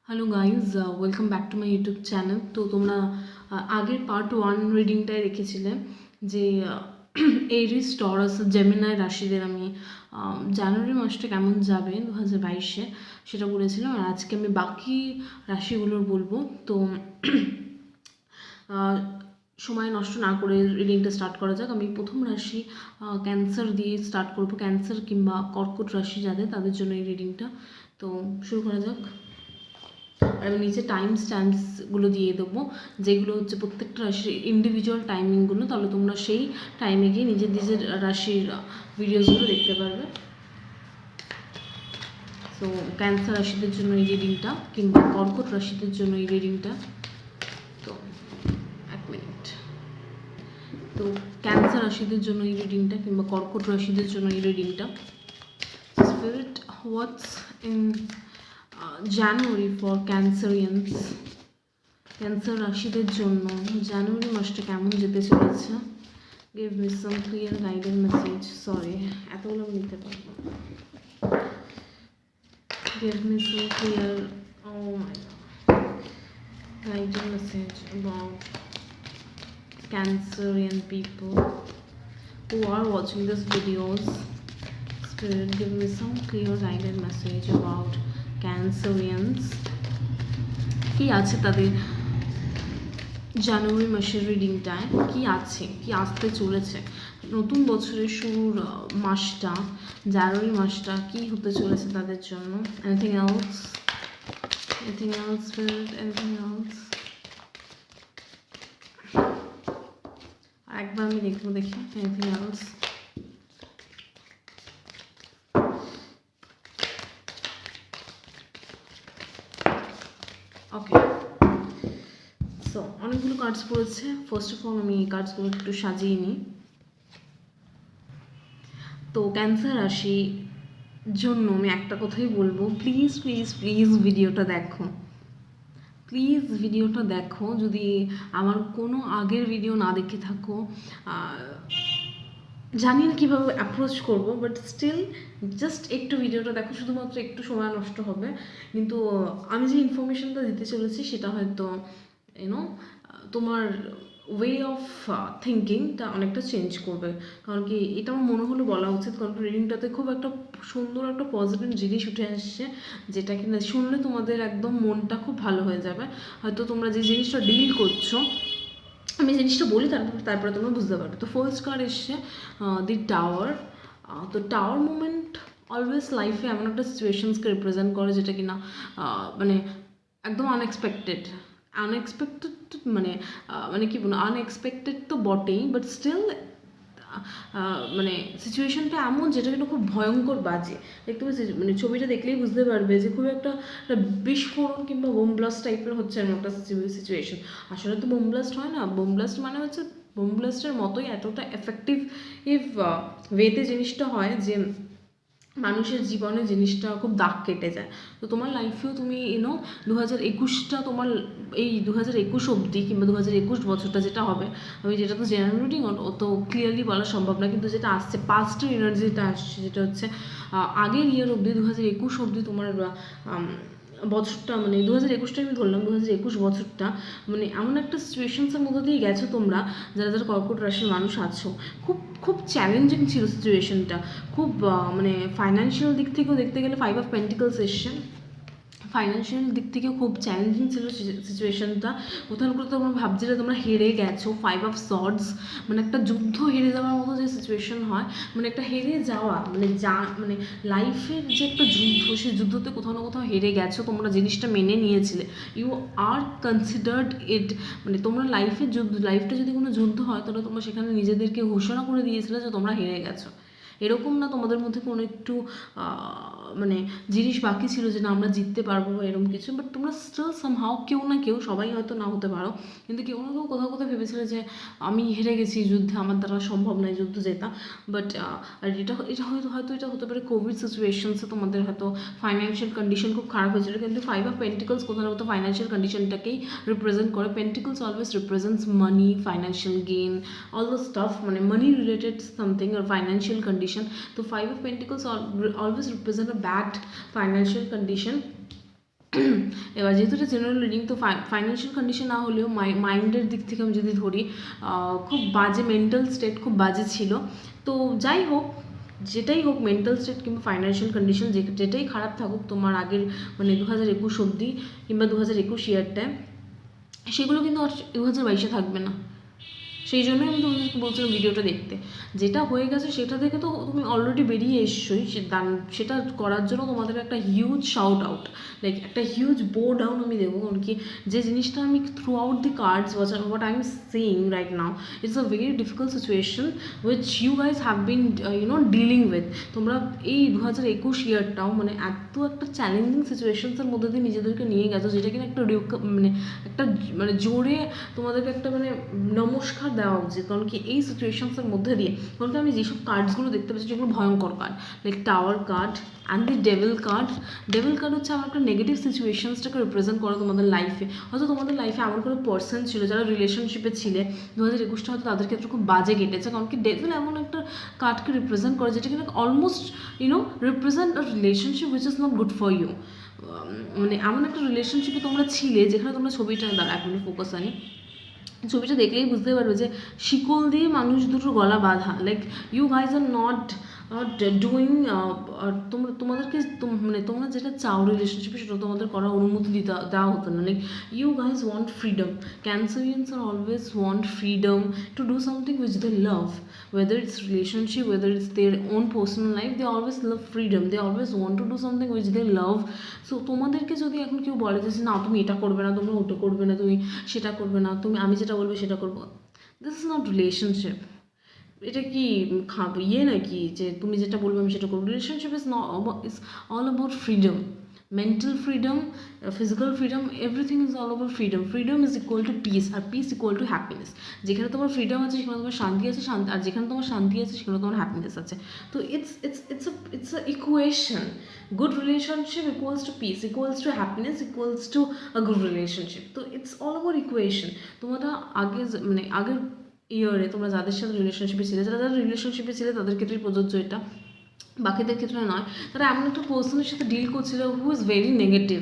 Hello guys, welcome back to my YouTube channel. তো তোমরা আগের পার্ট 1 রিডিংটায় রেখেছিলে যে এরিস টরাস জেমিনাই রাশিদের আমি জানুয়ারি মাসটা কেমন যাবে 2022-এ সেটা বলেছিলাম। আর আজকে আমি বাকি রাশিগুলোর বলবো। তো সময় নষ্ট না করে রিডিংটা স্টার্ট করা যাক। আমি প্রথম রাশি ক্যান্সার দিয়ে স্টার্ট করবো। ক্যান্সার কিংবা কর্কট রাশি যাদের, তাদের জন্য এই রিডিংটা। তো শুরু করা যাক। আমি নিচে টাইম স্ট্যাম্পসগুলো দিয়ে দেবো, যেগুলো হচ্ছে প্রত্যেকটা রাশির ইন্ডিভিজুয়াল টাইমিংগুলো। তাহলে তোমরা সেই টাইমে গিয়ে নিজের নিজের রাশির ভিডিওসগুলো দেখতে পারবে। তো ক্যান্সার রাশিদের জন্য এই রিডিংটা, কিংবা কর্কট রাশিদের জন্য এই রিডিংটা। তো এক মিনিট। তো ক্যান্সার রাশিদের জন্য এই রিডিংটা, কিংবা কর্কট রাশিদের জন্য এই রিডিংটা। Spirit, what's in January for Cancerians. Cancer রাশিদের জন্য জানুয়ারি মাসটা কেমন যেতে চলেছে? Give me some clear guided message. Sorry, এতগুলো আমি নিতে পারবো। Give me some clear guided message about Cancerian people who are watching this videos. Spirit, give me some clear guided message about Cancerians. কি আছে তাদের জানুয়ারি মাসের রিডিংটায়? কি আছে, কি আসতে চলেছে? নতুন বছরের শুরুর মাসটা, জানুয়ারি মাসটা কি হতে চলেছে তাদের জন্য? Anything else? Anything else spirit? Anything else? আর একবার আমি দেখবো, দেখি এনিথিং এলস। ওকে, সো অনেকগুলো কার্ডস পড়েছে। ফার্স্ট অফ অল আমি এই কার্ডসগুলো একটু সাজিয়ে নিই। তো ক্যান্সার রাশি জন্য আমি একটা কথাই বলবো, প্লিজ প্লিজ প্লিজ ভিডিওটা দেখো। প্লিজ ভিডিওটা দেখো। যদি আমার কোনো আগের ভিডিও না দেখে থাকো, জানি না কীভাবে অ্যাপ্রোচ করবো, বাট স্টিল জাস্ট একটু ভিডিওটা দেখো। শুধুমাত্র একটু সময় নষ্ট হবে, কিন্তু আমি যে ইনফরমেশনটা দিতে চলেছি সেটা হয়তো ইউনো তোমার ওয়ে অফ থিঙ্কিংটা অনেকটা চেঞ্জ করবে। কারণ কি, এটা আমার মনে হলো বলা উচিত, কারণ রিডিংটাতে খুব একটা সুন্দর একটা পজিটিভ জিনিস উঠে আসছে, যেটা কিনা শুনলে তোমাদের একদম মনটা খুব ভালো হয়ে যাবে। হয়তো তোমরা যে জিনিসটা ডিল করছো, আমি জিনিসটা বলি, তারপরে তোমরা বুঝতে পারবে। তো ফার্স্ট কার্ড এসছে দি টাওয়ার। তো টাওয়ার মুভমেন্ট অলওয়েজ লাইফে এমন একটা সিচুয়েশনসকে রিপ্রেজেন্ট করে যেটা কিনা মানে একদম আনএক্সপেক্টেড। মানে মানে কি বলবো, আনএক্সপেক্টেড তো বটেই, বাট স্টিল মানে সিচুয়েশনটা এমন যেটা কিন্তু খুব ভয়ঙ্কর বাজে। দেখতে পাচ্ছি, মানে ছবিটা দেখলেই বুঝতে পারবে যে খুব একটা বিস্ফোরণ কিংবা বোম ব্লাস্ট টাইপের হচ্ছে এমন একটা সিচুয়েশন। আসলে তো বোম ব্লাস্ট হয় না। বোম ব্লাস্ট মানে হচ্ছে বোম ব্লাস্টের মতোই এতটা এফেক্টিভ ওয়েতে জিনিসটা হয় যে মানুষের জীবনে জিনিসটা খুব দাগ কেটে যায়। তো তোমার লাইফেও তুমি 2021টা তোমার এই 2021 অবধি কিংবা 2021 বছরটা যেটা হবে, আমি যেটা তো জেনারেল রিডিং অত ক্লিয়ারলি বলা সম্ভব না, কিন্তু যেটা আসছে পাস্টের এনার্জি যেটা আসছে, যেটা হচ্ছে আগের ইয়ার অবধি 2021 অবধি তোমার বছরটা, মানে 2021টা আমি ধরলাম, 2021 বছরটা মানে এমন একটা সিচুয়েশনসের মধ্যে দিয়ে গেছো তোমরা, যারা যারা কর্কট রাশির মানুষ আছো। খুব খুব চ্যালেঞ্জিং ছিল সিচুয়েশনটা। খুব মানে ফাইন্যান্সিয়াল দিক থেকেও দেখতে গেলে 5 অফ পেন্টিকলস এসছে। ফাইন্যান্সিয়াল দিক থেকেও খুব চ্যালেঞ্জিং ছিল সিচুয়েশনটা। কোথাও কোথাও তোমরা ভাবছিলে তোমরা হেরে গেছো। 5 অফ সর্ডস মানে একটা যুদ্ধ হেরে যাওয়ার মতো যে সিচুয়েশন হয়, মানে একটা হেরে যাওয়া, মানে মানে লাইফের যে একটা যুদ্ধ, সেই যুদ্ধতে কোথাও না কোথাও হেরে গেছো। তোমরা জিনিসটা মেনে নিয়েছিলে, ইউ আর কনসিডার্ড ইট। মানে তোমরা লাইফটা যদি কোনো যুদ্ধ হয়, তাহলে তোমরা সেখানে নিজেদেরকে ঘোষণা করে দিয়েছিলে যে তোমরা হেরে গেছো। এরকম না তোমাদের মধ্যে কোনো একটু মানে জিনিস বাকি ছিল যে না আমরা জিততে পারবো বা এরকম কিছু, বাট তোমরা স্টিল সামহাও কেউ না কেউ, সবাই হয়তো না হতে পারো, কিন্তু কেউ না কেউ কোথাও কোথাও ভেবেছিল যে আমি হেরে গেছি যুদ্ধে, আমার দ্বারা সম্ভব নয় যুদ্ধ জেতা। বাট আর এটা এটা হয়তো এটা হতে পারে কোভিড সিচুয়েশনসে তোমাদের হয়তো ফাইন্যান্সিয়াল কন্ডিশন খুব খারাপ হয়েছিল, কিন্তু 5 অফ পেন্টিকলস কোথাও না কোথাও ফাইন্যান্সিয়াল কন্ডিশনটাকেই রিপ্রেজেন্ট করে। Pentacles always represents money, financial gain, all the stuff, মানে money related something or financial condition. So 5 of Pentacles always represent a bad financial condition. এবার যেহেতু এটা জেনারেল রিডিং, তো ফাইন্যান্সিয়াল কন্ডিশন না হলেও মাইন্ডের দিক থেকে আমি যদি ধরি, খুব বাজে মেন্টাল স্টেট, খুব বাজে ছিল। তো যাই হোক, যেটাই হোক, মেন্টাল স্টেট কিংবা ফাইন্যান্সিয়াল কন্ডিশন যেটাই খারাপ থাকুক তোমার আগের মানে 2021 অবধি কিংবা 2021 ইয়ারটায়, সেগুলো কিন্তু আর 2022-এ থাকবে না। সেই জন্যই আমি তোমাদেরকে বলছিলাম ভিডিওটা দেখতে। যেটা হয়ে গেছে সেটা থেকে তো তুমি অলরেডি বেরিয়ে এসছোই, সেটা করার জন্য তোমাদের একটা হিউজ শাউট আউট, লাইক একটা হিউজ বো ডাউন আমি দেবো। কারণ কি, যে জিনিসটা আমি throughout the cards what I am seeing right now, it's a very difficult situation which you guys have been dealing with. তোমরা এই 2021 ইয়ারটাও মানে এত একটা চ্যালেঞ্জিং সিচুয়েশনসের মধ্যে দিয়ে নিজেদেরকে নিয়ে গেছো, যেটা কিনা একটা মানে জোরে তোমাদেরকে একটা মানে নমস্কার দেওয়া উচিত। কারণ কি, এই সিচুয়েশনসের মধ্যে দিয়ে, কারণ কি আমি যেসব কার্ডসগুলো দেখতে পাচ্ছি যেগুলো ভয়ঙ্কর card, like tower card and the devil card. Devil card হচ্ছে আমার একটা নেগেটিভ সিচুয়েশনসটাকে রিপ্রেজেন্ট করে তোমাদের লাইফে। হয়তো তোমাদের লাইফে এমন কোনো পার্সন ছিল যারা রিলেশনশিপে ছিলে 2021টা, হয়তো তাদের ক্ষেত্রে খুব বাজে কেটেছে। কারণ কি, ডেভিল এমন একটা কার্ডকে রিপ্রেজেন্ট করে যেটা কিনা almost represent a relationship which is not good for you. মানে এমন একটা রিলেশনশিপে তোমরা ছিলে যেখানে তোমরা ছবিটা দ্বারা এক মিনিট ফোকাস আনি, ছবিটা দেখলেই বুঝতে পারবে যে শিকল দিয়ে মানুষ দুটোর গলা বাঁধা। Like you guys are not doing, তোমাদেরকে মানে তোমরা যেটা চাও রিলেশনশিপে সেটা তোমাদের করার অনুমতি দেওয়া হতো না। Like you guys want freedom, Cancerians are always want freedom to do something which they love, whether it's relationship, whether it's their own personal life, they always love freedom, they always want to do something which they love. So তোমাদেরকে যদি এখন কেউ বলে যে না তুমি এটা করবে না, তোমরা ওটা করবে না, তুমি সেটা করবে না, তুমি আমি যেটা বলবো সেটা করবো, দিস ইজ নট রিলেশনশিপ। এটা কি ইয়ে নাকি যে তুমি যেটা বলবে আমি সেটা করবো? Relationship is all about freedom, mental freedom, physical freedom, everything is all about freedom. Freedom is equal to peace, আর peace equal to happiness. যেখানে তোমার ফ্রিডম আছে সেখানে তোমার শান্তি আছে, আর যেখানে তোমার শান্তি আছে সেখানে তোমার হ্যাপিনেস আছে। তো it's a equation. Good relationship equals to peace, equals to happiness, equals to a good relationship. তো it's all about equation. তোমরা মানে আগের ইয়ারে তোমরা যাদের সাথে রিলেশনশিপে ছিলে, যারা রিলেশনশিপে ছিলে তাদের ক্ষেত্রে প্রযোজ্য এটা, বাকিদের ক্ষেত্রে নয়। তারা এমন একটা পার্সনের সাথে ডিল করছিল হু ইজ ভেরি নেগেটিভ,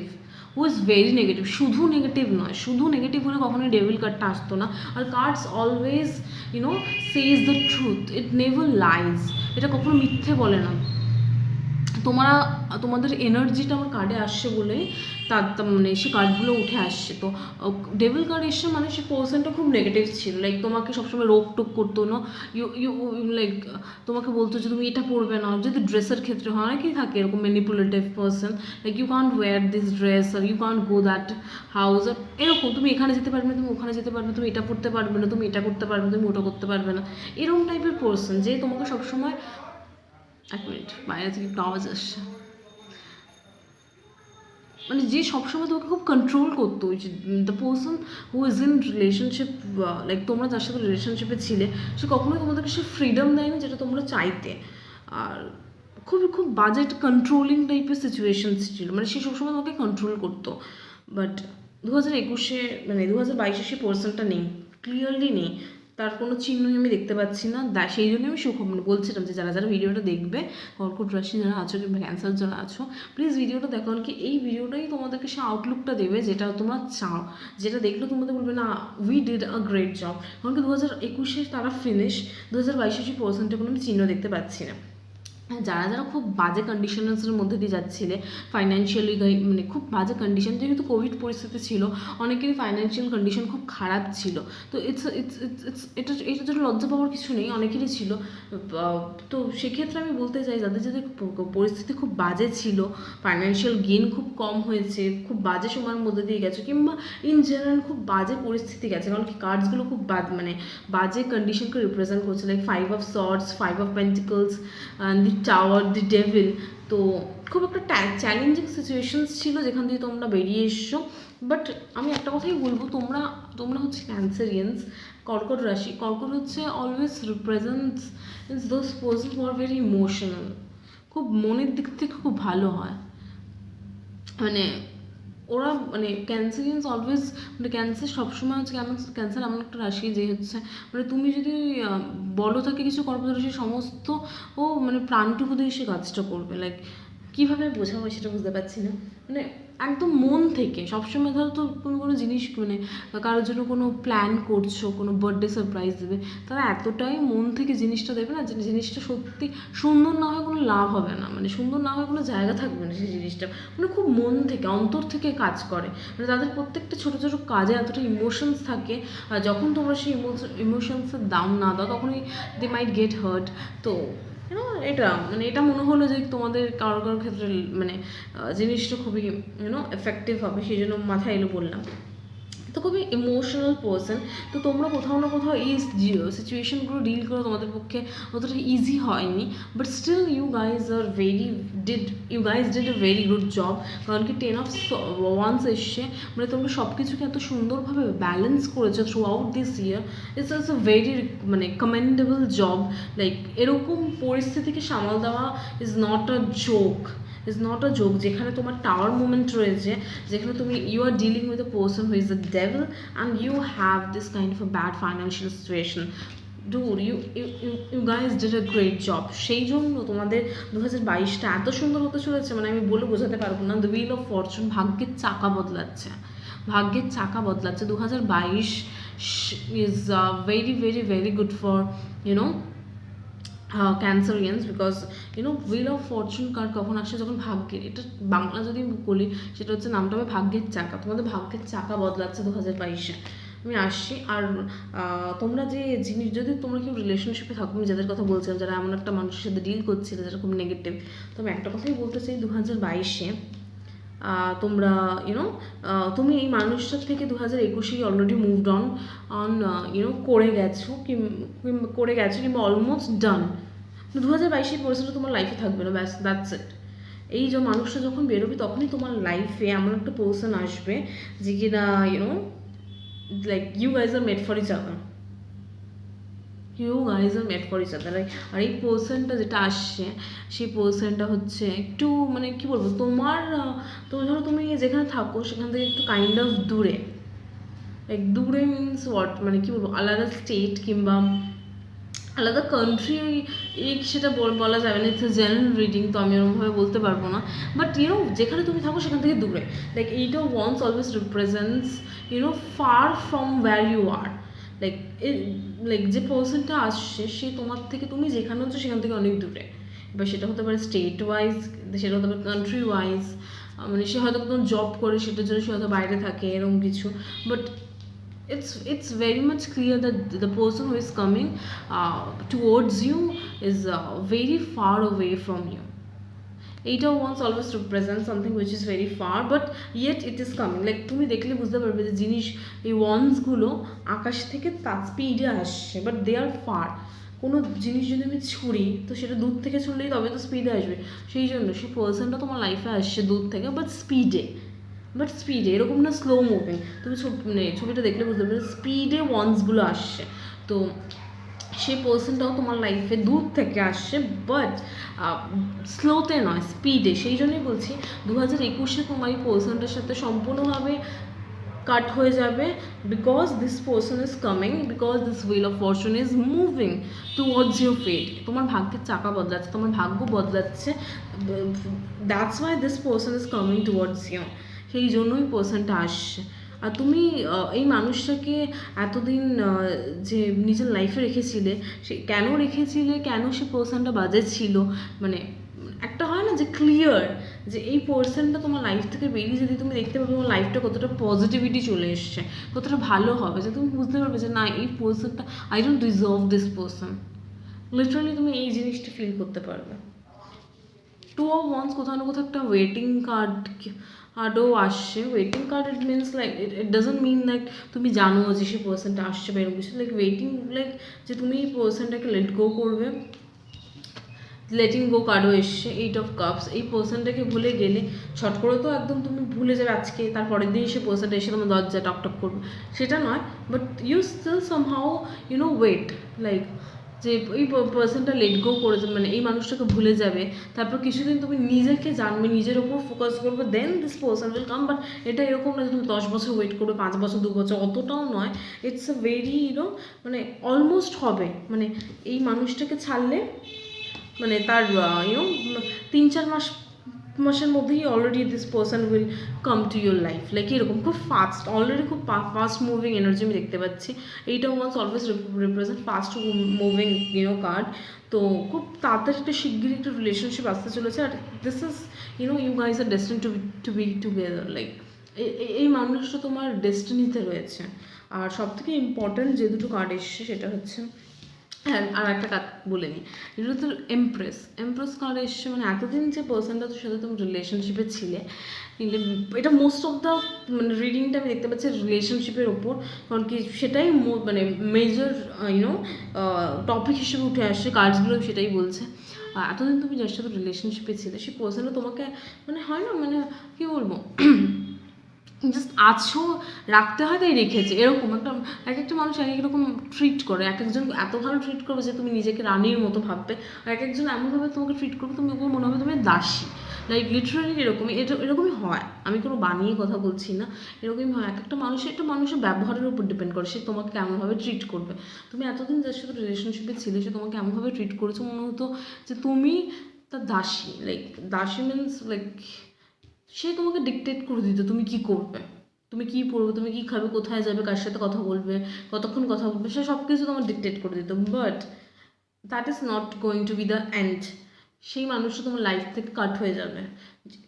শুধু নেগেটিভ নয়, শুধু নেগেটিভ হলে কখনোই ডেভিল কার্ডটা আসতো না। আর cards always says the truth, it never lies, এটা কখনো মিথ্যে বলে না। তোমাদের এনার্জিটা আমার কার্ডে আসছে বলেই তার মানে সে কার্ডগুলো উঠে আসছে। তো ডেভিল কার্ড এসছে মানে সে পার্সনটা খুব নেগেটিভ ছিল, লাইক তোমাকে সবসময় রোক টোক করতো না, ইউ লাইক তোমাকে বলতো যে তুমি এটা পরবে না। যদি ড্রেসের ক্ষেত্রে হয়, অনেকেই থাকে এরকম manipulative person, like you can't wear this dress, আর you can't go that house, আর এরকম তুমি এখানে যেতে পারবে না, তুমি ওখানে যেতে পারবে, তুমি এটা পড়তে পারবে না, তুমি এটা করতে পারবে না, তুমি ওটা করতে পারবে না। এরকম টাইপের পার্সন যে তোমাকে সবসময়, এক মিনিট বাইরে থেকে একটু আওয়াজ আসছে, মানে যে সবসময় তোমাকে খুব কন্ট্রোল করতো। ওই যে the person who is in relationship, like তোমরা যার সাথে রিলেশনশিপে ছিলে সে কখনোই তোমাদেরকে সে ফ্রিডম দেয়নি যেটা তোমরা চাইতে। আর খুব বাজেট কন্ট্রোলিং টাইপের সিচুয়েশনস ছিল, মানে সে সবসময় তোমাকে কন্ট্রোল করতো। বাট 2021-এ মানে 2022-এ সে পার্সনটা নেই, ক্লিয়ারলি নেই, তার কোনো চিহ্নই আমি দেখতে পাচ্ছি না। সেই জন্যই আমি মানে বলছিলাম যে যারা ভিডিওটা দেখবে, কর্কট রাশি যারা আছো কিংবা ক্যান্সার যারা আছো, প্লিজ ভিডিওটা দেখো। কারণ কি এই ভিডিওটাই তোমাদেরকে সে আউটলুকটা দেবে যেটা তোমরা চাও, যেটা দেখলে তোমাদের বলবে না we did a great job. কারণ কি 2021-এ তারা ফিনিশ, 2022-এ সেই পার্সেন্টের কোনো চিহ্ন দেখতে পাচ্ছি না। যারা খুব বাজে কন্ডিশনসের মধ্যে দিয়ে যাচ্ছিলে ফাইন্যান্সিয়ালি, মানে খুব বাজে কন্ডিশন, যেহেতু কোভিড পরিস্থিতি ছিল অনেকেরই ফাইন্যান্সিয়াল কন্ডিশন খুব খারাপ ছিল। তো এটা জন্য লজ্জা পাওয়ার কিছু নেই, অনেকেরই ছিল। তো সেক্ষেত্রে আমি বলতে চাই যাদের পরিস্থিতি খুব বাজে ছিল, ফাইন্যান্সিয়াল গেইন খুব কম হয়েছে, খুব বাজে সময়ের মধ্যে দিয়ে গেছো, কিংবা ইন জেনারেল খুব বাজে পরিস্থিতি গেছে, কারণ কি কার্ডসগুলো খুব মানে বাজে কন্ডিশনকে রিপ্রেজেন্ট করছে, like 5 of Swords, 5 of Pentacles, the tower, the devil. তো খুব একটা চ্যালেঞ্জিং সিচুয়েশনস ছিল যেখান দিয়ে তোমরা বেরিয়ে এসছো। বাট আমি একটা কথাই বলবো, তোমরা হচ্ছে ক্যান্সারিয়ান্স, কর্কট রাশি। কর্কট হচ্ছে always represents those person who are very emotional, খুব মনের দিক থেকে খুব ভালো হয়। মানে ওরা মানে ক্যান্সারিয়ান্স অলওয়েজ, মানে ক্যান্সার সবসময় হচ্ছে ক্যান্সার এমন একটা রাশি যে হচ্ছে মানে তুমি যদি বলো থাকে কিছু কর্কট রাশি সমস্ত মানে প্রাণটুকু দিয়ে সে কাজটা করবে। লাইক কীভাবে বোঝাবো সেটা বুঝতে পারছি না। মানে একদম মন থেকে সবসময়। ধরো তো তুমি কোনো জিনিস মানে কারোর জন্য কোনো প্ল্যান করছো, কোনো বার্থডে সারপ্রাইজ দেবে, তারা এতটাই মন থেকে জিনিসটা দেবে না যে জিনিসটা সত্যি সুন্দর না হয় কোনো লাভ হবে না, মানে সুন্দর না হয় কোনো জায়গা থাকবে না সেই জিনিসটা, মানে খুব মন থেকে অন্তর থেকে কাজ করে। মানে তাদের প্রত্যেকটা ছোটো ছোটো কাজে এতটা ইমোশনস থাকে, আর যখন তোমরা সেই ইমোশনসের দাম না দাও তখনই দে মাইট গেট হার্ট। তো এটা মানে এটা মনে হলো যে তোমাদের কারোর কারোর ক্ষেত্রে মানে জিনিসটা খুবই এফেক্টিভ হবে, সেই জন্য মাথায় এলো বললাম। তো খুবই ইমোশনাল পার্সন। তো তোমরা কোথাও না কোথাও এই সিচুয়েশনগুলো ডিল করে তোমাদের পক্ষে অতটা ইজি হয়নি, but still you guys did a very good job. কারণ কি 10 of Wands এসছে, মানে তোমরা সব কিছুকে এত সুন্দরভাবে ব্যালেন্স করেছো throughout this year. It's a very মানে কমেন্ডেবল জব। লাইক এরকম পরিস্থিতিকে সামাল দেওয়া is not a joke, is not a joke. যেখানে তোমার টাওয়ার মুভমেন্ট রয়েছে, যেখানে তুমি you are dealing with a person who is a devil and you have this kind of a bad financial situation. Dude you guys did a great job. সেই জন্য তোমাদের 2022টা এত সুন্দর হতে চলেছে, মানে আমি বলে বোঝাতে পারবো না। দ্য হুইল অফ ফরচুন, ভাগ্যের চাকা বদলাচ্ছে, ভাগ্যের চাকা বদলাচ্ছে। 2022 is very very very good for Cancerians, because wheel of fortune card কখন আসে, যখন ভাগ্যের, এটা বাংলা যদি বলি সেটা হচ্ছে নামটা হবে ভাগ্যের চাকা। তোমাদের ভাগ্যের চাকা বদলাচ্ছে 2022-এ। আমি আসছি। আর তোমরা যে জিনিস, যদি তোমরা কেউ রিলেশনশিপে থাকো, আমি যাদের কথা বলছিলাম, যারা এমন একটা মানুষের সাথে ডিল করছিলে যারা খুব নেগেটিভ, তো আমি একটা কথাই বলতে চাই, 2022-এ তোমরা তুমি এই মানুষটার থেকে 2021-এই অলরেডি মুভড অন করে গেছো কিংবা অলমোস্ট ডান। 2022-এই পার্সনটা তোমার লাইফে থাকবে না, ব্যাস, দ্যাটস ইট। এই যে মানুষটা যখন বেরোবে তখনই তোমার লাইফে এমন একটা পার্সন আসবে যে কিনা like you guys are made for each other, আর এই পার্সনটা যেটা আসছে সেই পার্সনটা হচ্ছে একটু মানে কি বলবো, তো ধরো তুমি যেখানে থাকো সেখান থেকে একটু কাইন্ড অফ দূরে, লাইক দূরে মিনস হোয়াট, মানে কি বলবো, আলাদা স্টেট কিংবা আলাদা কান্ট্রি, সেটা বলা যাবে না, ইটস জেনারেল রিডিং, তো আমি ওরকমভাবে বলতে পারবো না। বাট যেখানে তুমি থাকো সেখান থেকে দূরে, like eight of wands always represents far from where you are. Like যে পার্সনটা আসছে সে তোমার থেকে, তুমি যেখানে হচ্ছে সেখান থেকে অনেক দূরে। এবার সেটা হতে পারে স্টেট ওয়াইজ, সেটা হতে পারে কান্ট্রি ওয়াইজ, মানে সে হয়তো কোনো জব করে সেটার জন্য সে হয়তো বাইরে থাকে, এরকম কিছু। But it's very much clear that the person who is coming towards you is very far away from you. Eight of Wands always represents something which is very far, but yet it is coming. Like তুমি দেখলে বুঝতে পারবে যে জিনিস, এই ওয়ান্সগুলো আকাশ থেকে তার স্পিডে আসছে, বাট দে আর ফার। কোনো জিনিস যদি আমি ছুঁড়ি তো সেটা দূর থেকে ছুঁড়লেই তবে তো স্পিডে আসবে। সেই জন্য সেই পার্সনটা তোমার লাইফে আসছে দূর থেকে, বাট স্পিডে, এরকম না স্লো মুভিং। তুমি মানে ছবিটা দেখলে বুঝতে পারবে স্পিডে ওয়ান্সগুলো আসছে। তো সেই পার্সনটাও তোমার লাইফে দূর থেকে আসছে, বাট স্লোতে নয়, স্পিডে। সেই জন্যই বলছি 2021-এ তোমার এই পার্সনটার সাথে সম্পূর্ণভাবে কাট হয়ে যাবে, because this person is coming, because this wheel of fortune is moving towards your fate. তোমার ভাগ্যের চাকা বদলাচ্ছে, তোমার ভাগ্য বদলাচ্ছে, that's why this person is coming towards you. সেই জন্যই পার্সনটা আসছে। আর তুমি এই মানুষটাকে এতদিন যে নিজের লাইফে রেখেছিলে, কেন সে পার্সনটা বাজে ছিল, মানে একটা হয় না যে ক্লিয়ার, যে এই পার্সনটা তোমার লাইফ থেকে বেরিয়ে যদি তুমি দেখতে পাবে তোমার লাইফটা কতটা পজিটিভিটি চলে এসছে, কতটা ভালো হবে, যে তুমি বুঝতে পারবে যে না, এই পার্সনটা, I don't deserve this person. Literally তুমি এই জিনিসটা ফিল করতে পারবে। টু অফ ওয়ান্স কোথাও না কোথাও একটা ওয়েটিং কার্ডও আসছে। Waiting card, it means like it doesn't mean like তুমি জানো যে সে পার্সনটা আসছে বা এরকম কিছু, লাইক ওয়েটিং, লাইক যে তুমি এই পার্সনটাকে লেট গো করবে। লেটিং গো কার্ডও এসছে, 8 অফ কাপস। এই পার্সনটাকে ভুলে গেলে ছট করে তো একদম তুমি ভুলে যাবে আজকে, তারপরের দিন সে পার্সনটা এসে তোমার দরজা টক করবে, সেটা নয়। But you still somehow wait, like যে এই পার্সনটা লেট গো করে, মানে এই মানুষটাকে ভুলে যাবে, তারপর কিছুদিন তুমি নিজেকে জানবে, নিজের ওপর ফোকাস করবে, then this person will come. But এটা এরকম না যে তুমি 10 বছর ওয়েট করবে, 5 বছর, 2 বছর, অতটাও নয়। ইটস আ ভেরি মানে অলমোস্ট হবে, মানে এই মানুষটাকে ছাড়লে মানে তার 3-4 মাস মাসের মধ্যেই already this person will come to your life, like এরকম খুব ফাস্ট, অলরেডি খুব ফাস্ট মুভিং এনার্জি আমি দেখতে পাচ্ছি। এইটা wands always represent fast moving card. তো খুব তাড়াতাড়ি একটা শিগগিরই একটা রিলেশনশিপ আসতে চলেছে। আর this is you guys are destiny to be together, like এই মানুষটা তোমার ডেস্টিনিতে রয়েছে। আর সব থেকে ইম্পর্ট্যান্ট যে দুটো কার্ড এসছে সেটা হচ্ছে, হ্যাঁ আর একটা কার্ড বলে নিই, এটা তো এমপ্রেস কার্ড এসছে। মানে এতদিন যে পার্সনটা তোর সাথে তুমি রিলেশনশিপে ছিলে, এটা মোস্ট অফ দ্য মানে রিডিংটা আমি দেখতে পাচ্ছি রিলেশনশিপের ওপর, কারণ কি সেটাই মানে মেজর টপিক হিসেবে উঠে আসছে, কার্ডসগুলো সেটাই বলছে। এতদিন তুমি যার সাথে রিলেশনশিপে ছিলে সেই পার্সনটা তোমাকে মানে হয় না, মানে কী বলবো, জাস্ট আছো, রাখতে হয় তাই রেখেছে, এরকম একটা এক একটা মানুষ এক এক রকম ট্রিট করে। এক একজন এত ভালো ট্রিট করবে যে তুমি নিজেকে রানীর মতো ভাববে, আর এক একজন এমনভাবে তোমাকে ট্রিট করবে তুমি ওকে মনে হবে তুমি দাসী, লাইক লিটারালি এরকমই, এরকমই হয়। আমি কোনো বানিয়ে কথা বলছি না, এরকমই হয়। এক একটা মানুষের ব্যবহারের উপর ডিপেন্ড করে সে তোমাকে কেমনভাবে ট্রিট করবে। তুমি এতদিন যার সাথে রিলেশনশিপে ছিলে সে তোমাকে এমনভাবে ট্রিট করেছো মনে হতো যে তুমি তার দাসী, লাইক দাসী মিনস লাইক সে তোমাকে ডিকটেট করে দিত তুমি কি করবে, তুমি কি পড়বে, তুমি কি খাবে, কোথায় যাবে, কার সাথে কথা বলবে, কতক্ষণ কথা বলবে, সে সব কিছু তোমার ডিকটেট করে দিত। But that is not going to B the end. সেই মানুষটা তোমার লাইফ থেকে কাট হয়ে যাবে।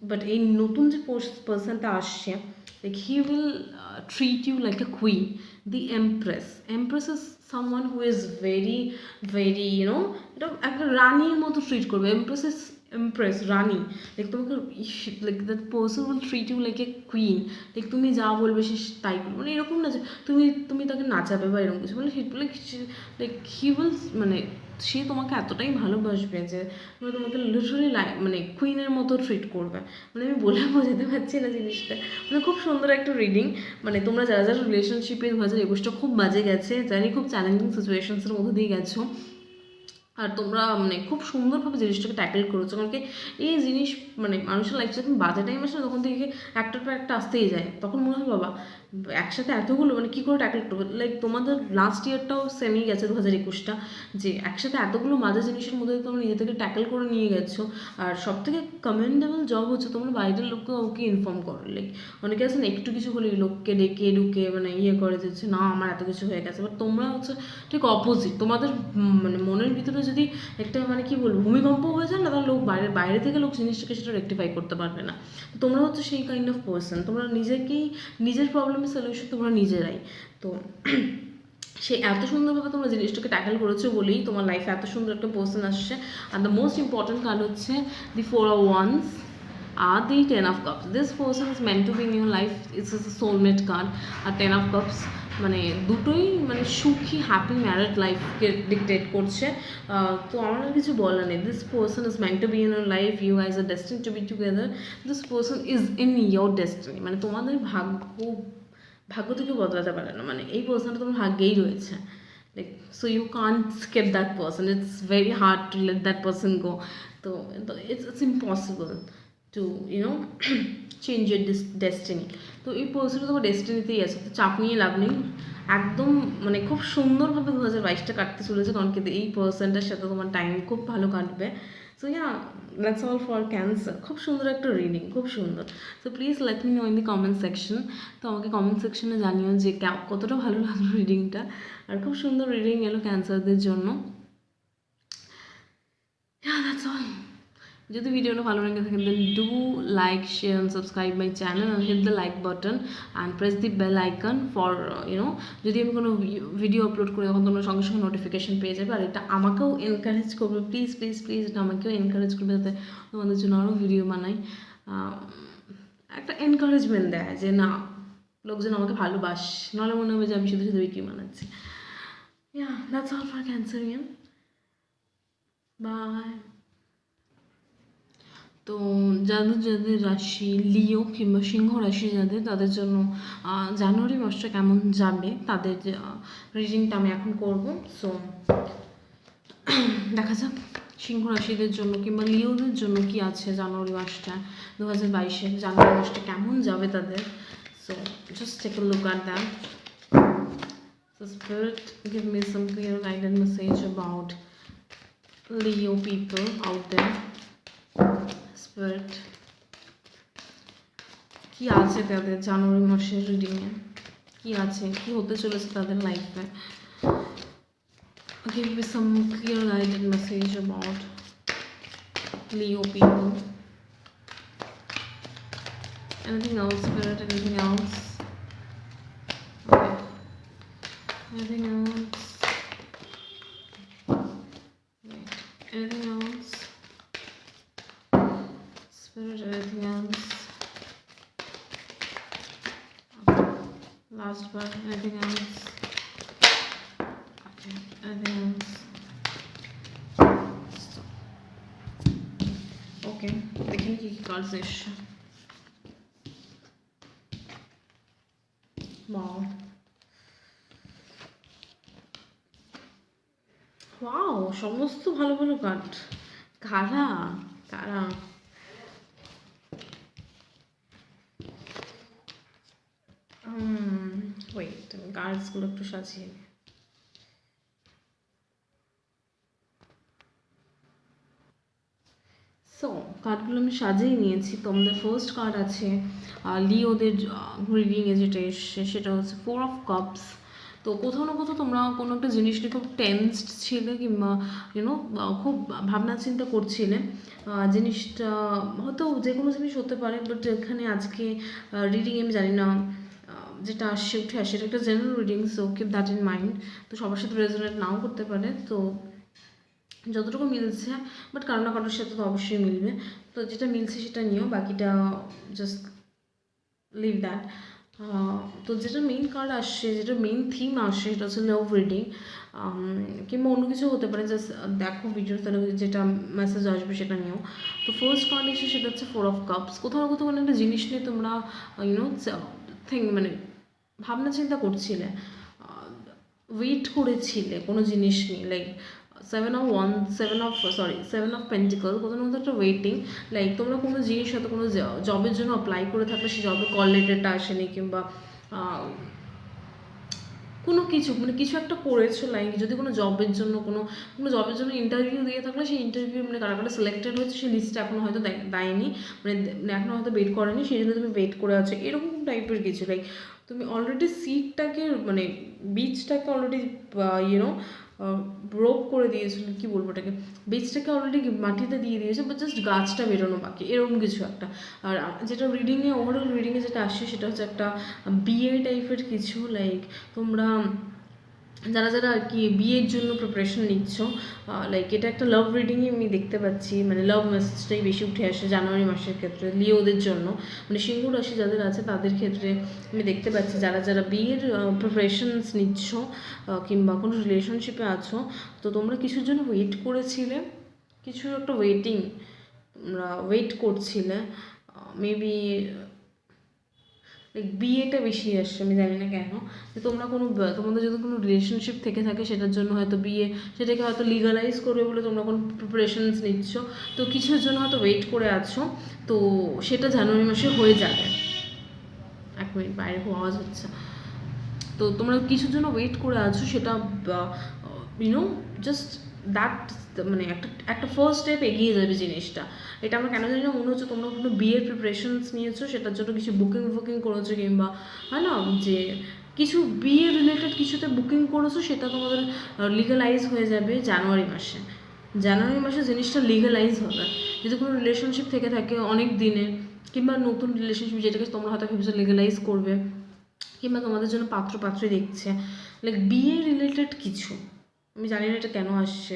বাট এই নতুন যে পার্সনটা আসছে, like he will treat you like a queen. The empress is someone who is very very এটা একটা রানীর মতো ট্রিট করবে। এমপ্রেস রানী, লাইক তোমাকে like that person will treat you like a queen, like তুমি যা বলবে সে তাই করবে। মানে এরকম না যে তুমি তাকে নাচাবে বা এরকম কিছু, মানে লাইক হি উইল মানে সে তোমাকে এতটাই ভালোবাসবে যে তোমাকে লিটারালি মানে কুইনের মতো ট্রিট করবে। মানে আমি বলে বোঝাতে পারছি না জিনিসটা, মানে খুব সুন্দর একটা রিডিং। মানে তোমরা যারা যারা রিলেশনশিপে 2021টা খুব বাজে গেছে, জানি খুব চ্যালেঞ্জিং সিচুয়েশনসের মধ্যে দিয়ে গেছো, আর তোমরা মানে খুব সুন্দরভাবে জিনিসটাকে ট্যাকেল করেছো। কারণ কি এই জিনিস মানে মানুষের লাইফে যখন বাজে টাইম আসে তখন থেকে একটার পর একটা আসতেই যায়, তখন মনে হয় বাবা একসাথে এতগুলো মানে কী করে ট্যাকেল করবো। লাইক তোমাদের লাস্ট ইয়ারটাও সেমই গেছে 2021টা, যে একসাথে এতগুলো বাজে জিনিসের মধ্যে তোমরা নিজে থেকে ট্যাকেল করে নিয়ে গেছো। আর সব থেকে কমেন্ডেবল জব হচ্ছে তোমরা বাইরের লোককে ওকে ইনফর্ম করো। লাইক অনেকে আছে না একটু কিছু হলে লোককে ডেকে ঢুকে মানে করে দিচ্ছে না আমার এত কিছু হয়ে গেছে, বাট তোমরা হচ্ছে ঠিক অপোজিট। তোমাদের মানে মনের ভিতরে যদি একটা মানে কি বলবো ভূমিকম্প হয়ে যায় না, তাহলে লোক বাইরে থেকে লোক জিনিসটাকে সেটা রেকটিফাই করতে পারবে না। তোমরা হচ্ছে সেই কাইন্ড অফ পার্সন, তোমরা নিজেকেই নিজের প্রবলেমের সলিউশন তোমরা নিজেরাই। তো সে এত সুন্দরভাবে তোমরা জিনিসটাকে ট্যাকেল করেছো বলেই তোমার লাইফে এত সুন্দর একটা পার্সন আসছে। Are the most important card হচ্ছে দি 4 of Wands R the 10 of Cups. This person is meant to be in your life. It's a soulmate card. R 10 of Cups মানে দুটোই মানে সুখী হ্যাপি ম্যারিড লাইফকে ডিকটেট করছে। তো আমার কিছু বলার নেই। This person is meant to be in your life, you guys are destiny to be together. This person is in your destiny, মানে তোমাদের ভাগ্য থেকে বদলাতে পারে না, মানে এই পার্সনটা তোমার ভাগ্যেই রয়েছে। Like so you can't escape that person, it's very hard to let that person go. তো it's impossible to change your destiny. তো এই পার্সনটা তোমার ডেস্টিনিতেই আছে, তো চাপ নিয়ে লাভ নেই। একদম মানে খুব সুন্দরভাবে 2022টা কাটতে চলেছে, কারণ কিন্তু এই পার্সনটার সাথে তোমার টাইম খুব ভালো কাটবে। So yeah, that's all for cancer. খুব সুন্দর একটা রিডিং, খুব সুন্দর। So please let me know in the comment section. তো আমাকে কমেন্ট সেকশনে জানিও যে কতটা ভালো লাগলো রিডিংটা। আর খুব সুন্দর রিডিং এলো ক্যান্সারদের জন্য। Yeah, that's all. যদি ভিডিওটা ভালো লেগে থাকে then do like share and subscribe my channel and hit the like button and press the bell icon for যদি আমি কোনো ভিডিও আপলোড করি তখন তোমরা সঙ্গে সঙ্গে নোটিফিকেশন পেয়ে যাবে। আর এটা আমাকেও এনকারেজ করবে, প্লিজ প্লিজ প্লিজ, এটা আমাকেও এনকারেজ করবে যাতে তোমাদের জন্য আরও ভিডিও বানাই। একটা এনকারেজমেন্ট দেয় যে না লোকজন আমাকে ভালোবাস, নাহলে মনে হবে যে আমি শুধু শুধু বিক্রি বানাচ্ছি। Yeah, that's all for Cancerian. Bye. তো যাদের রাশি লিও কিংবা সিংহ রাশি যাদের, তাদের জন্য জানুয়ারি মাসটা কেমন যাবে তাদের রিডিংটা আমি এখন করব। সো দেখা যাক সিংহ রাশিদের জন্য কিংবা লিওদের জন্য কি আছে জানুয়ারি মাসটা, 2022-এর জানুয়ারি মাসটা কেমন যাবে তাদের। So just take a look at that. So Spirit, give me some clear guided message about Leo people out there. Spirit. কি আছে তাদের জানুয়ারি মাসের রিডিংয়ে, কি আছে, কি হতে চলেছে তাদের লাইফে। Give me some clear guided message about Leo people. Anything else, Spirit? Anything else? Okay. Anything else? Wait. Anything else? Spirit, anything else? Okay. Last one. Anything else? Okay. Anything else? So. Okay. देखिए कि cards এসছে। Wow. Wow, সমস্ত ভালো ভালো card. কারা কারা? Wait, আমি কার্ডসগুলো একটু সাজিয়ে নিই। সো কার্ডগুলো আমি সাজিয়ে নিয়েছি। তো আমাদের ফার্স্ট কার্ড আছে লিওদের রিডিংয়ে যেটা এসছে সেটা হচ্ছে 4 অফ কাপস। তো কোথাও না কোথাও তোমরা কোনো একটা জিনিস নিয়ে খুব টেন্সড ছিলে কিংবা ইউনো খুব ভাবনা চিন্তা করছিলে। জিনিসটা হয়তো যে কোনো জিনিস হতে পারে, বাট এখানে আজকে রিডিং আমি জানি না যেটা আসছে উঠে আসে, এটা একটা general reading, so keep that in mind. তো সবার সাথে রেজোনেট নাও করতে পারে, তো যতটুকু মিলছে, বাট কারো না কারোর সাথে তো অবশ্যই মিলবে। তো যেটা মিলছে সেটা নিও, বাকিটা জাস্ট লিভ দ্যাট। তো যেটা মেইন কার্ড আসছে, যেটা মেইন থিম আসছে সেটা হচ্ছে লাভ রিডিং, কিংবা অন্য কিছু হতে পারে। জাস্ট দেখো ভিডিও, তাহলে যেটা মেসেজ আসবে সেটা নিও। তো ফার্স্ট কার্ড এসে সেটা হচ্ছে 4 অফ কাপস। কোথাও না কোথাও কোনো একটা জিনিস নিয়ে তোমরা মানে ভাবনা চিন্তা করছিলে, ওয়েট করেছিলে কোনো জিনিস নিয়ে, লাইক 7 অফ পেন্টিকল। কোথাও না কোথাও একটা ওয়েটিং, লাইক তোমরা কোনো জিনিস হয়তো কোনো জবের জন্য অ্যাপ্লাই করে থাকলে সেই জবে কল লেটারটা আসেনি, কিংবা কোনো কিছু মানে কিছু একটা করেছো, লাইক যদি কোনো জবের জন্য কোনো জবের জন্য ইন্টারভিউ দিয়ে থাকলে সেই ইন্টারভিউ মানে কারা কারা সিলেক্টেড হয়েছে সেই লিস্টটা এখনো হয়তো দেয়নি, মানে এখনো হয়তো ওয়েট করেনি, সেই জন্য তুমি ওয়েট করে আছো, এরকম টাইপের কিছু। লাইক তুমি অলরেডি সিডটাকে মানে বীজটাকে অলরেডি ইউনো ব্রোক করে দিয়েছো, কী বলবো ওটাকে, বীজটাকে অলরেডি মাটিতে দিয়ে দিয়েছো, বাট জাস্ট গাছটা বেরোনো বাকি, এরকম কিছু একটা। আর যেটা রিডিংয়ে ওভারঅল রিডিংয়ে যেটা আসছে সেটা হচ্ছে একটা বিয়ে টাইপের কিছু, লাইক তোমরা যারা যারা আর কি বিয়ের জন্য প্রিপারেশন নিচ্ছ, লাইক এটা একটা লাভ রিডিংই আমি দেখতে পাচ্ছি, মানে লাভ মেসেজটাই বেশি উঠে আসে জানুয়ারি মাসের ক্ষেত্রে লিওদের জন্য, মানে সিংহ রাশি যাদের আছে তাদের ক্ষেত্রে আমি দেখতে পাচ্ছি যারা যারা বিয়ের প্রিপারেশনস নিচ্ছ কিংবা কোনো রিলেশনশিপে আছো, তো তোমরা কিছুর জন্য ওয়েট করেছিলে, কিছুর একটা ওয়েটিং তোমরা ওয়েট করছিলে, মেবি লাইক বিয়েটা বেশি আসছে, আমি জানি না কেন, যে তোমরা তোমাদের যদি কোনো রিলেশনশিপ থেকে থাকে সেটার জন্য হয়তো বিয়ে, সেটাকে হয়তো লিগালাইজ করবে বলে তোমরা কোনো প্রিপারেশনস নিচ্ছ, তো কিছুর জন্য হয়তো ওয়েট করে আছো, তো সেটা জানুয়ারি মাসে হয়ে যাবে। এক মিনিট, বাইরে খুব আওয়াজ হচ্ছে। তো তোমরা কিছুর জন্য ওয়েট করে আছো, সেটা ইউনো জাস্ট দ্যাট মানে একটা ফার্স্ট স্টেপ এগিয়ে যাবে জিনিসটা। এটা আমার কেন জানি না মনে হচ্ছে তোমরা কোনো বিয়ের প্রিপারেশনস নিয়েছো, সেটার জন্য কিছু বুকিং করেছো, কিংবা হয় না যে কিছু বিয়ে রিলেটেড কিছুতে বুকিং করেছো, সেটা তোমাদের লিগালাইজ হয়ে যাবে জানুয়ারি মাসে। জানুয়ারি মাসে জিনিসটা লিগালাইজ হবে। যদি কোনো রিলেশনশিপ থেকে থাকে অনেক দিনে, কিংবা নতুন রিলেশনশিপ যেটাকে তোমরা হয়তো ভেবেছো লিগালাইজ করবে, কিংবা তোমাদের জন্য পাত্রী দেখছে, লাইক বিয়ে রিলেটেড কিছু, আমি জানি না এটা কেন আসছে।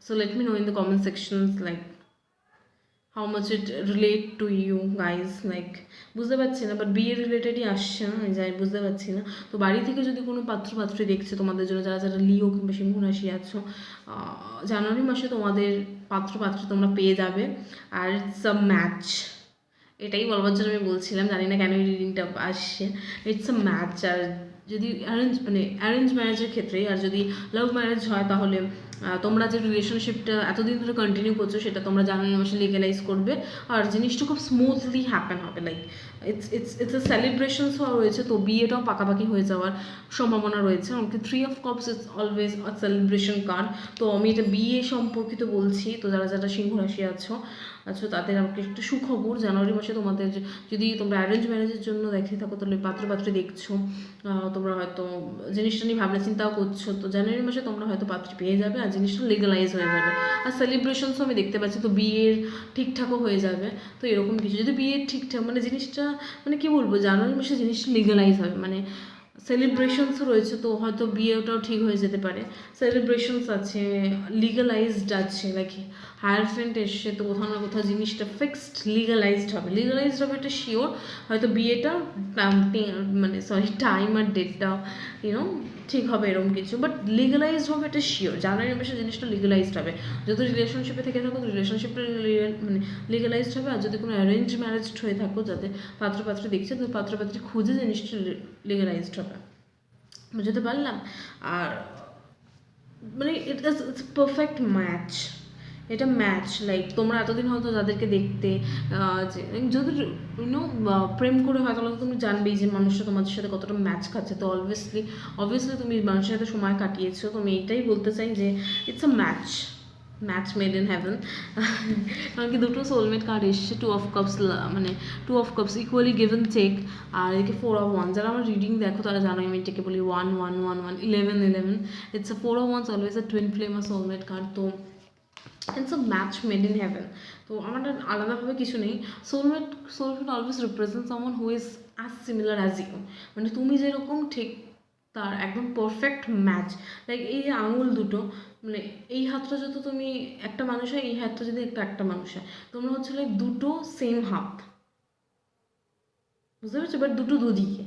So let me know in the comment sections like how much it relate to you guys. Like বুঝতে পারছি না, বাট বিয়ে রিলেটেডই আসছে না, আমি যাই বুঝতে পারছি না। তো বাড়ি থেকে যদি কোনো পাত্রী দেখছে তোমাদের জন্য, যারা যারা লিও কিংবা সিংহ রাশি আছো, জানুয়ারি মাসে তোমাদের পাত্রী তোমরা পেয়ে যাবে। আর ইটস আ ম্যাচ, এটাই বলবার জন্য আমি বলছিলাম, জানি না কেন এই রিডিংটা আসছে। It's a match. আর যদি অ্যারেঞ্জ ম্যারেজের ক্ষেত্রে, আর যদি লাভ ম্যারেজ হয়, তাহলে তোমরা যে রিলেশনশিপটা এতদিন ধরে কন্টিনিউ করছো সেটা তোমরা জানুয়ারি মাসে লিগালাইজ করবে, আর জিনিসটা খুব স্মুথলি হ্যাপেন হবে। লাইক ইটস এ সেলিব্রেশনস রয়েছে, তো বিয়েটাও পাকাপাকি হয়ে যাওয়ার সম্ভাবনা রয়েছে। আমাকে 3 of Cups is always a celebration card. তো আমি এটা বিয়ে সম্পর্কিত বলছি। তো যারা যারা সিংহ রাশি আছো তাদের আমাকে একটু সুখবর, জানুয়ারি মাসে তোমাদের যদি তোমরা অ্যারেঞ্জ ম্যারেজের জন্য দেখে থাকো, তাহলে পাত্রপাত্রী দেখছো, তোমরা হয়তো জিনিসটা নিয়ে ভাবনা চিন্তাও করছো, তো জানুয়ারি মাসে তোমরা হয়তো পাত্রী পেয়ে যাবে আর জিনিসটা লিগালাইজ হয়ে যাবে। আর সেলিব্রেশনসও আমি দেখতে পাচ্ছি, তো বিয়ের ঠিকঠাকও হয়ে যাবে। তো এরকম কিছু যদি বিয়ের ঠিকঠাক মানে জিনিসটা মানে কি বলবো, জানুয়ারি মাসে জিনিসটা লিগালাইজ হবে, মানে সেলিব্রেশনস রয়েছে, তো হয়তো বিয়েটাও ঠিক হয়ে যেতে পারে। সেলিব্রেশনস আছে, লিগালাইজড আছে, লাইক হায়ারফ্রেন্ট এসছে, তো কোথাও না কোথাও জিনিসটা ফিক্সড লিগালাইজড হবে, এটা শিওর। হয়তো বিয়েটা মানে টাইম আর ডেটটা ঠিক হবে এরকম কিছু, বাট লিগালাইজড হবে এটা শিওর। জানুয়ারি মাসে জিনিসটা লিগালাইজড হবে। যদি রিলেশনশিপে থেকে থাকো তো রিলেশনশিপটা মানে লিগালাইজড হবে। আর যদি কোনো অ্যারেঞ্জ ম্যারেজড হয়ে থাকো, যাতে পাত্রপাত্রী দেখছে, তো পাত্রপাত্রী খুঁজে জিনিসটা লিগালাইজড হবে। বুঝতে পারলাম? আর মানে ইটস পারফেক্ট ম্যাচ, এটা ম্যাচ। লাইক তোমরা এতদিন হয়তো যাদেরকে দেখতে যে যদি প্রেম করে হয়, তাহলে তুমি জানবেই যে মানুষটা তোমাদের সাথে কতটা ম্যাচ খাচ্ছে। তো অবভিয়াসলি তুমি মানুষের সাথে সময় কাটিয়েছো, তো আমি এইটাই বলতে চাই যে it's a match made in haven. কারণ কি দুটো সোলমেট কার্ড এসছে, 2 of Cups, মানে 2 of Cups equally given take, আর এদিকে 4 of Wands। যারা আমার রিডিং দেখো তারা জানো আমি এটাকে বলি 1-1-1-1 11-11। It's a 4 of Wands, always a twin flame, a soulmate card. তো it's a match made in heaven. তো আমার আলাদাভাবে কিছু নেই। Soulmate always represent someone who is as similar as you, মানে তুমি যেরকম ঠিক তার একদম পারফেক্ট ম্যাচ। লাইক এই যে আঙুল দুটো, মানে এই হাতটা যত তুমি একটা মানুষ হয়, এই হাতটা যদি একটা মানুষ হয়, তোমরা হচ্ছে লাইক দুটো সেম হাত, বুঝতে পারছো? বাট দুটো দুদিকে,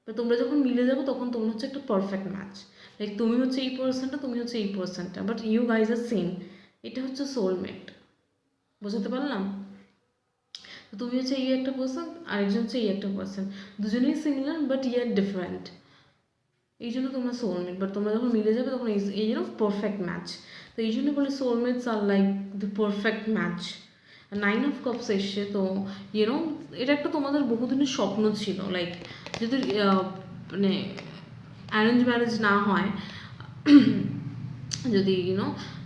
বাট তোমরা যখন মিলে যাবো তখন তোমরা হচ্ছে একটা পারফেক্ট ম্যাচ। লাইক তুমি হচ্ছে এই পার্সনটা, তুমি হচ্ছে এই পার্সনটা, but you guys are same. এটা হচ্ছে সোলমেট। বুঝতে পারলাম? তুমি হচ্ছে এই একটা পার্সন, আরেকজন হচ্ছে এই একটা পার্সন, দুজনেই সিমিলার বাট ইয়ার ডিফারেন্ট। এই জন্য তোমরা সোলমেট, বাট তোমরা যখন মিলে যাবে তখন এই জন্য পারফেক্ট ম্যাচ। তো এই জন্য বলে soulmates are like the perfect match. 9 of Cups এসছে, তো এটা একটা তোমাদের বহুদিনের স্বপ্ন ছিল। লাইক যদি মানে অ্যারেঞ্জ ম্যারেজ না হয়, যদি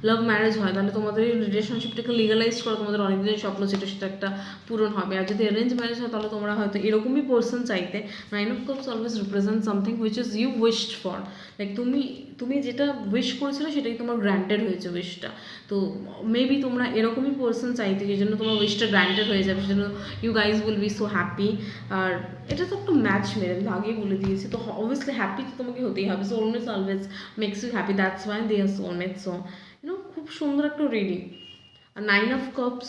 লাভ ম্যারেজ হয়, তাহলে তোমাদের এই রিলেশনশিপটাকে লিগালাইজ করা তোমাদের অনেকদিনের স্বপ্ন ছিল, সেটা একটা পূরণ হবে। আর যদি অ্যারেঞ্জ ম্যারেজ হয়, তাহলে তোমরা হয়তো এরকমই পার্সন চাইতে। 9 of Cups always represent something which is you wished for. Like তুমি যেটা উইশ করেছিলে সেটাই তোমার গ্র্যান্টেড হয়েছে উইশটা। তো মেবি তোমরা এরকমই পার্সন চাইতে, যে জন্য তোমার উইশটা গ্র্যান্টেড হয়ে যাবে, সেজন্য you guys will be so happy. আর এটা তো একটা ম্যাচ মেরে আমি আগেই বলে দিয়েছি, তো অবভিয়াসলি হ্যাপি তো তোমাকে হতেই হবে। Soulmates always makes you happy, that's why they are soulmates. So খুব সুন্দর একটা রিডিং। আর 9 of Cups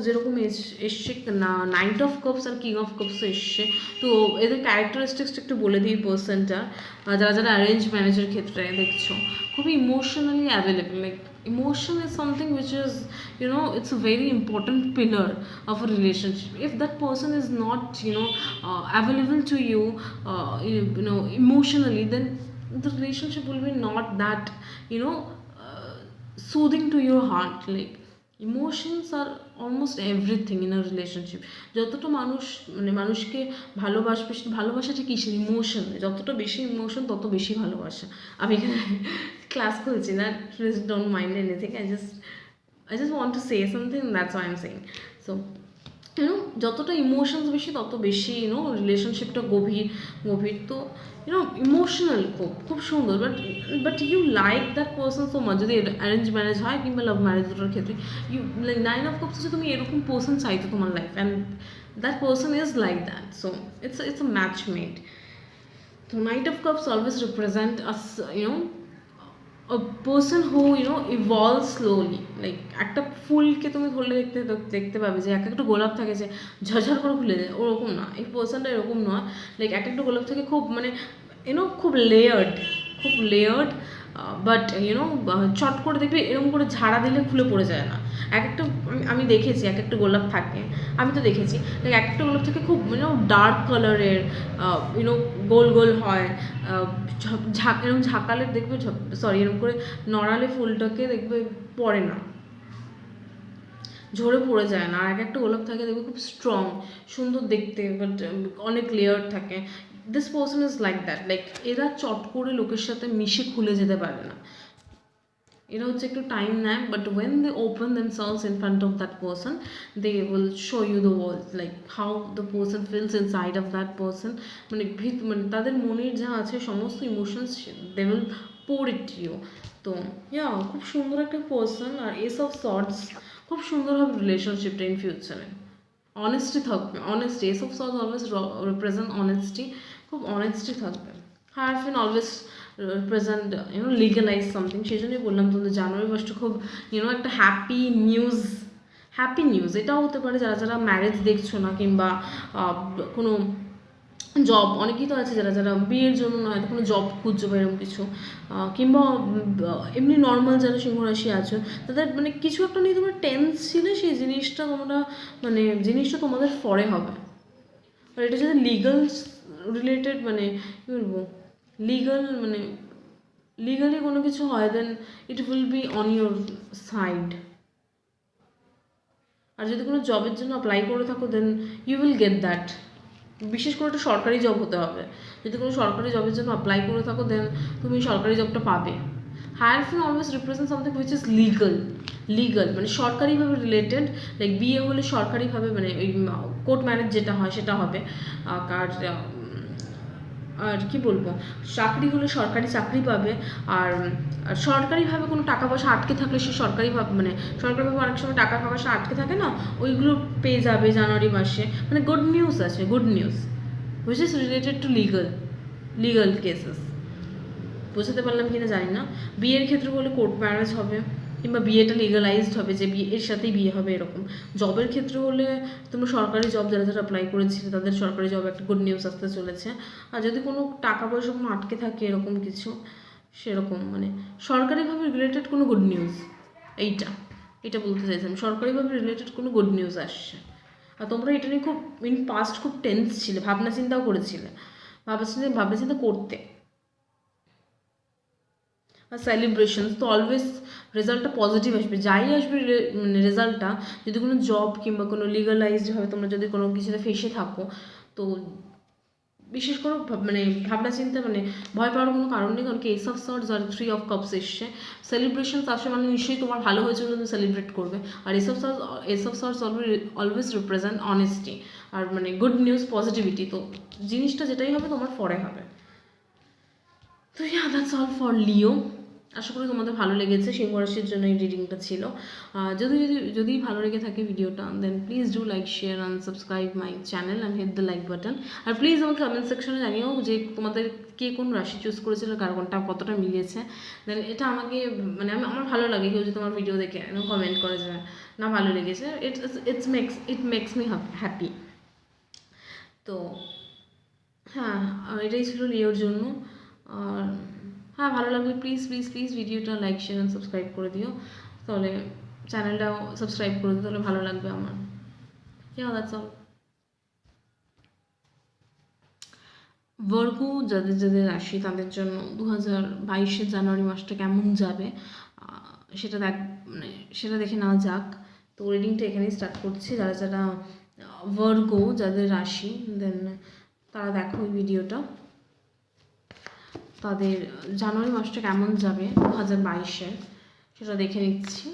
যেরকম এসছে, 9 of Cups R King of Cups এসছে। তো এদের ক্যারেক্টারিস্টিক্সটা একটু বলে দিই পার্সনটা। যারা যারা অ্যারেঞ্জ ম্যারেজের ক্ষেত্রে দেখছো, খুবই emotionally available. Like emotion is something which is it's a very important pillar of a relationship. If that person is not available to you emotionally, then the relationship will be not that soothing to your heart. Like emotions are almost everything in a relationship. যতটা মানুষকে ভালোবাসাটা কিসের? Emotion. যতটা বেশি emotion তত বেশি ভালোবাসা। আমি এখানে ক্লাস করছি না, please don't mind anything. I just want to say something, that's why I'm saying. So যতটা ইমোশনস বেশি তত বেশি রিলেশনশিপটা গভীর। তো ইমোশনাল খুব সুন্দর। But you like that person so much. যদি অ্যারেঞ্জ ম্যারেজ হয় কিংবা লাভ ম্যারেজ, দুটোর ক্ষেত্রে ইউ লাইক 9 of Cups হচ্ছে তুমি এরকম পার্সন চাইতো তোমার life, and that person is like that. So it's a match made. তো 9 of Cups always represent us a person who evolves slowly. Like একটা ফুলকে তুমি ধরলে দেখতে পাবে যে একটা গোলাপ থাকে যে ঝরঝর করে খুলে যায়, ওরকম না এই পার্সনটা, এরকম নয়। লাইক একটা গোলাপ থেকে খুব খুব লেয়ার্ড বাট চট করে দেখবে এরকম করে ঝাড়া দিলে খুলে পড়ে যায় না। আমি দেখেছি একটা গোলাপ থাকে, আমি তো দেখেছি একটা গোলাপ থেকে খুব ডার্ক কালারের গোল গোল হয়, এরকম ঝাঁকালে দেখবে এরকম করে নড়ালে ফুলটাকে দেখবে পড়ে না। ঝরে পড়ে যায় না। আর একটা গোলাপ থাকে দেখবে খুব স্ট্রং, সুন্দর দেখতে, বাট অনেক লেয়ার থাকে। This person is like that, like এরা চট করে লোকের সাথে মিশে খুলে যেতে পারে না। এরা হচ্ছে একটু টাইম নেয়, but when they open themselves in front of that person, they will show you the world, like how the person feels inside of that person. মানে তাদের মনের যা আছে সমস্ত emotions they will pour it you. তো খুব সুন্দর একটা পার্সন। আর এস অফ সর্টস খুব সুন্দর হবে রিলেশনশিপটা ইন ফিউচারে। অনেস্টি থাকবে, honesty, ace of swords always represent honesty, খুব অনেস্টি থাকবে। Hierophant always represent legalise something. সেই জন্যই বললাম তোমাদের জানুয়ারি মাসটা খুব একটা হ্যাপি নিউজ এটাও হতে পারে। যারা যারা ম্যারেজ দেখছো না, কিংবা কোনো জব, অনেকেই তো আছে যারা যারা বিয়ের জন্য হয়তো কোনো জব খুঁজছো বা এরকম কিছু, কিংবা এমনি নর্মাল যারা সিংহ রাশি আছো, তাদের মানে কিছু একটা নিয়ে তোমরা টেন্স ছিলে, সেই জিনিসটা জিনিসটা তোমাদের ফরে হবে। আর এটা যদি লিগাল রিলেটেড কী বলবো, লিগালি কোনো কিছু হয়, then it will be on your side. আর যদি কোনো জবের জন্য অ্যাপ্লাই করে থাকো, then you will get that. বিশেষ করে একটা সরকারি জব হতে হবে। যদি কোনো সরকারি জবের জন্য অ্যাপ্লাই করে থাকো, দেন তুমি সরকারি জবটা পাবে। Hierophant always represent something which is legal, মানে সরকারিভাবে রিলেটেড। লাইক বিয়ে হলে সরকারিভাবে ওই কোর্ট ম্যারেজ যেটা হয় সেটা হবে। আর কি বলবো, চাকরি হলে সরকারি চাকরি পাবে। আর সরকারিভাবে কোনো টাকা পয়সা আটকে থাকলে সে সরকারিভাবে সরকারিভাবে অনেক সময় টাকা পয়সা আটকে থাকে না, ওইগুলো পেয়ে যাবে জানুয়ারি মাসে। গুড নিউজ আছে, good news which is related to legal cases. বোঝাতে পারলাম কিনা জানি না। বিয়ের ক্ষেত্রে বলে কোর্ট ম্যারেজ হবে, কিংবা বিয়েটা লিগালাইজড হবে, যে বিয়ে এর সাথেই বিয়ে হবে এরকম। জবের ক্ষেত্রে হলে তোমরা সরকারি জব যারা যারা অ্যাপ্লাই করেছিলে, তাদের সরকারি জব একটা গুড নিউজ আসতে চলেছে। আর যদি কোনো টাকা পয়সা কোনো আটকে থাকে এরকম কিছু, সেরকম সরকারিভাবে রিলেটেড কোনো গুড নিউজ, এটা বলতে চাইছিলাম, সরকারিভাবে রিলেটেড কোনো গুড নিউজ আসছে। আর তোমরা এটা নিয়ে খুব পাস্ট খুব টেন্স ছিলে, ভাবনা চিন্তাও করেছিলে, ভাবনা চিন্তা করতে। আর সেলিব্রেশনস তো অলওয়েজ রেজাল্টটা পজিটিভ আসবে, যাই আসবে রেজাল্টটা। যদি কোনো জব কিংবা কোনো লিগালাইজডভাবে তোমরা যদি কোনো কিছুতে ফেসে থাকো, তো বিশেষ করে ভাবনা চিন্তা ভয় পাওয়ার কোনো কারণ নেই। কারণ কি এস অফ সর্টস আর 3 অফ কাপস এসছে, সেলিব্রেশনস আসে নিশ্চয়ই তোমার ভালো হয়েছে বলে তুমি সেলিব্রেট করবে। আর ace of swords always represent honesty আর গুড নিউজ, পজিটিভিটি। তো জিনিসটা যেটাই হবে তোমার ফরে হবে। তো দ্যাটস অল ফর লিও। আশা করি তোমাদের ভালো লেগেছে। সিংহ রাশির জন্য এই রিডিংটা ছিল। যদি ভালো লেগে থাকে ভিডিওটা, then please do like, share and subscribe my channel and hit the like button. আর প্লিজ আমাকে কমেন্ট সেকশনে জানিও যে তোমাদের কে কোন রাশি চুজ করেছিল, কার কোনটা কতটা মিলিয়েছে। দেন এটা আমাকে আমার ভালো লাগে কেউ যদি তোমার ভিডিও দেখে কমেন্ট করে যে না ভালো লেগেছে। It makes me happy. তো এটাই ছিল লিওর জন্য। আর ভালো লাগবে প্লিজ ভিডিওটা লাইক, শেয়ার অ্যান্ড সাবস্ক্রাইব করে দিও। তাহলে চ্যানেলটাও সাবস্ক্রাইব করে দিও, তাহলে ভালো লাগবে আমার। That's all. ভার্গো যাদের রাশি, তাদের জন্য 2022 জানুয়ারি মাসটা কেমন যাবে সেটা দেখে নেওয়া যাক। তো রিডিংটা এখানেই স্টার্ট করছি। যারা যারা ভার্গো যাদের রাশি, দেন তারা দেখো এই ভিডিওটা। তাদের জানুয়ারি মাসটা কেমন যাবে 2022 সেটা দেখে নিচ্ছি।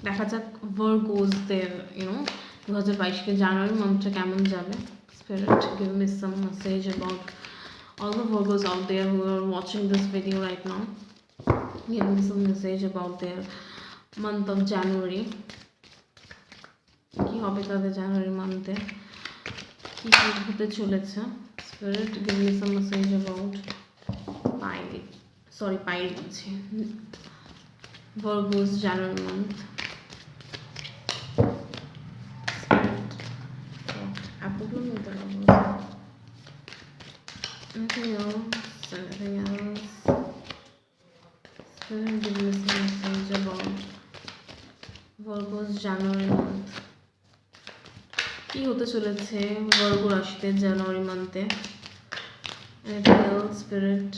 দেখা যাক ভার্গোসদের 2022 জানুয়ারি মাসটা কেমন যাবে। Spirit, give me some message about all the Virgos out there who are watching this video right now. Give me some message about their month of January. কি হবে তাদের জানুয়ারি মান্থে, কি হতে চলেছে। Spirit, give me some message about Virgo's January month. Anything else? Spirit, give me some message about Virgo's January month. কি হতে চলেছে Virgo রাশিতে জানুয়ারি মান্থে। Anything else? Spirit,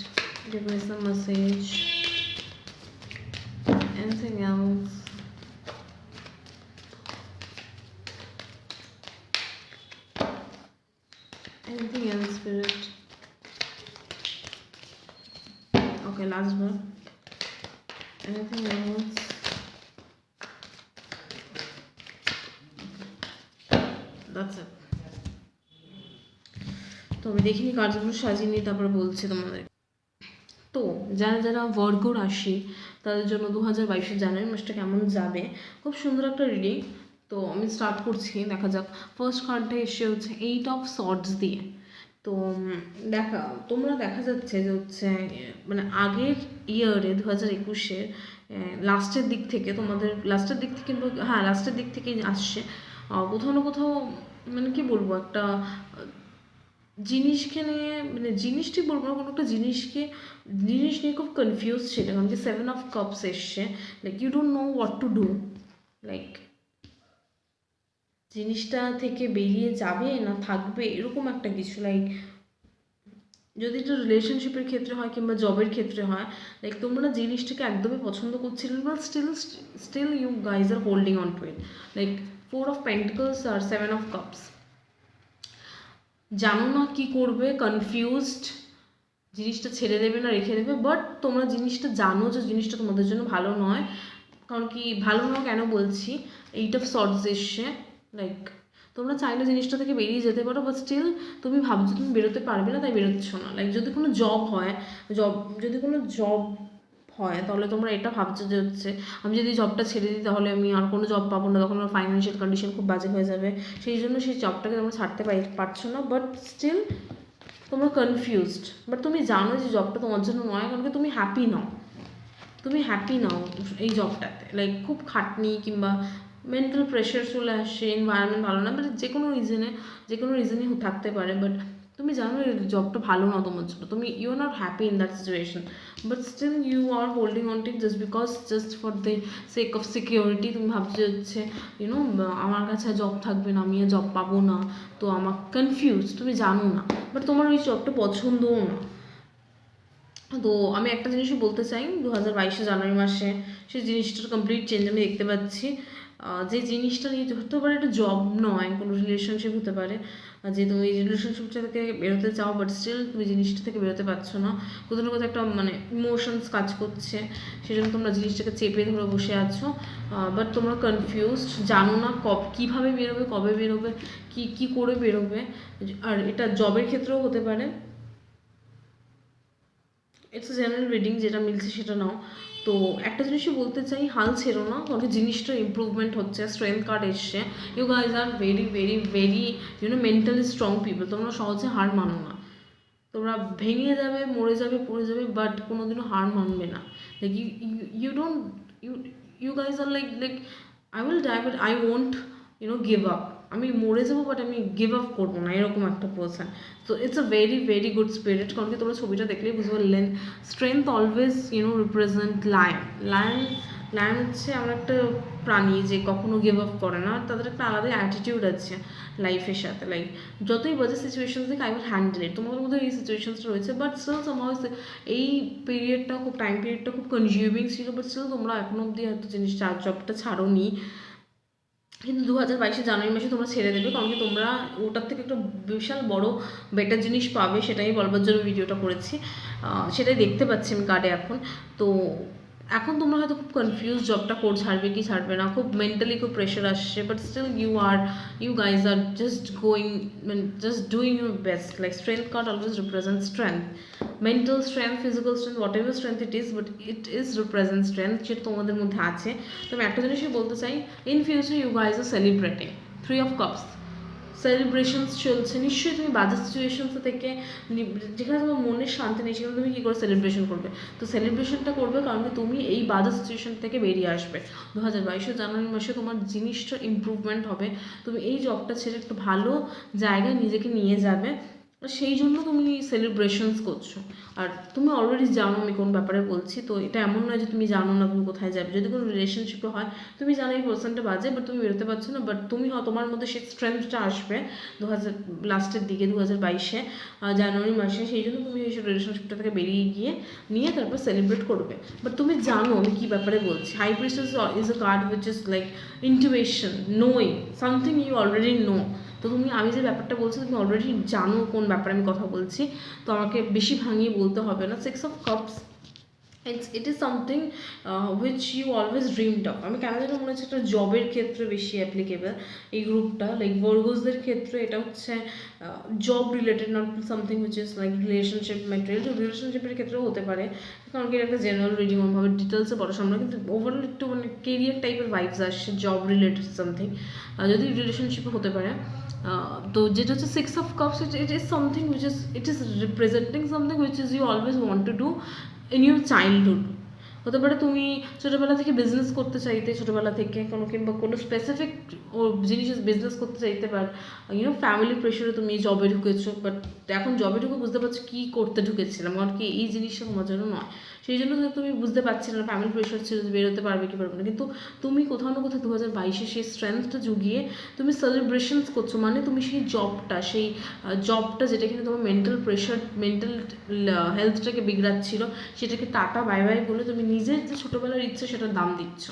give me some message. Anything else? Anything else, Spirit? Okay, last one. Anything else? That's it. তো আমি দেখিনি কার্ডগুলো সাজিয়ে নিয়ে তারপরে বলছি তোমাদের। তো যারা যারা বর্গ রাশি তাদের জন্য 2022 জানুয়ারি মাসটা কেমন যাবে, খুব সুন্দর একটা রিডিং। তো আমি স্টার্ট করছি, দেখা যাক। ফার্স্ট কার্ডটা এসে হচ্ছে 8 অফ সর্ডস দিয়ে। তো তোমরা দেখা যাচ্ছে যে হচ্ছে মানে আগের ইয়ারে 2021-এর লাস্টের দিক থেকে তোমাদের লাস্টের দিক থেকেই আসছে কোথাও না কোথাও, মানে কি বলবো, একটা জিনিসকে নিয়ে, মানে জিনিসটি বলবো না, কোনো একটা জিনিস নিয়ে খুব কনফিউজ ছিল, কারণ কি 7 অফ কাপস এসছে। Like you don't know what to do, like জিনিসটা থেকে বেরিয়ে যাবে না থাকবে, এরকম একটা কিছু। লাইক যদি এটা রিলেশনশিপের ক্ষেত্রে হয় কিংবা জবের ক্ষেত্রে হয়, লাইক তোমরা জিনিসটাকে একদমই পছন্দ করছিলে না, still you guys are holding on to it. Like 4 of pentacles আর 7 অফ কাপস, জানো না কি করবে, কনফিউজড, জিনিসটা ছেড়ে দেবে না রেখে দেবে, বাট তোমরা জিনিসটা জানো যে জিনিসটা তোমাদের জন্য ভালো নয়। কারণ কি ভালো নয় কেন বলছি, 8 অফ সর্ডস এসছে। লাইক তোমরা চাইলে জিনিসটা থেকে বেরিয়ে যেতে পারো, বাট স্টিল তুমি ভাবছো তুমি বেরোতে পারবে না, তাই বেরোচ্ছ না। লাইক যদি কোনো জব হয় তাহলে তোমরা এটা ভাবছো যে হচ্ছে আমি যদি জবটা ছেড়ে দিই তাহলে আমি আর কোনো জব পাবো না, তখন আমার ফাইন্যান্সিয়াল কন্ডিশন খুব বাজে হয়ে যাবে, সেই জন্য সেই জবটাকে তোমরা ছাড়তে পারছো না। বাট স্টিল তোমরা কনফিউজড, বাট তুমি জানো যে জবটা তোমার জন্য নয়, কারণ কি তুমি হ্যাপি নাও এই জবটাতে। লাইক খুব খাটনি কিংবা মেন্টাল প্রেশার চলে আসছে, এনভায়রনমেন্ট ভালো না, বাট যে কোনো রিজনই থাকতে পারে, বাট তুমি জানো এই জবটা ভালো না তোমার জন্য, you are not happy in that situation, but still you are holding on to it just for the sake of security. তুমি ভাবছো হচ্ছে আমার কাছে জব থাকবে না, আমি জব পাবো না, তো আমার কনফিউজ, তুমি জানো না, বাট তোমার ওই জবটা পছন্দও না। তো আমি একটা জিনিসই বলতে চাই, 2022 জানুয়ারি মাসে সেই জিনিসটার কমপ্লিট চেঞ্জ আমি দেখতে পাচ্ছি। যে জিনিসটা নিয়ে হতে পারে এটা জব নয়, কোনো রিলেশনশিপ হতে পারে, যে তুমি এই রিলেশনশিপটা থেকে বেরোতে চাও, বাট স্টিল তুমি জিনিসটা থেকে বেরোতে পারছো না, কোথাও না কোথাও একটা মানে ইমোশনস কাজ করছে, সেই জন্য তোমরা জিনিসটাকে চেপে ধরে বসে আছো, বাট তোমরা কনফিউজড, জানো না কীভাবে বেরোবে, কবে বেরোবে, কী করে বেরোবে। আর এটা জবের ক্ষেত্রেও হতে পারে। ইটস জেনারেল রিডিং, যেটা মিলছে সেটা নাও। তো একটা জিনিসই বলতে চাই, হাল ছেড়ো না, কারণ জিনিসটা ইম্প্রুভমেন্ট হচ্ছে। স্ট্রেংথ কার্ড এসছে, you guys are very very very mentally strong people. তোমরা সহজে হার মানো না, তোমরা ভেঙে যাবে, মরে যাবে, পড়ে যাবে, বাট কোনোদিনও হার মানবে না। Like you guys are like I will die but I won't give up. আমি মরে যাবো বাট আমি গিভ আপ করবো না, এরকম একটা পার্সন। তো it's a very very good spirit, কারণ কি তোমরা ছবিটা দেখলেই বুঝতে পারলেন। স্ট্রেংথ অলওয়েজ রিপ্রেজেন্ট লায়ন হচ্ছে এমন একটা প্রাণী যে কখনো গিভ আপ করে না, তাদের একটা আলাদা অ্যাটিটিউড আছে লাইফের সাথে। লাইক যতই বাজে সিচুয়েশন থেকে আই উইল হ্যান্ডেল ইট, তোমাদের মধ্যে এই সিচুয়েশনসটা রয়েছে, বাট স্টিল সামহাউ এই টাইম পিরিয়ডটা খুব কনজিউমিং ছিল, বাট স্টিল তোমরা এখনো অবধি হয়তো জিনিসটা জবটা ছাড়োনি, কিন্তু 2022 জানুয়ারি মাসে তোমরা ছেড়ে দেবে, কারণ কি তোমরা ওটার থেকে একটা বিশাল বড় বেটার জিনিস পাবে, সেটাই বলবার জন্য ভিডিওটা করেছি। সেটাই দেখতে পাচ্ছি আমি কার্ডে এখন তোমরা হয়তো খুব কনফিউজ, জবটা ছাড়বে কি ছাড়বে না, খুব মেন্টালি খুব প্রেশার আসছে, but still you guys are just doing your best. Like strength card always represent strength, mental strength, physical strength, whatever strength it is, but it is represent strength, যেটা তোমাদের মধ্যে আছে। তো আমি একটা জিনিসই বলতে চাই, in future you guys are celebrating 3 of cups, celebrations চলছে। নিশ্চয়ই তুমি বাজে সিচুয়েশনস থেকে, যেখানে তোমার মনের শান্তি নেই, সেখানে তুমি কী করে সেলিব্রেশন করবে? তো সেলিব্রেশনটা করবে, কারণ তুমি এই বাজে সিচুয়েশন থেকে বেরিয়ে আসবে। 2022 জানুয়ারি মাসে তোমার জিনিসটা ইম্প্রুভমেন্ট হবে, তুমি এই জবটা ছেড়ে একটু ভালো জায়গায় নিজেকে নিয়ে যাবে, সেই জন্য তুমি সেলিব্রেশনস করছো। আর তুমি অলরেডি জানো আমি কোন ব্যাপারে বলছি, তো এটা এমন নয় যে তুমি জানো না তুমি কোথায় যাবে। যদি কোনো রিলেশনশিপে হয়, তুমি জানো এই পার্সনটা বাজে, বাট তুমি বেরোতে পারছো না, বাট তোমার মধ্যে সেই স্ট্রেংথটা আসবে লাস্টের দিকে 2022 জানুয়ারি মাসে, সেই জন্য তুমি এই রিলেশনশিপটা থেকে বেরিয়ে নিয়ে তারপর সেলিব্রেট করবে। বাট তুমি জানো আমি কী ব্যাপারে বলছি। High priestess is a card which is like intuition, knowing something you already know, তো তুমি, আমি যে ব্যাপারটা বলছি তুমি অলরেডি জানো কোন ব্যাপারে আমি কথা বলছি, তো আমাকে বেশি ভাঙিয়ে বলতে হবে না। 6 of Cups, it is something which you always dreamed of. আমি কেন যেন মনে হচ্ছে একটা জবের ক্ষেত্রে বেশি অ্যাপ্লিকেবল এই গ্রুপটা, লাইক ভার্গোসদের ক্ষেত্রে এটা হচ্ছে job related, not something which is like relationship material. তো রিলেশনশিপের ক্ষেত্রেও হতে পারে, কারণ কি একটা জেনারেল রিডিং ওভাবে ডিটেলসে পড়া সম্ভব, কিন্তু ওভারঅল একটু মানে কেরিয়ার টাইপের ভাইবস আসছে, জব রিলেটেড সামথিং, যদি রিলেশনশিপে হতে পারে। তো যেটা হচ্ছে 6 of Cups, it is something which is, it is representing something which is you always want to do in your childhood. হতে পারে তুমি ছোটোবেলা থেকে বিজনেস করতে চাইতে, ছোটোবেলা থেকে কোনো কিংবা কোনো স্পেসিফিক ও জিনিসের বিজনেস করতে চাইতে, বাট ফ্যামিলি প্রেশারে তুমি জবে ঢুকেছো, বাট এখন জবে ঢুকে বুঝতে পারছো কী করতে ঢুকেছিলাম, কারণ কি এই জিনিসটা তোমার জন্য নয়, সেই জন্য তুমি বুঝতে পারছিলে না, ফ্যামিলি প্রেশার ছিল যে বেরোতে পারবে কি পারবে না। কিন্তু তুমি কোথাও না কোথাও 2022 সেই স্ট্রেংথটা জুগিয়ে তুমি সেলিব্রেশনস করছো, মানে তুমি সেই জবটা যেটা কিন্তু তোমার মেন্টাল প্রেশার, মেন্টাল হেলথটাকে বিগড়াচ্ছিল, সেটাকে টাটা বাই বাই বলে তুমি নিজের যে ছোটোবেলার ইচ্ছে সেটার দাম দিচ্ছ।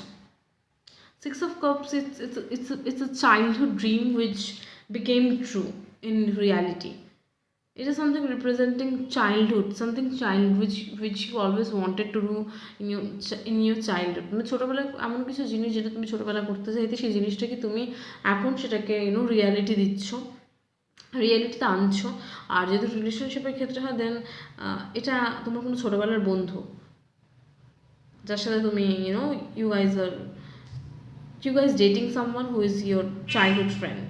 6 of Cups, it's a childhood dream which became true in reality. It is something representing childhood, something which you always wanted to do in your childhood. মানে ছোটোবেলায় এমন কিছু জিনিস যেটা তুমি ছোটোবেলায় করতে চাইতে, সেই জিনিসটাকে তুমি এখন সেটাকে রিয়ালিটি দিচ্ছ, রিয়েলিটিতে আনছো। আর যদি রিলেশনশিপের ক্ষেত্রে হয়, দেন এটা তোমার কোনো ছোটোবেলার বন্ধু, যার সাথে তুমি you guys dating someone who is your childhood friend,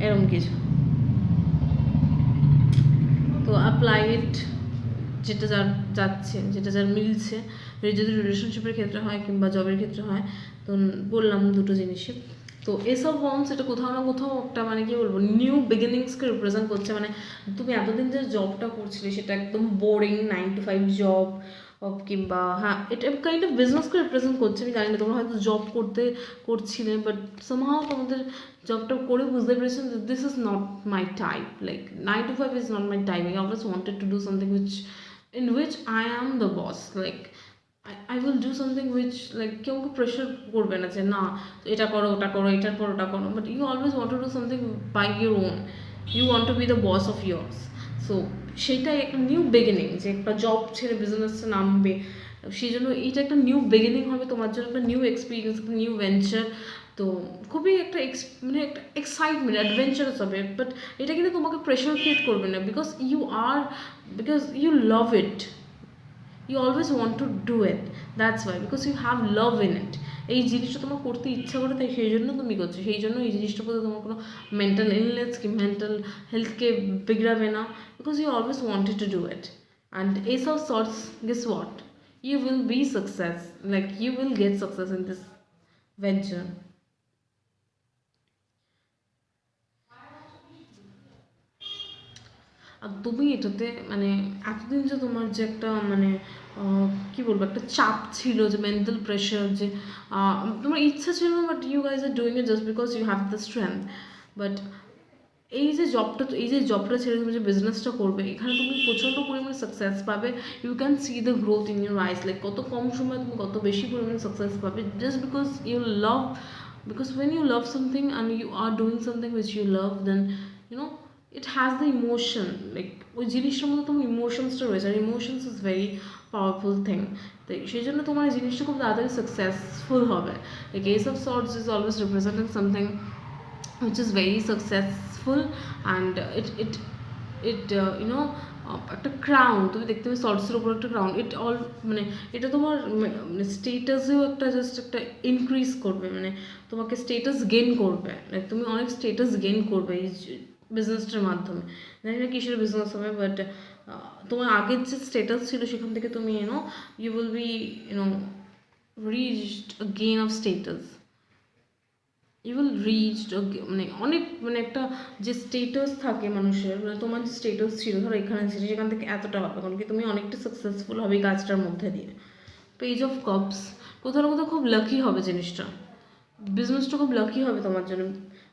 এরকম কিছু। তো অ্যাপ্লাই ইট, যেটা যার যাচ্ছে, যেটা যার মিলছে, যদি রিলেশনশিপের ক্ষেত্রে হয় কিংবা জবের ক্ষেত্রে হয়, তো বললাম দুটো জিনিসই। তো এসব ওয়ান্স এটা কোথাও না কোথাও একটা মানে কি বলবো, নিউ বিগিনিংসকে রিপ্রেজেন্ট করছে। মানে তুমি এতদিন যে জবটা করছিলে সেটা একদম বোরিং 9 to 5 জব, কিংবা হ্যাঁ এটা কাইন্ড অফ বিজনেসকে রিপ্রেজেন্ট করছে। আমি জানি না তোমরা হয়তো জব করছিলে, বাট সামহাও তোমাদের জবটা করে বুঝতে পেরেছেন this is not my type, like 9 to 5 is not my type. I always wanted to do something in which I am the boss, like I will do something which like কেউ pressure করবে না যে না এটা করো ওটা করো, এটার পর ওটা করো, but you always want to do something by your own, you want to be the boss of yours. So সেটাই একটা নিউ বিগিনিং, যে একটা জব ছেড়ে বিজনেসে নামবে, সেই জন্য এইটা একটা নিউ বিগিনিং হবে তোমার জন্য, একটা নিউ এক্সপিরিয়েন্স, একটা নিউ ভেঞ্চার। তো খুবই একটা মানে একটা এক্সাইটমেন্ট, অ্যাডভেঞ্চারাস হবে, বাট এটা কিন্তু তোমাকে প্রেশার ক্রিয়েট করবে না, because you love it, you always want to do it, that's why, because you have love in it. এই জিনিসটা তোমার করতে ইচ্ছা করে, তাই সেই জন্য তুমি করছো, সেই জন্য এই জিনিসটার প্রতি তোমার কোনো মেন্টাল ইলনেস কি মেন্টাল হেলথকে বিগড়াবে না, because you always wanted to do it. And Ace of Swords, guess what, you will be success, like you will get success in this venture. আর তুমি এটাতে মানে এতদিন যে তোমার যে একটা মানে কী বলবো, একটা চাপ ছিল, যে মেন্টাল প্রেশার, যে তোমার ইচ্ছা ছিল, but you guys are doing it just because you have the strength. But এই যে জবটা ছেড়ে তুমি যে বিজনেসটা করবে, এখানে তুমি প্রচণ্ড পরিমাণে সাকসেস পাবে। You can see the growth in your eyes, like কত কম সময় তুমি কত বেশি পরিমাণে সাকসেস পাবে, just because you love, because when you love something and you are doing something which you love, then it has the emotion, like ওই জিনিসটার মধ্যে তোমার ইমোশনসটা রয়েছে, আর emotions is very powerful thing. তো সেই জন্য তোমার এই জিনিসটা খুব তাড়াতাড়ি সাকসেসফুল হবে। Like Ace of Swords is always representing something which is very successful, and it একটা ক্রাউন তুমি দেখতে পাবে, সর্টসের উপর একটা ক্রাউন, মানে এটা তোমার মানে স্টেটাসেও একটা জাস্ট একটা ইনক্রিজ করবে, মানে তোমাকে স্টেটাস গেইন করবে, লাইক তুমি অনেক স্টেটাস গেইন করবে এই বিজনেসটার মাধ্যমে। জানি না কিসের বিজনেস হবে, বাট তোমার আগের যে স্টেটাস ছিল সেখান থেকে তুমি you will be reached a gain of status, you will reached মানে অনেক মানে একটা যে স্টেটাস থাকে মানুষের, মানে তোমার যে স্টেটাস ছিল ধরো এখানে ছিল, সেখান থেকে এতটা হবে, কারণ কি তুমি অনেকটা সাকসেসফুল হবে এই কাজটার মধ্যে দিয়ে। পেজ অফ কাপস, কোথাও না কোথাও খুব লাকি হবে জিনিসটা, বিজনেসটা খুব লাকি হবে তোমার জন্য।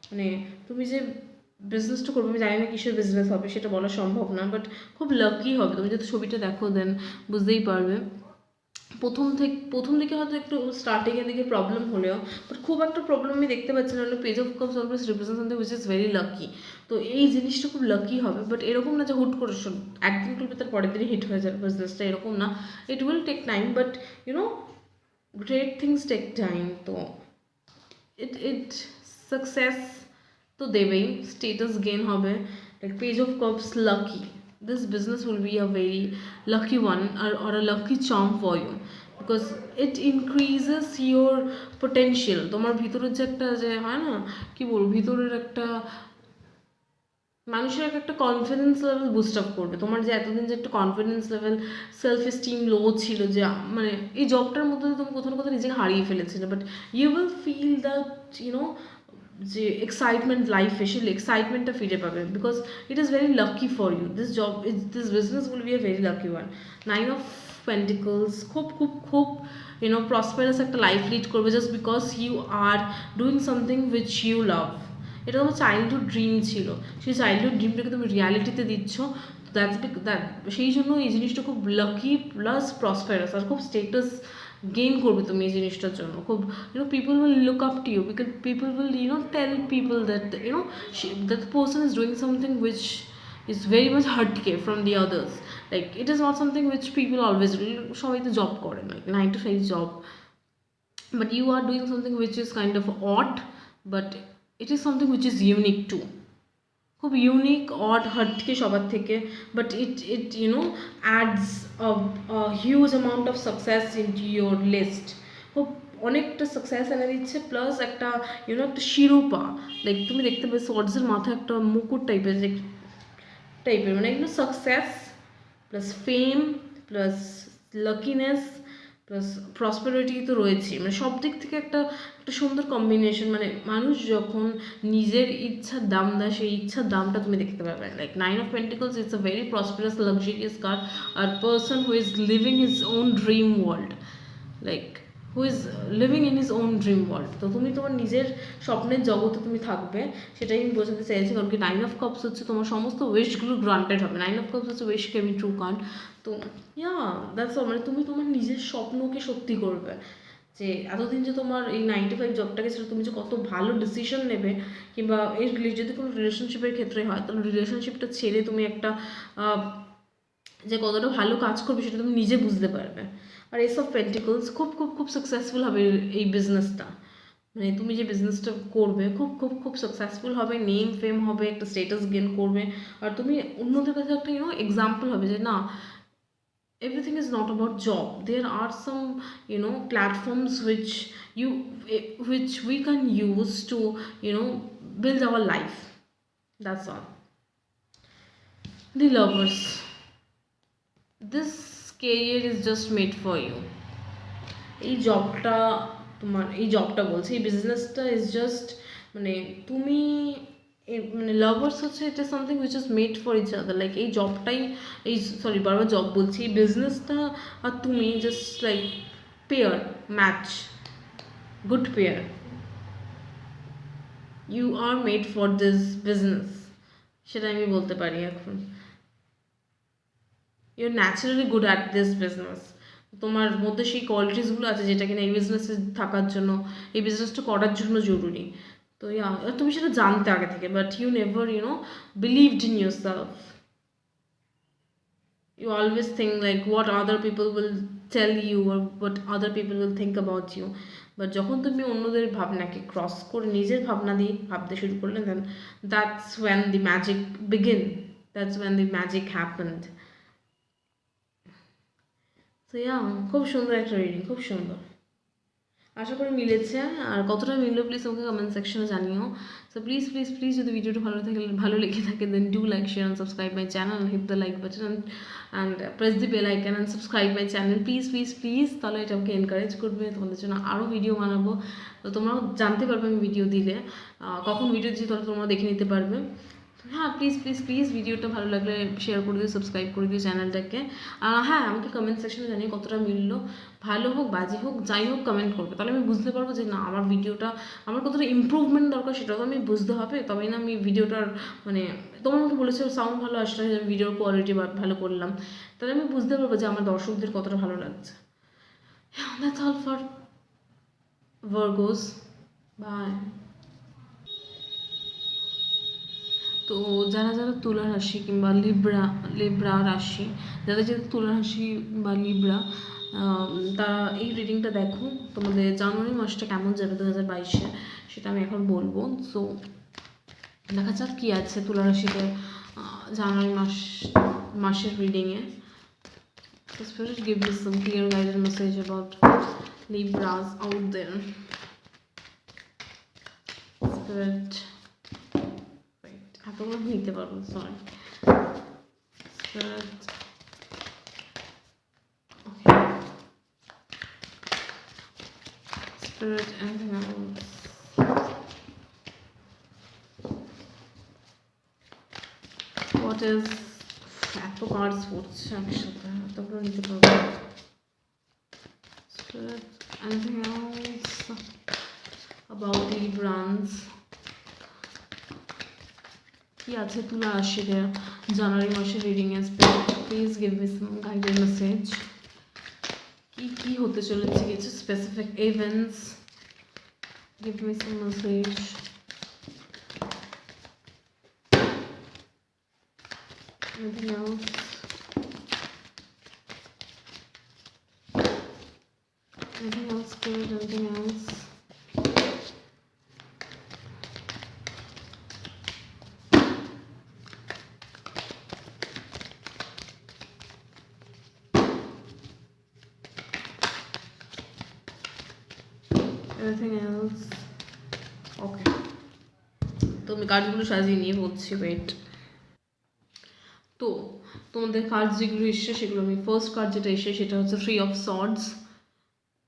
মানে তুমি যে বিজনেসটা করবে, আমি জানি না কিসের বিজনেস হবে সেটা বলা সম্ভব না, বাট খুব লাকি হবে। তুমি যদি ছবিটা দেখো দেন বুঝতেই পারবে। প্রথম দিকে হয়তো একটু স্টার্টিংয়ের দিকে প্রবলেম হলেও, বাট খুব একটা প্রবলেম আমি দেখতে পাচ্ছি না। Page of cups always represent something which is very lucky. তো এই জিনিসটা খুব লাকি হবে, বাট এরকম না যে হুট করে একদিন করবে তার পরের দিনই হিট হয়ে যাবে বিজনেসটা, এরকম না। It will take time, but great things take time. তো ইট সাকসেস তো দেবেই, স্টেটাস গেইন হবে, like page of cups lucky. This business will be a very lucky one, or a lucky charm for you, because it increases your potential. তোমার ভিতরের যে একটা যে হয় না, কি বলবো, ভিতরের একটা মানুষের একটা কনফিডেন্স লেভেল বুস্ট আপ করবে। তোমার যে এতদিন যে একটা কনফিডেন্স লেভেল, সেলফ এস্টিম লো ছিল, যে মানে এই জবটার মধ্যে তুমি কোথাও না কোথাও নিজেকে হারিয়ে ফেলেছিলে, but you will feel that যে এক্সাইটমেন্ট, লাইফে সেই এক্সাইটমেন্টটা ফিরে পাবে, because it is very lucky for you. This business will be a very lucky one. 9 of Pentacles খুব খুব খুব প্রসপারাস একটা লাইফ লিড করবে, just because you are doing something which you love. এটা তোমার চাইল্ডহুড ড্রিম ছিল, সেই childhood ড্রিমটাকে তুমি রিয়ালিটিতে দিচ্ছ। সেই জন্য এই জিনিসটা খুব লাকি প্লাস প্রসপারাস, আর খুব স্টেটাস গেইন করবে তুমি এই জিনিসটার জন্য। খুব people will look up to you, because people will tell people that that the person is doing something which is very much hardke from the others. Like it is not something which people always do. সবাই তো job করে, like 9 to 5 job, but you are doing something which is kind of odd, but it is something which is unique too. খুব unique, odd, হার্টকে সবার থেকে, but it adds a huge amount of success in your list. খুব অনেকটা success এনে দিচ্ছে, plus একটা একটা শিরোপা, লাইক তুমি দেখতে পাবে সর্টসের মাথায় একটা মুকুট টাইপের মানে এগুলো success plus fame plus লাকিনেস plus prosperity তো রয়েছে, মানে সব দিক থেকে একটা সুন্দর কম্বিনেশন। মানে মানুষ যখন নিজের ইচ্ছার দাম দেয়, সেই ইচ্ছার দামটা তুমি দেখতে পাবে। Like 9 of Pentacles, it's a very prosperous luxurious card, a person who is living his own dream world, like who is living in his own dream world. তো তুমি তোমার নিজের স্বপ্নের জগতে তুমি থাকবে, সেটাই আমি বোঝাতে চাইছি। কারণ কি 9 of Cups হচ্ছে তোমার সমস্ত উইশগুলো গ্রান্টেড হবে। 9 of Cups হচ্ছে উইশ কেমি ট্রু কার্ড। তো দ্যাটস অল। মানে তুমি তোমার নিজের স্বপ্নকে সত্যি করবে, যে এতদিন যে তোমার এই 9 to 5 জবটাকে ছেড়ে তুমি যে কত ভালো ডিসিশন নেবে, কিংবা এই যদি কোনো রিলেশনশিপের ক্ষেত্রে হয়, তাহলে রিলেশনশিপটা ছেড়ে তুমি একটা যে কতটা ভালো কাজ করবে সেটা তুমি নিজে বুঝতে পারবে। আর এস অফ পেন্টিকলস খুব খুব খুব সাকসেসফুল হবে এই বিজনেসটা। মানে তুমি যে বিজনেসটা করবে খুব খুব খুব সাকসেসফুল হবে, নেম ফেম হবে, একটা স্টেটাস গেইন করবে, আর তুমি অন্যদের কাছে একটা এক্সাম্পল হবে যে না, everything is not about job. There are some platforms which we can use to build our life. That's all. The Lovers, this career is just made for you. এই জবটা বলছে, এই বিজনেসটা ইজ জাস্ট মানে তুমি মানে লাভার্স হচ্ছে, এটা something which is made for each other. Like এই জবটাই, বারবার জব বলছি, এই বিজনেসটা আর তুমি just like pair match, good pair. You are made for this business, সেটা আমি বলতে পারি এখন। You are naturally good at this business. তোমার মধ্যে সেই কোয়ালিটিসগুলো আছে যেটা কিনা এই বিজনেসে থাকার জন্য, এই বিজনেসটা করার জন্য জরুরি। তো তুমি সেটা জানতে আগে থেকে, but you never believed in yourself. You always think like what other people will tell you or what other people will think about you, but যখন তুমি অন্যদের ভাবনাকে ক্রস করে নিজের ভাবনা দিয়ে ভাবতে শুরু করলে, then that's when the magic begin, that's when the magic happened. So খুব সুন্দর একটা রিডিং, খুব সুন্দর। আশা করি মিলেছে, আর কতটা মিললো প্লিজ আমাকে কমেন্ট সেকশনে জানিও। সো প্লিজ প্লিজ প্লিজ যদি ভিডিওটা ভালো লেগে থাকে, then do like, share and subscribe my channel, hit the like button and press the bell icon and subscribe my channel please please please. তাহলে এটা আমাকে এনকারেজ করবে, তোমাদের জন্য আরও ভিডিও বানাবো। তো তোমরাও জানতে পারবে আমি ভিডিও দিলে, কখন ভিডিও দিচ্ছি, তাহলে তোমরা দেখে নিতে পারবে। হ্যাঁ প্লিজ প্লিজ প্লিজ ভিডিওটা ভালো লাগলে শেয়ার করে দিও, সাবস্ক্রাইব করে দিও চ্যানেলটাকে। হ্যাঁ আমাকে কমেন্ট সেকশনে জানিয়ে কতটা মিললো, ভালো হোক বাজে হোক যাই হোক কমেন্ট করবে, তাহলে আমি বুঝতে পারবো যে না আমার ভিডিওটা আমার কতটা ইম্প্রুভমেন্ট দরকার, সেটাও আমি বুঝতে হবে। তবেই না আমি ভিডিওটার মানে তোমার আমাকে বলেছো সাউন্ড ভালো আসলে আমি ভিডিওর কোয়ালিটি ভালো করলাম, তাহলে আমি বুঝতে পারবো যে আমার দর্শকদের কতটা ভালো লাগছে। That's all for Virgos. Bye. তো যারা যারা তুলা রাশি কিংবা লিব্রা রাশি, যাদের যাদের তুলা রাশি বা লিব্রা, তারা এই রিডিংটা দেখো। তোমাদের জানুয়ারি মাসটা কেমন যাবে 2022-এ সেটা আমি এখন বলবো। সো দেখা যাক কী আছে তুলা রাশিতে জানুয়ারি মাসের রিডিংয়ে। So Spirit, give me some clear guided message about Libras out there. Spirit, wait, এতগুলো নিতে পারবো, sorry. Spirit, okay. Spirit, anything else? What is এত কার্ডস পড়ছে একসাথে, এতগুলো নিতে পারবো। Spirit, anything else about Librans? কি আছে তুলা রাশিতে জানুয়ারি মাসের reading a? Spirit, please give me some guided message. কি হতে চলেছে, কিছু স্পেসিফিক ইভেন্টস, গিভ মি সাম message. Anything else? Anything else, Spirit? Anything else? Anything else? Okay. তো আমি কার্ডগুলো সাজিয়ে নিয়ে বলছি, ওয়েট। তো তোমাদের কার্ড যেগুলো এসছে সেগুলো আমি, ফার্স্ট কার্ড যেটা এসে সেটা হচ্ছে 3 of Swords।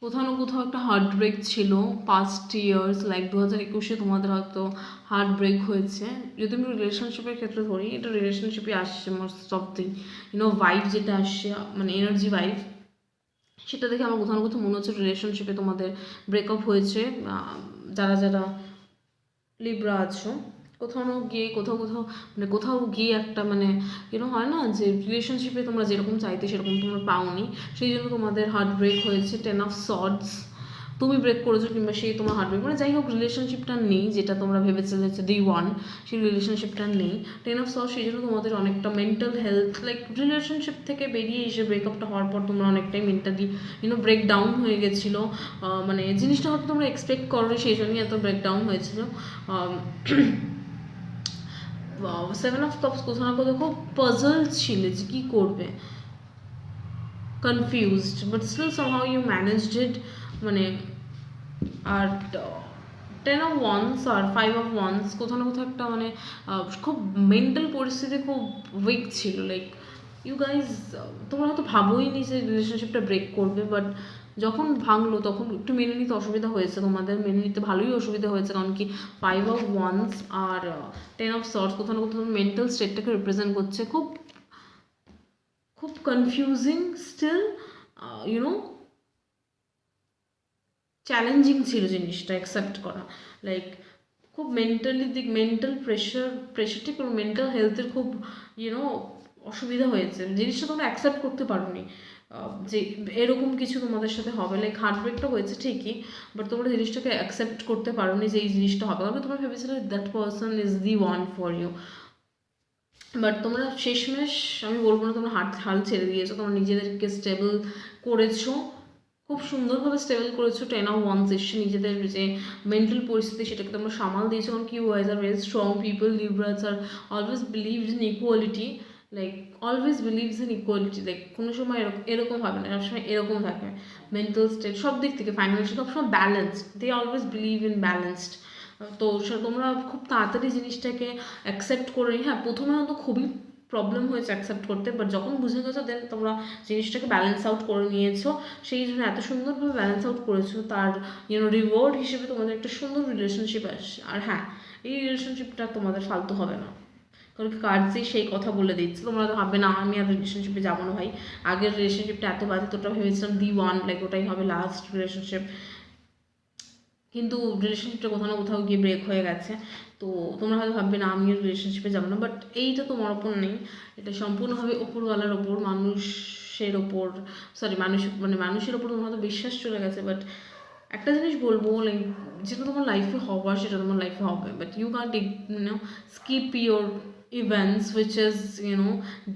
কোথাও না কোথাও একটা হার্ট ব্রেক ছিল পাস্ট ইয়ার্স, লাইক 2021-এ তোমাদের হয়তো হার্ট ব্রেক হয়েছে। যদি আমি রিলেশনশিপের ক্ষেত্রে ধরি, এটা রিলেশনশিপে আসছে মোস্ট অফ দি ভাইব যেটা আসছে, মানে এনার্জি ভাইব, সেটা দেখে আমার কোথাও না কোথাও মনে হচ্ছে রিলেশনশিপে তোমাদের ব্রেকআপ হয়েছে। যারা যারা লিব্রা আছো, কোথাও গিয়ে একটা মানে হয় না যে রিলেশনশিপে তোমরা যেরকম চাইতে সেরকম তোমরা পাওনি, সেই জন্য তোমাদের হার্ট ব্রেক হয়েছে। 10 of Swords, তুমি ব্রেক করেছো কিংবা সেই তোমার হার্ট ব্রেক, মানে যাই হোক রিলেশনশিপটা নেই যেটা তোমরা ভেবেছিলে যে ডে ওয়ান, সেই রিলেশনশিপটা নেই। 10 of Swords, সেই জন্য তোমাদের অনেকটা মেন্টাল হেলথ, লাইক রিলেশনশিপ থেকে বেরিয়ে এসে ব্রেকআপটা হওয়ার পর তোমরা অনেকটাই মেন্টালি ব্রেক ডাউন হয়ে গেছিলো। মানে জিনিসটা হয়তো তোমরা এক্সপেক্ট করো, সেই জন্যই এত ব্রেক ডাউন হয়েছিল। 7 of Cups, কোথাও না কোথাও খুব পাজল ছিল যে কী করবে, confused, but still somehow you managed it. মানে আর 10 of Wands R 5 of Wands, কোথাও না কোথাও একটা মানে খুব মেন্টাল পরিস্থিতি খুব উইক ছিল। লাইক ইউ গাইজ, তোমরা হয়তো ভাবোই নি যে রিলেশনশিপটা ব্রেক করবে, বাট যখন ভাঙলো তখন একটু মেনে নিতে অসুবিধা হয়েছে, তোমাদের মেনে নিতে ভালোই অসুবিধা হয়েছে। কারণ কি 5 of Wands R 10 of Swords কোথাও না কোথাও মেন্টাল স্টেটটাকে রিপ্রেজেন্ট করছে। খুব খুব কনফিউজিং স্টিল, চ্যালেঞ্জিং ছিল জিনিসটা অ্যাকসেপ্ট করা। লাইক খুব মেন্টাল প্রেশারটি কোনো মেন্টাল হেলথের খুব অসুবিধা হয়েছে। জিনিসটা তোমরা অ্যাকসেপ্ট করতে পারোনি যে এরকম কিছু তোমাদের সাথে হবে। লাইক হার্ট ব্রেকটা হয়েছে ঠিকই, বাট তোমরা জিনিসটাকে অ্যাকসেপ্ট করতে পারোনি যে এই জিনিসটা হবে। তবে তোমরা ভেবেছিলে that person is the one for you, but তোমরা শেষমেশ, আমি বলবো না তোমরা হাল ছেড়ে দিয়েছো, তোমরা নিজেদেরকে স্টেবল করেছো, খুব সুন্দরভাবে স্টেবল করেছো। 10 of Wands এসে নিজেদের যে মেন্টাল পরিস্থিতি সেটাকে তোমরা সামাল দিয়েছো। কারণ কি, you guys are very strong people. Libras are always believes in equality, like always believes in equality. Like কোনো সময় এরকম হবে না, সবসময় এরকম থাকে মেন্টাল স্টেট, সব দিক থেকে ফাইন্যান্সিয়াল সবসময় balanced. They always believe in balanced. তো তোমরা খুব তাড়াতাড়ি জিনিসটাকে অ্যাকসেপ্ট করে, হ্যাঁ প্রথমে হয়তো খুবই প্রবলেম হয়েছে অ্যাকসেপ্ট করতে, বাট যখন বুঝে গেছো দেন তোমরা জিনিসটাকে ব্যালেন্স আউট করে নিয়েছো। সেই জন্য এত সুন্দরভাবে ব্যালেন্স আউট করেছো, তার রিওয়ার্ড হিসেবে তোমাদের একটা সুন্দর রিলেশনশিপ আসছে। আর হ্যাঁ, এই রিলেশনশিপটা তোমাদের ফালতু হবে না, কারণ কার্ডসই সেই কথা বলে দিচ্ছে। তোমরা তো ভাববে না আমি আর রিলেশনশিপে যাবো না ভাই, আগের রিলেশনশিপটা এত বাজে, তোটা ভেবেছিলাম দি ওয়ান, লাইক ওটাই হবে লাস্ট রিলেশনশিপ, কিন্তু রিলেশনশিপটা কোথাও না কোথাও গিয়ে ব্রেক হয়ে গেছে। তো তোমরা হয়তো ভাববে না আমি রিলেশনশিপে যাবো না, বাট এইটা তোমার ওপর নেই, এটা সম্পূর্ণভাবে ওপরওয়ালার ওপর। মানুষ মানুষের ওপর মানুষের ওপর তোমার হয়তো বিশ্বাস চলে গেছে, বাট একটা জিনিস বলবো, লাইক যেটা তোমার লাইফে হওয়ার সেটা তোমার লাইফে হবে, but you can't skip your events which is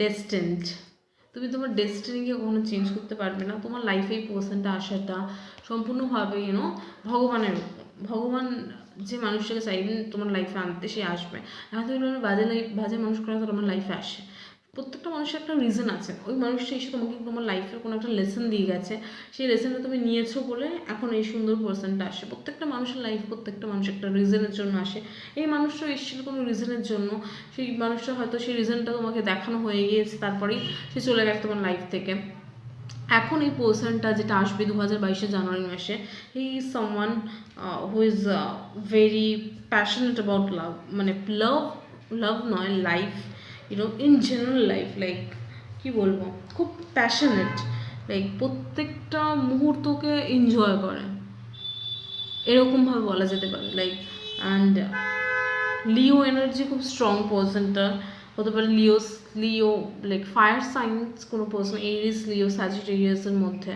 destined. তুমি তোমার ডেস্টিনিকে কখনো চেঞ্জ করতে পারবে না। তোমার লাইফে এই পার্সনটা আসাটা সম্পূর্ণভাবে ভগবানের উপর। ভগবান যে মানুষটাকে চাইবেন তোমার লাইফে আনতে, সে আসবে। এখন তুমি বাজে মানুষ করে তোমার লাইফে আসে, প্রত্যেকটা মানুষের একটা রিজন আছে। ওই মানুষটা এসে তোমাকে তোমার লাইফের কোনো একটা লেসন দিয়ে গেছে, সেই লেসনটা তুমি নিয়েছো বলে এখন এই সুন্দর পার্সনটা আসে। প্রত্যেকটা মানুষের লাইফ, প্রত্যেকটা মানুষ একটা রিজনের জন্য আসে। এই মানুষটা এসেছিল কোনো রিজনের জন্য, সেই মানুষটা হয়তো সেই রিজনটা তোমাকে দেখানো হয়ে গিয়েছে, তারপরেই সে চলে গেছে তোমার লাইফ থেকে। এখন এই পার্সনটা যেটা আসবে 2022 জানুয়ারি মাসে, he is someone who is very passionate about লাভ, মানে লাভ নয়, life, in general life, like কি বলবো, খুব প্যাশনেট, লাইক প্রত্যেকটা মুহূর্তকে এনজয় করে, এরকমভাবে বলা যেতে পারে। লাইক অ্যান্ড লিও এনার্জি খুব স্ট্রং পার্সনটা হতে পারে। লিও লাইক ফায়ার সাইন্স কোনো পার্সন, এরিস, লিও, স্যাজিটেরিয়াসের মধ্যে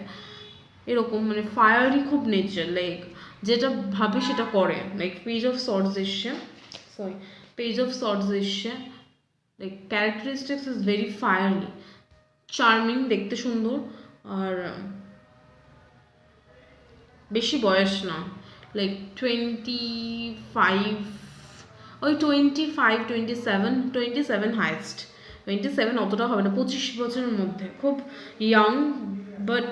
এরকম, মানে ফায়ারই খুব নেচার, লাইক যেটা ভাবে সেটা করে। লাইক পেজ অফ সর্টস এসছে, like characteristics is very fairly, charming, দেখতে সুন্দর, আর বেশি বয়স না, লাইক 25, ওই 27 হাইয়েস্ট, 27 অতটা হবে না, 25 বছরের মধ্যে, খুব ইয়াং বাট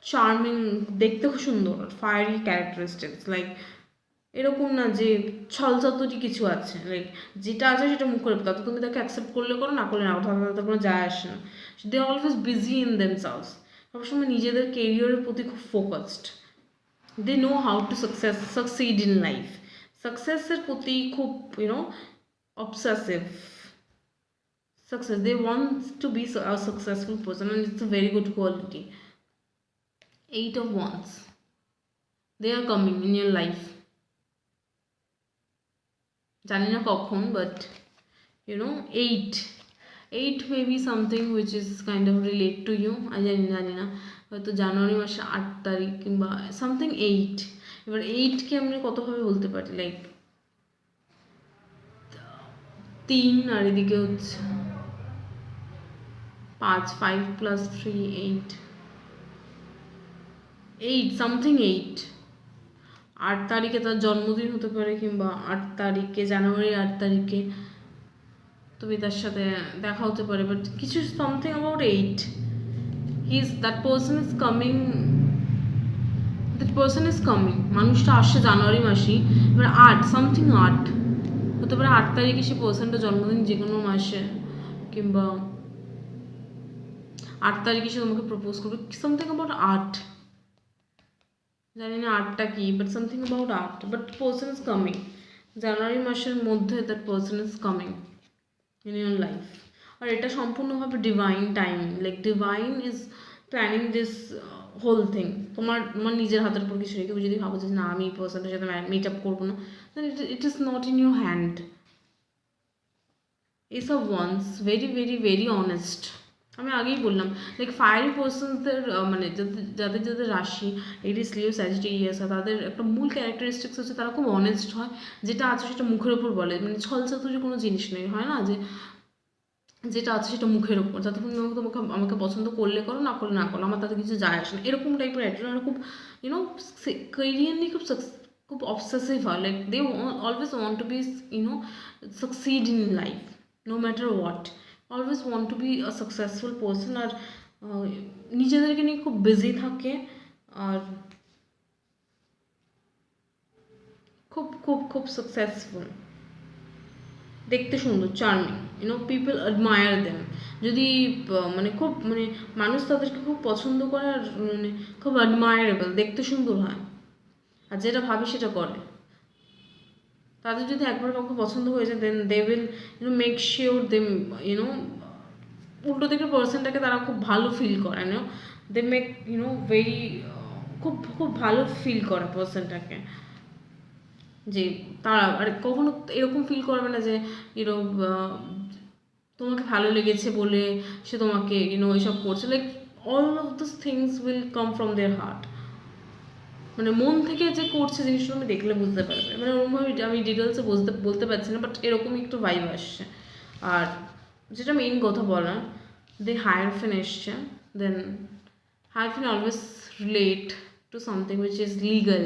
চার্মিং, দেখতে খুব সুন্দর, ফায়ারি ক্যারেক্টারিস্টিক্স। লাইক এরকম না যে ছলচাতুরি কিছু আছে, লাইক যেটা আছে সেটা মুখ করে, তাতে তুমি তাকে অ্যাকসেপ্ট করলে করো, না করলে না, তাতে কোনো যায় আসে না। They always busy in themselves, সবসময় নিজেদের কেরিয়ারের প্রতি খুব focused. They know how to succeed in life, সাকসেসের প্রতি খুব obsessive, success, they want to be a successful person, and it's a very good quality. 8 of Wands, they are coming in your life, জানি না কখন, but 8 may be something which is kind of relate to you, জানি না, হয়তো জানুয়ারি মাসে 8 তারিখ কিংবা something 8। এবার 8কে আমরা কতভাবে বলতে পারি, লাইক 3, আর এদিকে হচ্ছে 5 + 3 8 সামথিং 8। 8 তারিখে তার জন্মদিন হতে পারে, কিংবা 8 তারিখে, জানুয়ারি 8 তারিখে তুমি তার সাথে দেখা হতে পারে, বাট কিছু something about 8, that person is coming, মানুষটা আসছে জানুয়ারি মাসেই। এবার 8 সামথিং 8 হতে পারে, 8 তারিখে সে পার্সনটা জন্মদিন, যে কোনো মাসে, কিংবা 8 তারিখে সে তোমাকে প্রপোজ করবে, সামথিং অ্যাবাউট 8, জানি না 8টা কি, but something about 8, but person is coming January মাসের মধ্যে, that person is coming in your life. আর এটা সম্পূর্ণভাবে divine timing, like divine is planning this whole thing. তোমার নিজের হাতের উপর কিছু নেই। তুমি যদি ভাবো যে না, আমি এই পার্সনটার সাথে মিট আপ করবো না, then it is not in your hand. Ace of Wands, very very very honest. আমি আগেই বললাম, লাইক ফায়ারি পার্সনসদের মানে যাদের রাশি এরিস, লিও, স্যাজিটেরিয়াস, তাদের একটা মূল ক্যারেক্টারিস্টিক্স হচ্ছে তারা খুব অনেস্ট হয়, যেটা আছে সেটা মুখের ওপর বলে, মানে ছলচাতুরি কোনো জিনিস নেই, হয় না যে যেটা আছে সেটা মুখের ওপর, যাতে তুমি আমাকে পছন্দ করলে করো, না করলে না করো, আমার তাতে কিছু যায় আসে না, এরকম টাইপের অ্যাটিটিউড। আর খুব ক্যারিয়ার খুব অবসেসিভ হয়, like they always want to be succeed in life, no matter what, always want to be a successful person. আর নিজেদেরকে নিয়ে খুব বিজি থাকে, আর খুব খুব খুব সাকসেসফুল, দেখতে সুন্দর, চার্মিং, পিপল অ্যাডমায়ার দেম। যদি খুব মানুষ তাদেরকে খুব পছন্দ করে, আর খুব অ্যাডমায়ারেবল, দেখতে সুন্দর হয়, আর যেটা ভাবে সেটা করে। তাদের যদি একবার কাউকে পছন্দ হয়ে যায়, then they will make sure them উল্টো দিকের পার্সনটাকে তারা খুব ভালো ফিল করে, দে মেক ভেরি খুব খুব ভালো ফিল করে পার্সনটাকে, যে তারা আর কখনো এরকম ফিল করবে না যে তোমাকে ভালো লেগেছে বলে সে তোমাকে এসব করছে, like all of this things will come from their heart. মানে মন থেকে যে করছে জিনিসটা তুমি দেখলে বুঝতে পারবে। মানে ওরকমভাবে আমি ডিটেলসে বলতে পারছি না, বাট এরকমই একটু ভাইব আসছে। আর যেটা মেইন কথা বলা, দে হায়ারফেন এসছে, then hierophant always relate to something which is legal.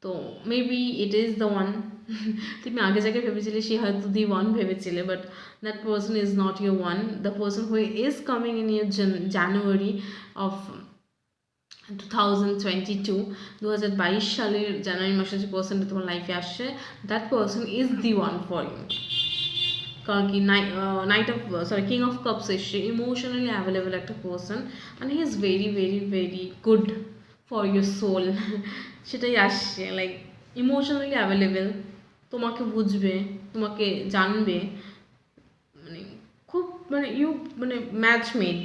তো maybe it is the one. তুমি আগে যাকে ভেবেছিলে সে হয়তো দি ওয়ান ভেবেছিলে, but that person is not your one. The person who is coming in your January of 2022 সালের January মাসে যে পার্সনটা তোমার লাইফে আসছে, that person is the one for you. কারণ কি কিং অফ কাপস এসছে, ইমোশনালি অ্যাভেলেবেল একটা person, and he is very very very good for your soul. সেটাই আসছে, লাইক ইমোশনালি অ্যাভেলেবেল, তোমাকে বুঝবে, তোমাকে জানবে, মানে খুব ম্যাচ মেড।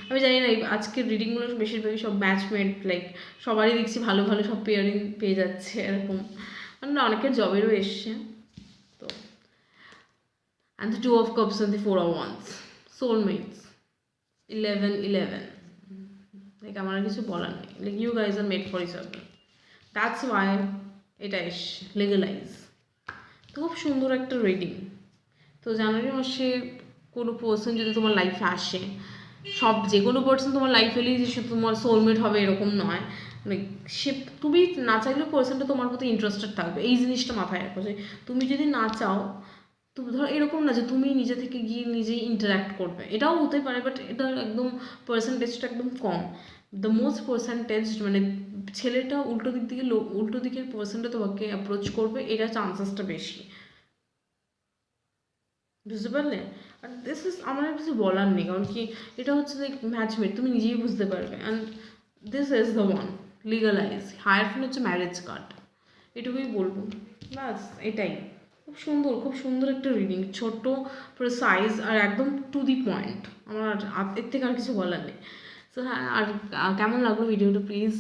আমি জানি না আজকের রিডিংগুলো বেশিরভাগই সব ম্যাচ মেড, লাইক সবারই দেখছি ভালো ভালো সব পেয়ারিং পেয়ে যাচ্ছে এরকম, মানে অনেকের জবেরও এসছে। তো and the two of cups and the four of wands, soulmates, 11 like আমার আর কিছু বলার নেই, like you guys are made for each other, that's why এটা এসছে legalize। তো খুব সুন্দর একটা রিডিং। তো জানুয়ারি মাসে কোনো পার্সন যদি তোমার লাইফে আসে, যে কোনো পার্সন তোমার লাইফে এলেই যে সে তোমার সোলমেট হবে এরকম নয়, মানে সে তুমি না চাইলেও পার্সনটা তোমার প্রতি ইন্টারেস্টেড থাকবে, এই জিনিসটা মাথায় রাখো। যে তুমি যদি না চাও, তুমি ধরো এরকম না যে তুমি নিজে থেকে গিয়ে নিজেই ইন্টারাক্ট করবে, এটাও হতে পারে, বাট এটা একদম পার্সেন্টেজটা একদম কম। দ্য মোস্ট পার্সেন্টেজ মানে ছেলেটা উল্টো দিকের পার্সনটা তোমাকে অ্যাপ্রোচ করবে, এটা চান্সেসটা বেশি, বুঝতে পারলে? আর দিস ইজ আমার আর কিছু বলার নেই, কারণ কি এটা হচ্ছে লাইক ম্যাচমেট, তুমি নিজেই বুঝতে পারবে। And this is the one, legalize. Hierophant হচ্ছে ম্যারেজ কার্ড, এটুকুই বলবো, বাস এটাই। খুব সুন্দর একটা রিডিং, ছোট প্রিসাইজ আর একদম টু দি পয়েন্ট। আমার এর থেকে আর কিছু বলার নেই। সো হ্যাঁ, আর কেমন লাগলো ভিডিওটা please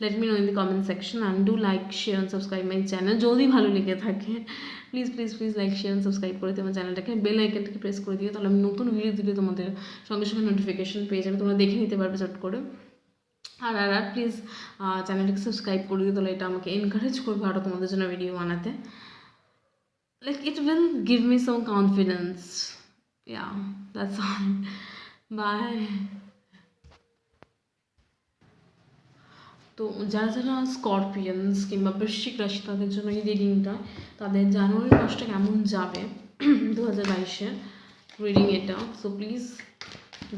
let me know in the comment section, and do like share and subscribe my channel যদি ভালো লেগে থাকে। Please please please like share and subscribe করে দিও আমার চ্যানেলটাকে, বেল আইকনটাকে প্রেস করে দিও, তাহলে আমি নতুন ভিডিও দিলে তোমাদের সঙ্গে সঙ্গে নোটিফিকেশন পেয়ে যাবে, তোমরা দেখে নিতে পারবে চট করে। আর প্লিজ চ্যানেলটাকে সাবস্ক্রাইব করে দিও, তাহলে এটা আমাকে এনকারেজ করবে আরও তোমাদের জন্য ভিডিও বানাতে, like it will give me some confidence. Yeah, that's all. Bye. তো যারা স্করপিয়ানস কিংবা বৃশ্চিক রাশি, তাদের জন্য এই রিডিংটা, তাদের জানুয়ারি মাসটা কেমন যাবে 2022-এ রিডিং এটা। সো প্লিজ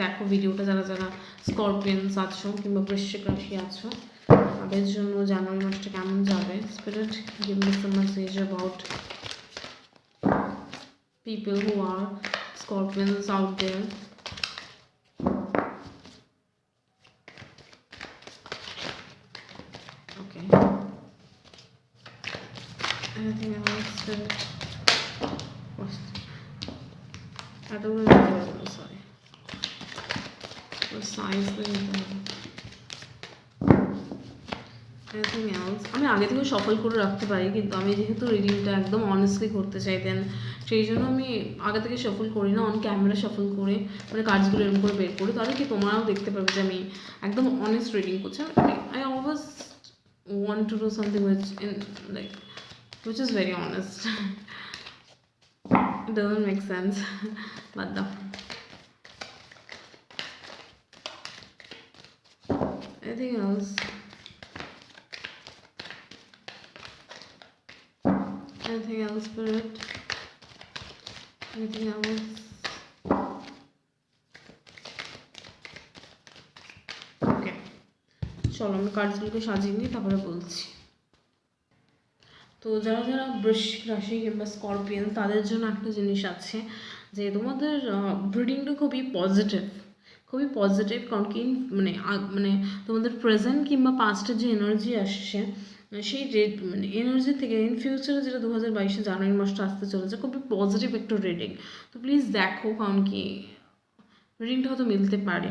দেখো ভিডিওটা, যারা স্করপিয়ানস আছো কিংবা বৃশ্চিক রাশি আছো, তাদের জন্য জানুয়ারি মাসটা কেমন যাবে। Spirit give me some message about people who are Scorpions out there. Okay. Anything else? I don't remember. Sorry. Precisely. Anything else? আমি আগে থেকে সফল করে রাখতে পারি, কিন্তু আমি যেহেতু রিডিংটা একদম অনেস্টলি করতে চাই, দেন সেই জন্য আমি আগে থেকে সফল করি না, অন ক্যামেরা সফল করে, মানে কাজগুলো এরকম করে বের করি, তাহলে কি তোমরাও দেখতে পারবে যে আমি একদম অনেস্ট রিডিং করছি। I always want to do something which is very honest. It doesn't make sense, but anything else? Anything else, Spirit? Anything else? Okay, চলো আমি কার্ডগুলোকে সাজিয়ে নিই, তারপরে বলছি। তো যারা বৃশ্চিক রাশি কিংবা স্করপিয়ান, তাদের জন্য একটা জিনিস আছে যে তোমাদের ব্রিডিংটা খুবই পজিটিভ, কারণ কি মানে তোমাদের প্রেজেন্ট কিংবা পাস্টের যে এনার্জি আসছে, সেই এনার্জি থেকে ইন ফিউচারে যেটা 2022-এ জানুয়ারি মাসটা আসতে চলেছে, খুবই পজিটিভ একটা রিডিং। তো প্লিজ দেখো, কারণ কি রিডিংটা হয়তো মিলতে পারে,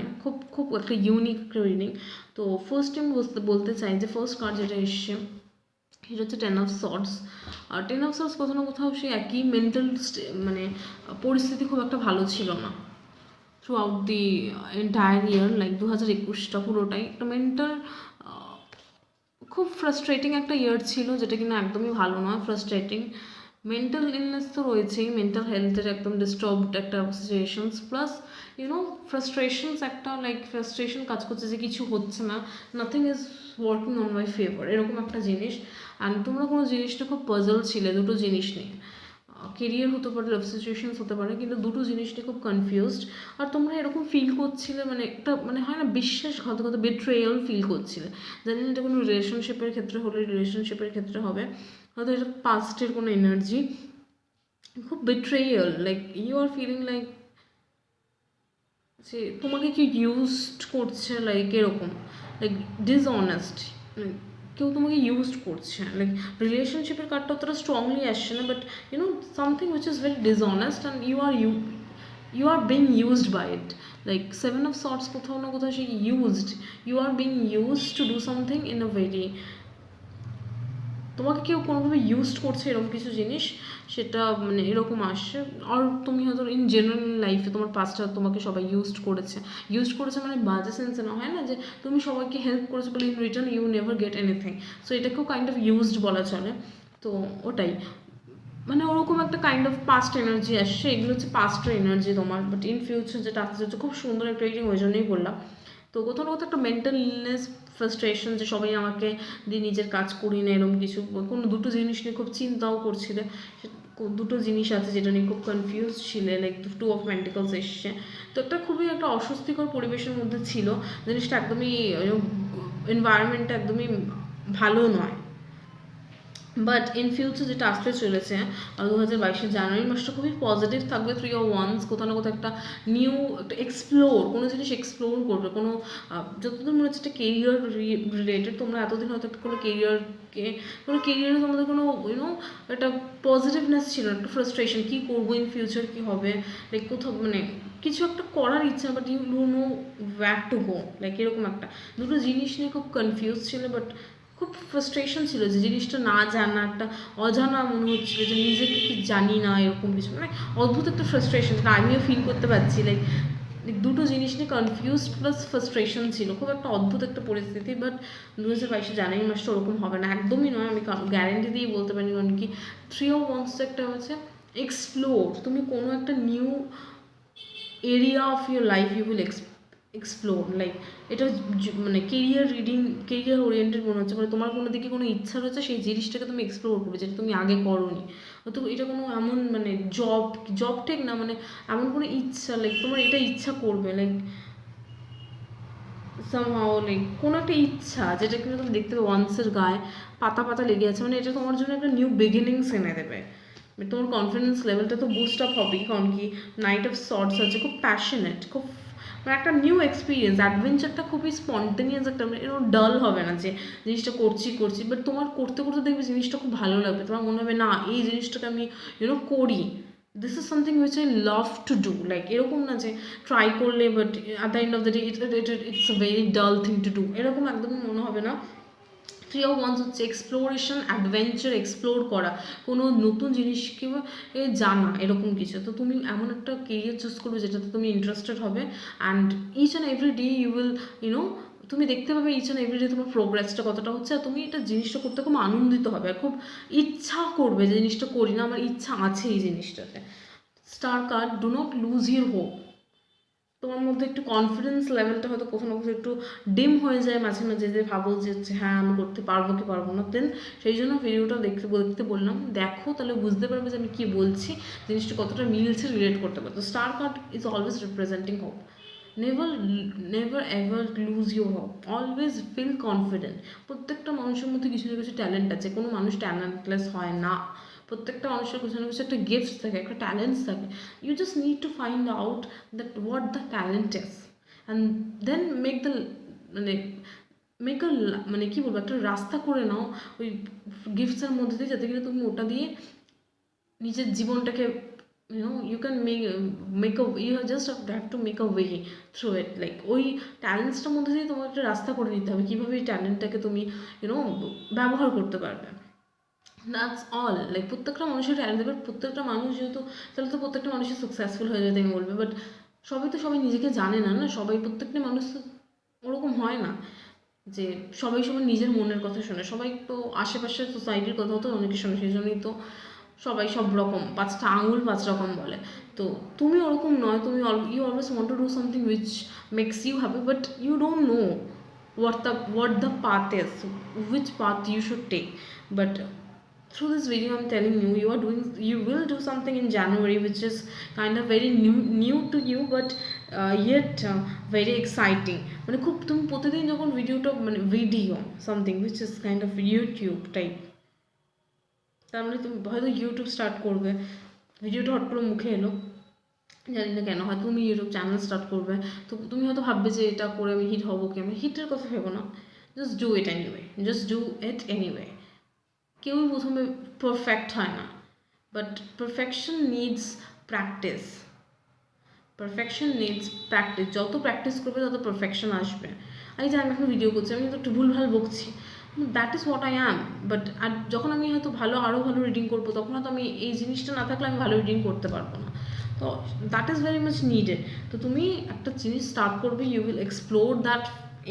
খুব একটা ইউনিক রিডিং। তো ফার্স্ট টাইম বলতে চাই যে ফার্স্ট কার্ড যেটা এসছে, এটা হচ্ছে 10 অফ সর্টস। আর 10 অফ সর্টস কোথাও না কোথাও সে একই মেন্টাল মানে পরিস্থিতি খুব একটা ভালো ছিল না throughout the entire year, like 2021টা পুরোটাই একটা মেন্টাল খুব ফ্রাস্ট্রেটিং একটা ইয়ার ছিল, যেটা কিনা একদমই ভালো নয়, ফ্রাস্ট্রেটিং। মেন্টাল ইলনেস তো রয়েছেই, মেন্টাল হেলথের একদম ডিস্টার্বড একটা সিচুয়েশনস, প্লাস ফ্রাস্ট্রেশনস একটা, লাইক ফ্রাস্ট্রেশন কাজ করছে যে কিছু হচ্ছে না, nothing is working on my favour, এরকম একটা জিনিস। অ্যান্ড তোমরা কোনো জিনিসটা খুব পাজল ছিলে দুটো জিনিস নিয়ে, কেরিয়ার হতে পারে, লাভ সিচুয়েশনস হতে পারে, কিন্তু দুটো জিনিস নিয়ে খুব কনফিউজড। আর তোমরা এরকম ফিল করছিলে, মানে একটা মানে হয় না বিশ্বাসঘাতকতা, বিট্রেয়াল ফিল করছিলে। জানি না এটা কোনো রিলেশনশিপের ক্ষেত্রে হলে রিলেশনশিপের ক্ষেত্রে হবে, হয়তো এটা পাস্টের কোনো এনার্জি, খুব betrayal, like you are feeling like যে তোমাকে কি ইউজড করছে, লাইক এরকম, লাইক ডিসঅনেস্ট, কেউ তোমাকে ইউজড করছে। লাইক রিলেশনশিপের কার্ডটা অতটা স্ট্রংলি আসছে না, but something which is very dishonest and you are being used by it. Like 7 of swords কোথাও না কোথাও সে used, you are being used to do something in a very, তোমাকে কেউ কোনোভাবে ইউজড করছে এরকম কিছু জিনিস, সেটা মানে এরকম আসছে। আর তুমি হয়তো ইন জেনারেল লাইফে তোমার পাস্টটা তোমাকে সবাই ইউজড করেছে মানে বাজে সেন্সে না, হয় না যে তুমি সবাইকে হেল্প করেছো বলে in return you never get anything, so এটাকেও কাইন্ড অফ ইউজড বলা চলে। তো ওটাই মানে ওরকম একটা কাইন্ড অফ পাস্ট এনার্জি আসছে, এগুলো হচ্ছে পাস্টের এনার্জি তোমার। বাট ইন ফিউচার যেটা আসতে হচ্ছে খুব সুন্দর একটা রিডিং, ওই জন্যই বললাম। তো কোথাও না কোথাও একটা মেন্টাল ইলনেস, ফ্রাস্ট্রেশন, যে সবাই আমাকে দিয়ে নিজের কাজ করি না এরকম কিছু, কোনো দুটো জিনিস নিয়ে খুব চিন্তাও করছিলে, দুটো জিনিস আছে যেটা নিয়ে খুব কনফিউজ ছিলে, লাইক 2 অফ পেন্টিকলস এসছে। তো একটা খুবই একটা অস্বস্তিকর পরিবেশের মধ্যে ছিল, জিনিসটা একদমই এনভায়রনমেন্টটা একদমই ভালো নয়। বাট ইন ফিউচার যেটা আসতে চলেছে 2022 জানুয়ারি মাসটা খুবই পজিটিভ থাকবে। 3 অফ ওয়ান্স কোথাও না কোথাও একটা নিউ একটা এক্সপ্লোর, কোনো জিনিস এক্সপ্লোর করবে, কোনো যতদূর মনে হচ্ছে একটা কেরিয়ার রিলেটেড, তোমরা এতদিন হয়তো কোনো কেরিয়ারে তোমাদের কোনো একটা পজিটিভনেস ছিল, একটা ফ্রাস্ট্রেশন, কী করবো ইন ফিউচার, কী হবে, লাইক কোথাও মানে কিছু একটা করার ইচ্ছা, but you do know where to go, like এরকম একটা দুটো জিনিস নিয়ে খুব কনফিউজ ছিল, বাট খুব ফ্রাস্ট্রেশন ছিল যে জিনিসটা না জানা, একটা অজানা মনে হচ্ছিল যে নিজেকে কি জানি না, এরকম কিছু মানে অদ্ভুত একটা ফ্রাস্ট্রেশন, যেটা আমিও ফিল করতে পারছি। লাইক দুটো জিনিস নিয়ে কনফিউজ প্লাস ফ্রাস্ট্রেশন ছিল, খুব একটা অদ্ভুত একটা পরিস্থিতি। বাট 2022 জানুয়ারি মাসটা ওরকম হবে না, একদমই নয়, আমি গ্যারেন্টি দিয়েই বলতে পারি। কারণ কি 3 অফ ওয়ান্স একটা হচ্ছে এক্সপ্লোর, তুমি কোনো একটা new area of your life you will explore, like এটা মানে কেরিয়ার ওরিয়েন্টেড মনে হচ্ছে, মানে তোমার কোনো দিকে কোনো ইচ্ছা রয়েছে, সেই জিনিসটাকে তুমি এক্সপ্লোর করবে যেটা তুমি আগে করোনি। তো এটা কোনো এমন মানে জব ঠিক না, মানে এমন কোনো ইচ্ছা, লাইক তোমার এটা ইচ্ছা করবে, লাইক সামহাও, লাইক কোনো একটা ইচ্ছা যেটা কিন্তু তুমি দেখতে পাবে ওয়ান্সের গায়ে পাতা পাতা লেগে আছে, মানে এটা তোমার জন্য একটা নিউ বিগিনিংস এনে দেবে। তোমার কনফিডেন্স লেভেলটা তো বুস্ট আপ হবেই, কারণ কি 9 অফ সর্টস আছে, খুব প্যাশনেট, খুব মানে একটা নিউ এক্সপিরিয়েন্স, অ্যাডভেঞ্চারটা খুবই স্পন্টেনিয়াস একটা, মানে এরকম ডাল হবে না যে জিনিসটা করছি, বাট তোমার করতে করতে দেখবে জিনিসটা খুব ভালো লাগবে, তোমার মনে হবে না এই জিনিসটাকে আমি করি, this is something which I love to do, like এরকম না যে ট্রাই করলে but at the end of the day it's a very ডাল থিং টু ডু, এরকম একদমই মনে হবে না। 3 অফ ওয়ান্স হচ্ছে এক্সপ্লোরেশন, অ্যাডভেঞ্চার, এক্সপ্লোর করা, কোনো নতুন জিনিসকে জানা, এরকম কিছু। তো তুমি এমন একটা কেরিয়ার চুজ করবে যেটাতে তুমি ইন্টারেস্টেড হবে, and each and every day you will তুমি দেখতে পাবে ইচ অ্যান্ড এভরি ডে তোমার প্রোগ্রেসটা কতটা হচ্ছে, আর তুমি এটা জিনিসটা করতে খুব আনন্দিত হবে, আর খুব ইচ্ছা করবে যে জিনিসটা করি না, আমার ইচ্ছা আছে এই জিনিসটাতে। Star card, do not loose your hope. তোমার মধ্যে একটু কনফিডেন্স লেভেলটা হয়তো কোথাও না কোথাও একটু ডিম হয়ে যায় মাঝে মাঝে, যে ভাবো যে হচ্ছে হ্যাঁ আমি করতে পারবো কি পারবো না, দেন সেই জন্য ভিডিওটা দেখতে বললাম, দেখো তাহলে বুঝতে পারবে যে আমি কী বলছি, জিনিসটা কতটা মিলছে, রিলেট করতে পারতো। Star card is always representing hope. Never ever lose your hope, always feel confident. প্রত্যেকটা মানুষের মধ্যে কিছু না কিছু ট্যালেন্ট আছে, কোনো মানুষ ট্যালেন্টলেস হয় না, প্রত্যেকটা মানুষের কিছু না কিছু একটা গিফট থাকে, একটা ট্যালেন্টস থাকে। You just need to find out that what the talent is, and then make a মানে কী বলবো, একটা রাস্তা করে নাও ওই গিফটসের মধ্যে দিয়ে, যাতে কিনা তুমি ওটা দিয়ে নিজের জীবনটাকে you can you just have to make a way through it, like ওই ট্যালেন্টসটার মধ্যে দিয়ে তোমার একটা রাস্তা করে নিতে হবে, কীভাবে এই ট্যালেন্টটাকে তুমি ব্যবহার করতে পারবে। That's all. লাইক প্রত্যেকটা মানুষের ট্যালেন্ট, বাট প্রত্যেকটা মানুষ যেহেতু, তাহলে তো প্রত্যেকটা মানুষই সাকসেসফুল হয়ে যেতে আমি বলবে, বাট সবাই তো সবাই নিজেকে জানে না, না সবাই, প্রত্যেকটা মানুষ তো ওরকম হয় না যে সবাই সবার নিজের মনের কথা শোনে। সবাই তো আশেপাশের সোসাইটির কথাও তো অনেকে শোনে, সেই জন্যই তো সবাই সব রকম, পাঁচটা আঙুল পাঁচ রকম বলে। তো তুমি ওরকম নয়, তুমি you always want to do something which makes you happy, but you don't know what the path is, which path you should take. But through this video I'm telling you, you will do something in January which is kind of very new to you, but yet very exciting. মানে খুব তুমি প্রতিদিন যখন ভিডিওটা মানে video something which is kind of YouTube type, তার মানে তুমি হয়তো ইউটিউব স্টার্ট করবে, ভিডিওটা হট করে মুখে এলো, জানি না কেন, হয়তো তুমি ইউটিউব চ্যানেল স্টার্ট করবে, তো তুমি হয়তো ভাববে যে এটা করে আমি হিট হবো কি, আমি হিটের কথা ভেবো না, just do it anyway, just do it anyway. কেউই প্রথমে পারফেক্ট হয় না, but perfection needs practice, perfection needs practice. যত প্র্যাকটিস করবে তত পারফেকশন আসবে। আমি যে আমি এখন ভিডিও করছি, আমি কিন্তু একটু ভুলভাল বকছি, that is what I am. But আর যখন আমি হয়তো আরও ভালো রিডিং করবো, তখন হয়তো আমি এই জিনিসটা না থাকলে আমি ভালো রিডিং করতে পারবো না। তো that is very much needed. তো তুমি একটা জিনিস স্টার্ট করবে, you will explore that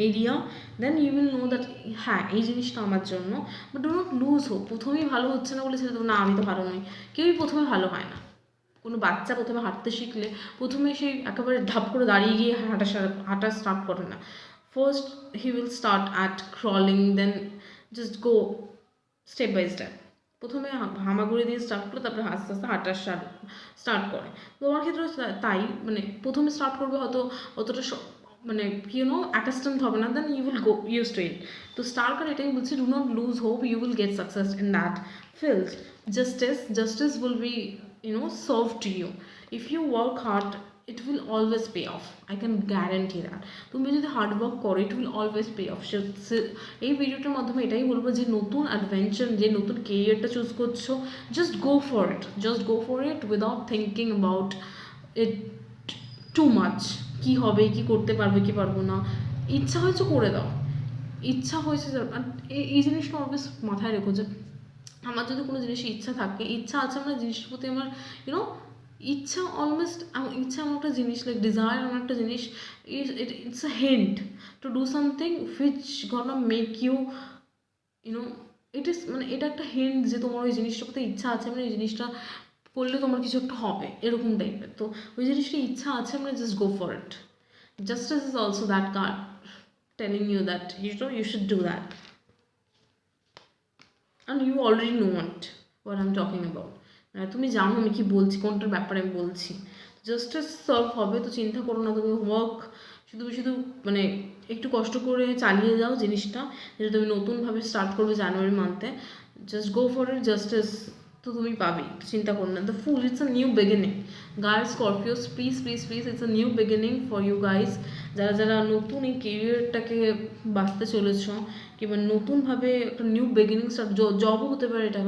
area, then you will know that হ্যাঁ এই জিনিসটা আমার জন্য। But do not lose hope. প্রথমেই ভালো হচ্ছে না বলে ছেড়ে দেবো, না আমি তো ভালো নই। কেউই প্রথমে ভালো হয় না। কোনো বাচ্চা প্রথমে হাঁটতে শিখলে প্রথমে সেই একেবারে ধাপ করে দাঁড়িয়ে গিয়ে হাঁটা স্টার্ট করে না। First he will start at crawling, then just go step by step. প্রথমে হামাগুড়ি দিয়ে স্টার্ট করে তারপরে আস্তে আস্তে হাঁটা স্টার্ট করে। তো আমার ক্ষেত্রে তাই, মানে প্রথমে স্টার্ট করবে হয়তো অতটা মানে অ্যাকাস্টমড হবে না, then you will go use to it. তো স্টার্ট করে এটাই বলছি, do not lose hope, you will get success in that field. Justice will be served to you. If you work hard, it will always pay off. I can guarantee that. তুমি যদি hard work করো, it will always pay off. এই ভিডিওটার মাধ্যমে এটাই বলবো যে নতুন অ্যাডভেঞ্চার, যে নতুন কেরিয়ারটা চুজ করছো, just go for it without thinking about it too much. কী হবে, কি করতে পারবে কি পারবো না, ইচ্ছা হয়েছে করে দাও, ইচ্ছা হয়েছে। এই জিনিসটা অলওয়েজ মাথায় রেখো যে আমার যদি কোনো জিনিসে ইচ্ছা থাকে, ইচ্ছা আছে মানে জিনিসের প্রতি আমার ইচ্ছা ইচ্ছা আমার একটা জিনিস, লাইক ডিজায়ার আমার একটা জিনিস, it's a hint to do something which gonna make you at ease, মানে এটা একটা হিন্ট যে তোমার ওই জিনিসটার প্রতি ইচ্ছা আছে, মানে ওই জিনিসটা করলে তোমার কিছু একটা হবে, এরকম টাইপের। তো ওই জিনিসটা ইচ্ছা আছে মানে just go for it. Justice is also that card telling you that you should do that, and you already know what I'm talking about. তুমি জানো আমি কি বলছি, কোনটার ব্যাপারে আমি বলছি। জাস্টিস সার্ভ হবে, তো চিন্তা করো না। তুমি ওয়ার্ক শুধু মানে একটু কষ্ট করে চালিয়ে যাও জিনিসটা, যেটা তুমি নতুনভাবে স্টার্ট করবে জানুয়ারি মান্থে। Just go for it, justice তো তুমি পাবেই, চিন্তা করো না। The fool, it's a new beginning. Guys, Scorpios, please it's a new beginning for you guys. যারা নতুন এই কেরিয়ারটাকে বাঁচতে চলেছ, কিংবা নতুনভাবে একটা নিউ বিগিনিং স্টার্ট, জবও হতে পারে এটা,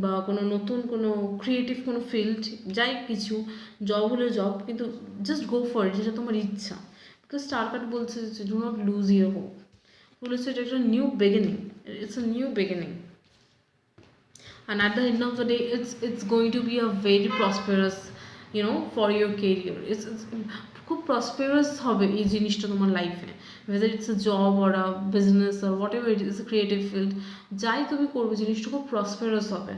বা কোনো নতুন কোনো ক্রিয়েটিভ কোনো ফিল্ড, যাই কিছু, জব হলে জব, কিন্তু জাস্ট গো ফর ইট, যেটা তোমার ইচ্ছা। বিকজ স্টার কার্ড বলছে do not loose your hope, বলেছে এটা একটা new beginning, it's a new beginning. And at the end of the day, it's going to be a very prosperous for your career. It's খুব প্রসপেরাস হবে এই জিনিসটা তোমার লাইফে, whether it's a job or a business or whatever it is, a creative field, যাই তুমি করবে জিনিসটা খুব প্রসপেরাস হবে।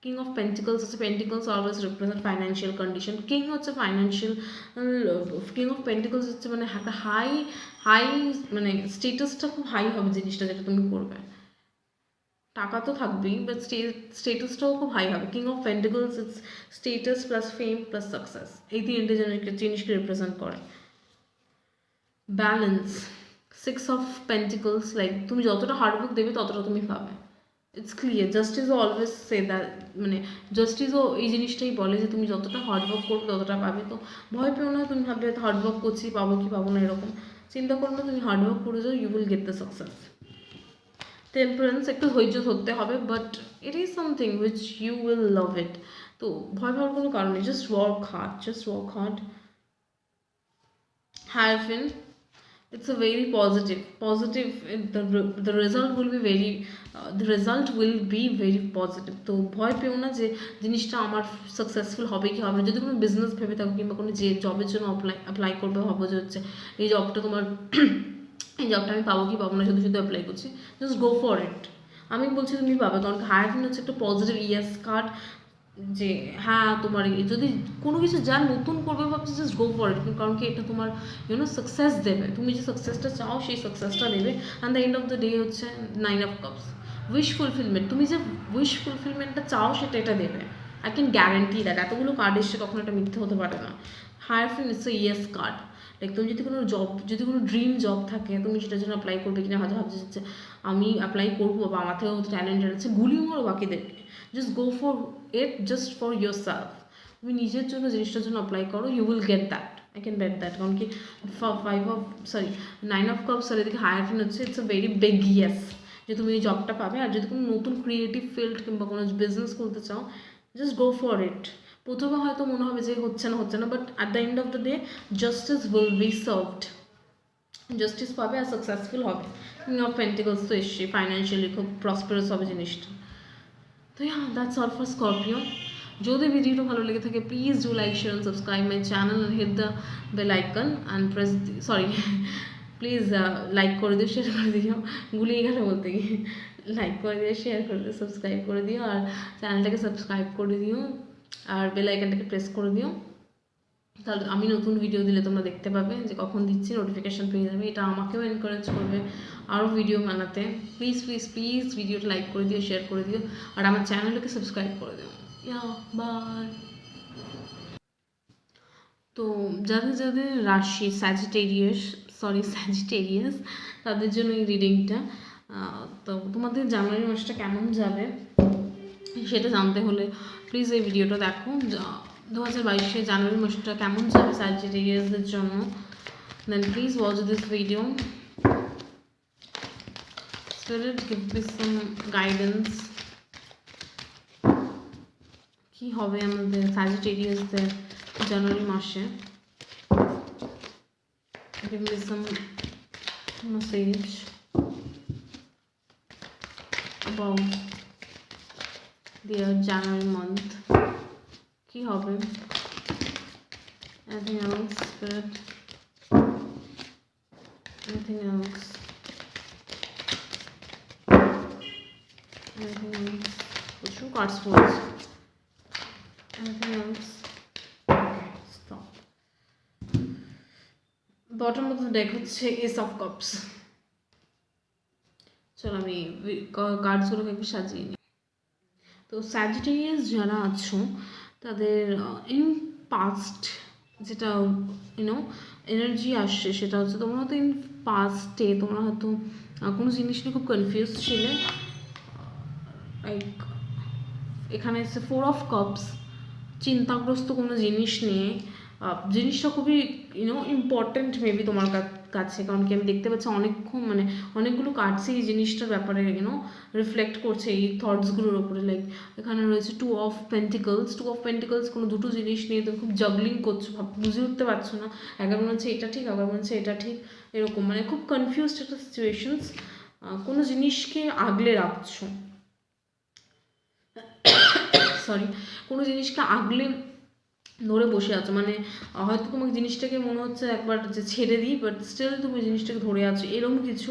কিং অফ পেন্টিকলস হচ্ছে, pentacles always represent financial condition. King হচ্ছে ফাইন্যান্সিয়াল, কিং অফ পেন্টিকলস হচ্ছে মানে একটা হাই মানে স্টেটাসটা খুব হাই হবে জিনিসটা যেটা তুমি করবে। টাকা তো থাকবেই, বাট স্টেটাসটাও খুব হাই হবে। King of pentacles it's status plus fame plus success, এই তিনটে জিনিসকে রিপ্রেজেন্ট করে। Balance, six of pentacles, like তুমি যতটা হার্ডওয়ার্ক দেবে ততটা তুমি পাবে। It's clear. জাস্টিসও অলওয়েজ সে দ্যাট, মানে জাস্টিসও এই জিনিসটাই বলে যে তুমি যতটা হার্ডওয়ার্ক করবে ততটা পাবে। তো ভয় পেও না, তুমি ভাববে হার্ডওয়ার্ক করছি পাবো কি পাবো না, এরকম চিন্তা করো না। তুমি হার্ডওয়ার্ক করে যাও, you will get the success. Temperance, একটু ধৈর্য ধরতে হবে, but it is something which you will love it. তো ভয় পাওয়ার কোনো কারণ নেই, just work hard. Hierophant, it's a very positive the result will be very the result will be very positive. তো ভয় পেও না যে জিনিসটা আমার সাকসেসফুল হবে কি হবে না। যদি কোনো বিজনেস ভেবে থাকো কিংবা কোনো যে জবের জন্য অ্যাপ্লাই করবে ভাবো যে হচ্ছে এই জবটা তোমার এই জবটা আমি পাবো কি পাবো না, শুধু শুধু অ্যাপ্লাই করছি, জাস্ট গো ফর ইট। আমি বলছি তুমি পাবে, কারণ হায়ার হচ্ছে একটা পজিটিভ ইয়েস কার্ড যে হ্যাঁ তোমার যদি কোনো কিছু যা নতুন করবে ভাবছি জাস্ট গো ফর ইট, কারণ কি এটা তোমার সাকসেস দেবে, তুমি যে সাকসেসটা চাও সেই সাকসেসটা দেবে। And the end of the day হচ্ছে 9 অফ কাপস, উইশ ফুলফিলমেন্ট, তুমি যে উইশ ফুলফিলমেন্টটা চাও সেটা এটা দেবে। আই ক্যান গ্যারান্টি দ্যাট, এতগুলো কার্ড এসছে কখনো এটা মিথ্যে হতে পারে না। Hierophant it's a yes card. লাইক তুমি যদি কোনো ড্রিম জব থাকে, তুমি সেটার জন্য অ্যাপ্লাই করবে কিনা হয়তো ভাবছি যে আমি অ্যাপ্লাই করবো বা আমার থেকেও ট্যালেন্টেড আছে, গুলিও মারো বাকিদেরকে, just go for it, just for yourself. তুমি নিজের জন্য জিনিসটার জন্য অ্যাপ্লাই করো, you will get that, I can bet that. কারণ কি 9 অফ কাপস আর এদিকে হায়ার ফিন হচ্ছে it's a very big yes যে তুমি এই জবটা পাবে। আর যদি কোনো নতুন ক্রিয়েটিভ ফিল্ড কিংবা কোনো বিজনেস করতে চাও, জাস্ট গো ফর ইট। প্রথমে হয়তো মনে হবে যে হচ্ছে না, but at the end of the day justice will be served, justice পাবে আর সাকসেসফুল হবে। কিং অফ পেন্টিকলস তো এসছে, ফাইন্যান্সিয়ালি খুব প্রসপারাস হবে জিনিসটা। তো দ্যাটস অল ফর স্করপিও। যদি ভিডিওটা ভালো লেগে থাকে please do like share and subscribe my channel and hit the bell icon and press please like করে দিও, শেয়ার করে দিও, গুলিয়ে গেল বলতে গিয়ে, লাইক করে দিও, শেয়ার করে দিও, সাবস্ক্রাইব করে দিও, আর চ্যানেলটাকে সাবস্ক্রাইব করে দিও আর বেল আইকনটাকে প্রেস করে দিও। তাহলে আমি নতুন ভিডিও দিলে তোমরা দেখতে পাবে যে কখন দিচ্ছি, নোটিফিকেশান পেয়ে যাবে। এটা আমাকেও এনকারেজ করবে আরও ভিডিও বানাতে। প্লিজ প্লিজ প্লিজ ভিডিওটা লাইক করে দিও, শেয়ার করে দিও, আর আমার চ্যানেলটাকে সাবস্ক্রাইব করে দিও। বাই। তো যাদের রাশি স্যাজিটেরিয়াস তাদের জন্য এই রিডিংটা। তো তোমাদের জানুয়ারি মাসটা কেমন যাবে সেটা জানতে হলে প্লিজ এই ভিডিওটা দেখো। 2022 জানুয়ারি মাসটা কেমন যাবে স্যাজিটেরিয়াসদের জন্য, then please watch this video. Spirit, give me some guidance. কি হবে আমাদের স্যাজিটেরিয়াসদের জানুয়ারি মাসে? Give me some message about their January month. কি হবে? Anything else, Spirit? Anything else? Anything else? Which cards falls? Anything else? Okay, stop. Bottom of the deck হচ্ছে Ace of Cups. চলো আমি কার্ডসগুলোকে একটু সাজিয়ে নিই। তো স্যাজিটেরিয়াস যারা আছো তাদের ইন পাস্ট যেটা এনার্জি আসছে সেটা হচ্ছে তোমরা হয়তো ইন পাস্টে তোমরা হয়তো কোনো জিনিস নিয়ে খুব কনফিউজ ছিলে। লাইক এখানে এসে 4 অফ কাপস, চিন্তাগ্রস্ত কোনো জিনিস নিয়ে, জিনিসটা খুবই ইম্পর্ট্যান্ট মেবি তোমার কাছে, কারণ কি আমি দেখতে পাচ্ছি অনেকগুলো কার্ডস এই জিনিসটার ব্যাপারে রিফ্লেক্ট করছে এই থটসগুলোর ওপরে। লাইক এখানে রয়েছে 2 অফ পেন্টিকলস, কোনো দুটো জিনিস নিয়ে তুমি খুব জাগলিং করছো, বুঝে উঠতে পারছো না, একবার মনে হচ্ছে এটা ঠিক, একবার মনে হচ্ছে এটা ঠিক, এরকম খুব কনফিউজড একটা সিচুয়েশনস। কোনো জিনিসকে আগলে রাখছো, কোনো জিনিসকে আগলে ধরে বসে আছো, হয়তো তোমাকে জিনিসটাকে মনে হচ্ছে একবার যে ছেড়ে দিই, বাট স্টিল তুমি জিনিসটাকে ধরে আছো, এরকম কিছু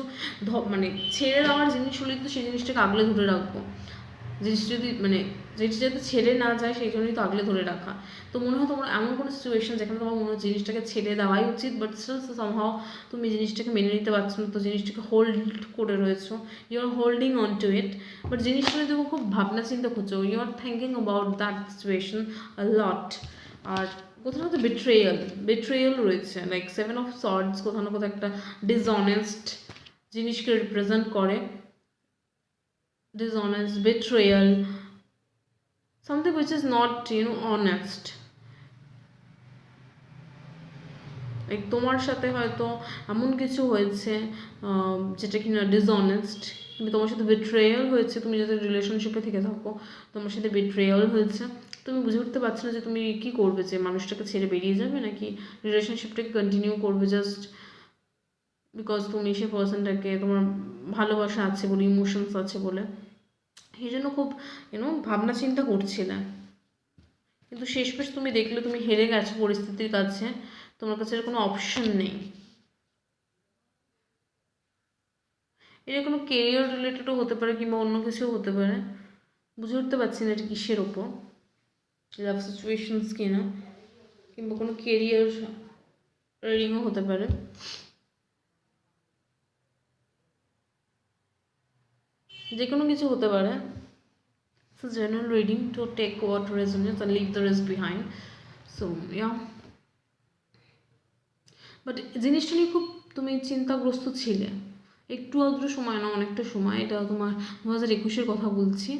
ছেড়ে দেওয়ার জিনিস হলে তো সেই জিনিসটাকে আগলে ধরে রাখবো। জিনিসটা যদি জিনিসটা যাতে ছেড়ে না যায় সেই জন্যই তো আগলে ধরে রাখা। তো মনে হয় তোমার এমন কোনো সিচুয়েশন যেখানে তোমার মনে হয় জিনিসটাকে ছেড়ে দেওয়াই উচিত, বাট স্টিল সামহাও তুমি জিনিসটাকে মেনে নিতে পারছো না, তো জিনিসটাকে হোল্ড করে রয়েছো, you are holding on to it. But জিনিসটা নিয়ে তুমি খুব ভাবনা চিন্তা করছো, you are thinking about that situation a lot. আর কোথাও না কোথাও বেট্রেয়াল রয়েছে, লাইক 7 অফ সর্ডস কোথাও না কোথাও একটা ডিসঅনেস্ট জিনিসকে রিপ্রেজেন্ট করে, dishonest, betrayal, something which is not honest. Like তোমার সাথে হয়তো এমন কিছু হয়েছে যেটা কিনা ডিসঅনেস্ট, কিন্তু তোমার সাথে বেট্রেয়াল হয়েছে। তুমি যদি রিলেশনশিপে থেকে থাকো, তোমার সাথে বেট্রেয়াল হয়েছে, তুমি বুঝে উঠতে পারছো না যে তুমি কী করবে, যে মানুষটাকে ছেড়ে বেরিয়ে যাবে নাকি রিলেশনশিপটাকে কন্টিনিউ করবে। জাস্ট বিকজ তুমি সে পার্সনটাকে তোমার ভালোবাসা আছে বলে, ইমোশনস আছে বলে, সেই জন্য খুব ভাবনা চিন্তা করছিলে। কিন্তু শেষমেশ তুমি দেখলে তুমি হেরে গেছো পরিস্থিতির কাছে, তোমার কাছে এর কোনো অপশন নেই। এটা কোনো কেরিয়ার রিলেটেডও হতে পারে কিংবা অন্য কিছুও হতে পারে, বুঝে উঠতে পারছি না এটা কিসের ওপর, লাভ সিচুয়েশনস কিনা কিংবা কোনো কেরিয়ার রিডিংও হতে পারে। যে কোনো কিছু হতে পারে। It's a general reading to take what resonates and leave the rest behind. So yeah, but জিনিসটা নিয়ে খুব তুমি চিন্তাগ্রস্ত ছিলে, একটু আদ্র সময় না, অনেকটা সময়। এটা তোমার 2021-এর কথা বলছি।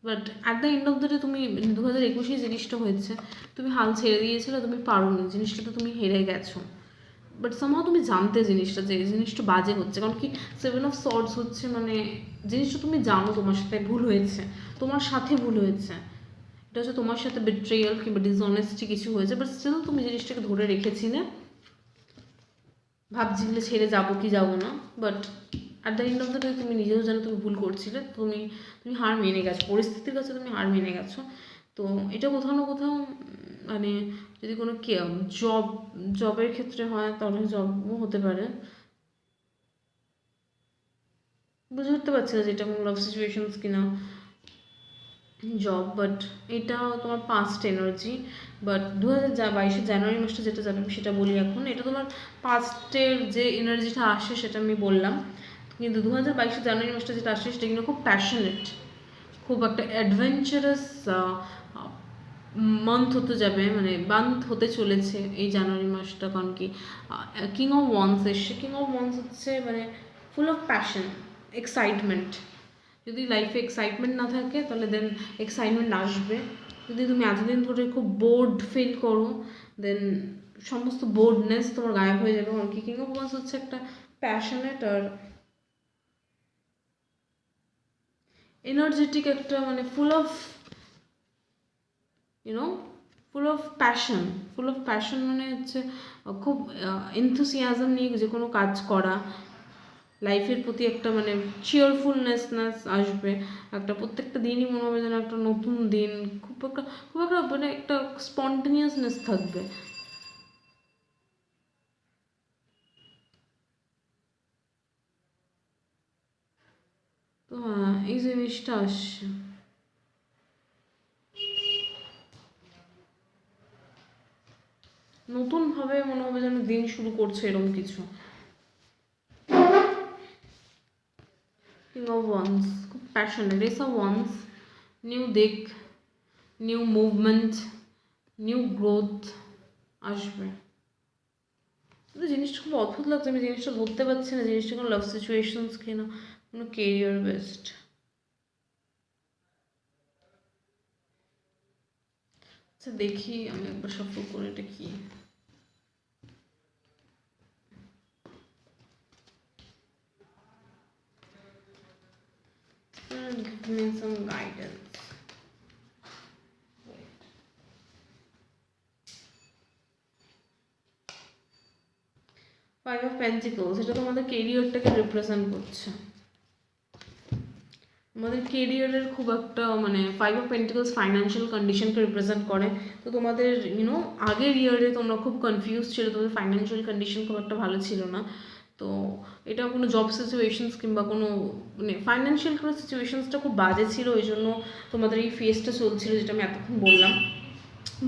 But at the end of the day তুমি 2021-এ জিনিসটা হয়েছে, তুমি হাল ছেড়ে দিয়েছিলে, তুমি পারোনি, জিনিসটাতে তুমি হেরে গেছো। বাট সামহাও তুমি জানতে জিনিসটা যে এই জিনিসটা বাজে হচ্ছে, কারণ কি 7 অফ সর্ডস হচ্ছে মানে জিনিসটা তুমি জানো তোমার সাথে ভুল হয়েছে, তোমার সাথে ভুল হয়েছে, এটা হচ্ছে তোমার সাথে বিট্রেয়াল কিংবা ডিসঅনেস্টি কিছু হয়েছে, বাট স্টিল তুমি জিনিসটাকে ধরে রেখেছিলে, ভাবছিলে ছেড়ে যাবো কি যাবো না। But at the end of the day তুমি নিজেও জানো তুমি ভুল করছিলে, তুমি হার মেনে গেছো, পরিস্থিতির কাছে তুমি হার মেনে গেছো। তো এটা কোথাও না কোথাও মানে যদি কোনো জবের ক্ষেত্রে হয় তাহলে জবও হতে পারে, বুঝে উঠতে পারছি না যেটা কোনো লাভ সিচুয়েশনস কিনা জব। বাট এটা তোমার পাস্ট এনার্জি। বাট 2022 জানুয়ারি মাসটা যেটা যাবে আমি সেটা বলি এখন। এটা তোমার পাস্টের যে এনার্জিটা আসে সেটা আমি বললাম, কিন্তু 2022 জানুয়ারি মাসটা যেটা আসে সেটা কিন্তু খুব প্যাশনেট, খুব একটা অ্যাডভেঞ্চারাস মান্থ হতে যাবে, মানে মান্থ হতে চলেছে এই জানুয়ারি মাসটা। কারণ কি কিং অফ ওয়ান্স এসছে, কিং অফ ওয়ান্স হচ্ছে মানে ফুল অফ প্যাশন, এক্সাইটমেন্ট। যদি লাইফে এক্সাইটমেন্ট না থাকে তাহলে দেন এক্সাইটমেন্ট আসবে। যদি তুমি এতদিন ধরে খুব বোর্ড ফিল করো দেন সমস্ত বোর্ডনেস তোমার গায়েব হয়ে যাবে। কারণ কি কিং অফ ওয়ান্স হচ্ছে একটা প্যাশনেট আর এনার্জেটিক একটা মানে full of full of passion. Full of passion মানে হচ্ছে খুব এনথুসিয়াজম নিয়ে যে কোনো কাজ করা, লাইফের প্রতি একটা মানে চিয়ারফুলনেসনেস আসবে, একটা প্রত্যেকটা দিনই মনে হবে যেন একটা নতুন দিন, খুব একটা মানে একটা স্পন্টেনিয়াসনেস থাকবে। তো হ্যাঁ, এই জিনিসটা আসছে। নতুনভাবে মনে হবে যেন দিন শুরু করছে এরকম কিছু। কিং অফ ওয়ান্স খুব passionate, S of wands new দিক, নিউ মুভমেন্ট, নিউ গ্রোথ আসবে। কিন্তু জিনিসটা খুব অদ্ভুত লাগছে, আমি জিনিসটা ধরতে পারছি না জিনিসটা কোনো লাভ সিচুয়েশনস কিনা কোনো কেরিয়ার বেস্ট। আচ্ছা দেখি আমি একবার সফল করে এটা কি। Give me some guidance. Five of pentacles এটা তোমাদের কেরিয়ারটাকে রিপ্রেজেন্ট করছে, তোমাদের কেরিয়ারের খুব একটা মানে ফাইভ অফ পেন্টিকলস ফাইন্যান্সিয়াল কন্ডিশনকে রিপ্রেজেন্ট করে। তো তোমাদের আগের ইয়ারে তোমরা খুব কনফিউজ ছিল, তোমাদের ফাইন্যান্সিয়াল কন্ডিশন খুব একটা ভালো ছিল না। তো এটা কোনো জব সিচুয়েশনস কিংবা কোনো মানে ফাইন্যান্সিয়াল কোনো সিচুয়েশনসটা খুব বাজে ছিল, ওই জন্য তোমাদের এই ফেজটা চলছিল যেটা আমি এতক্ষণ বললাম।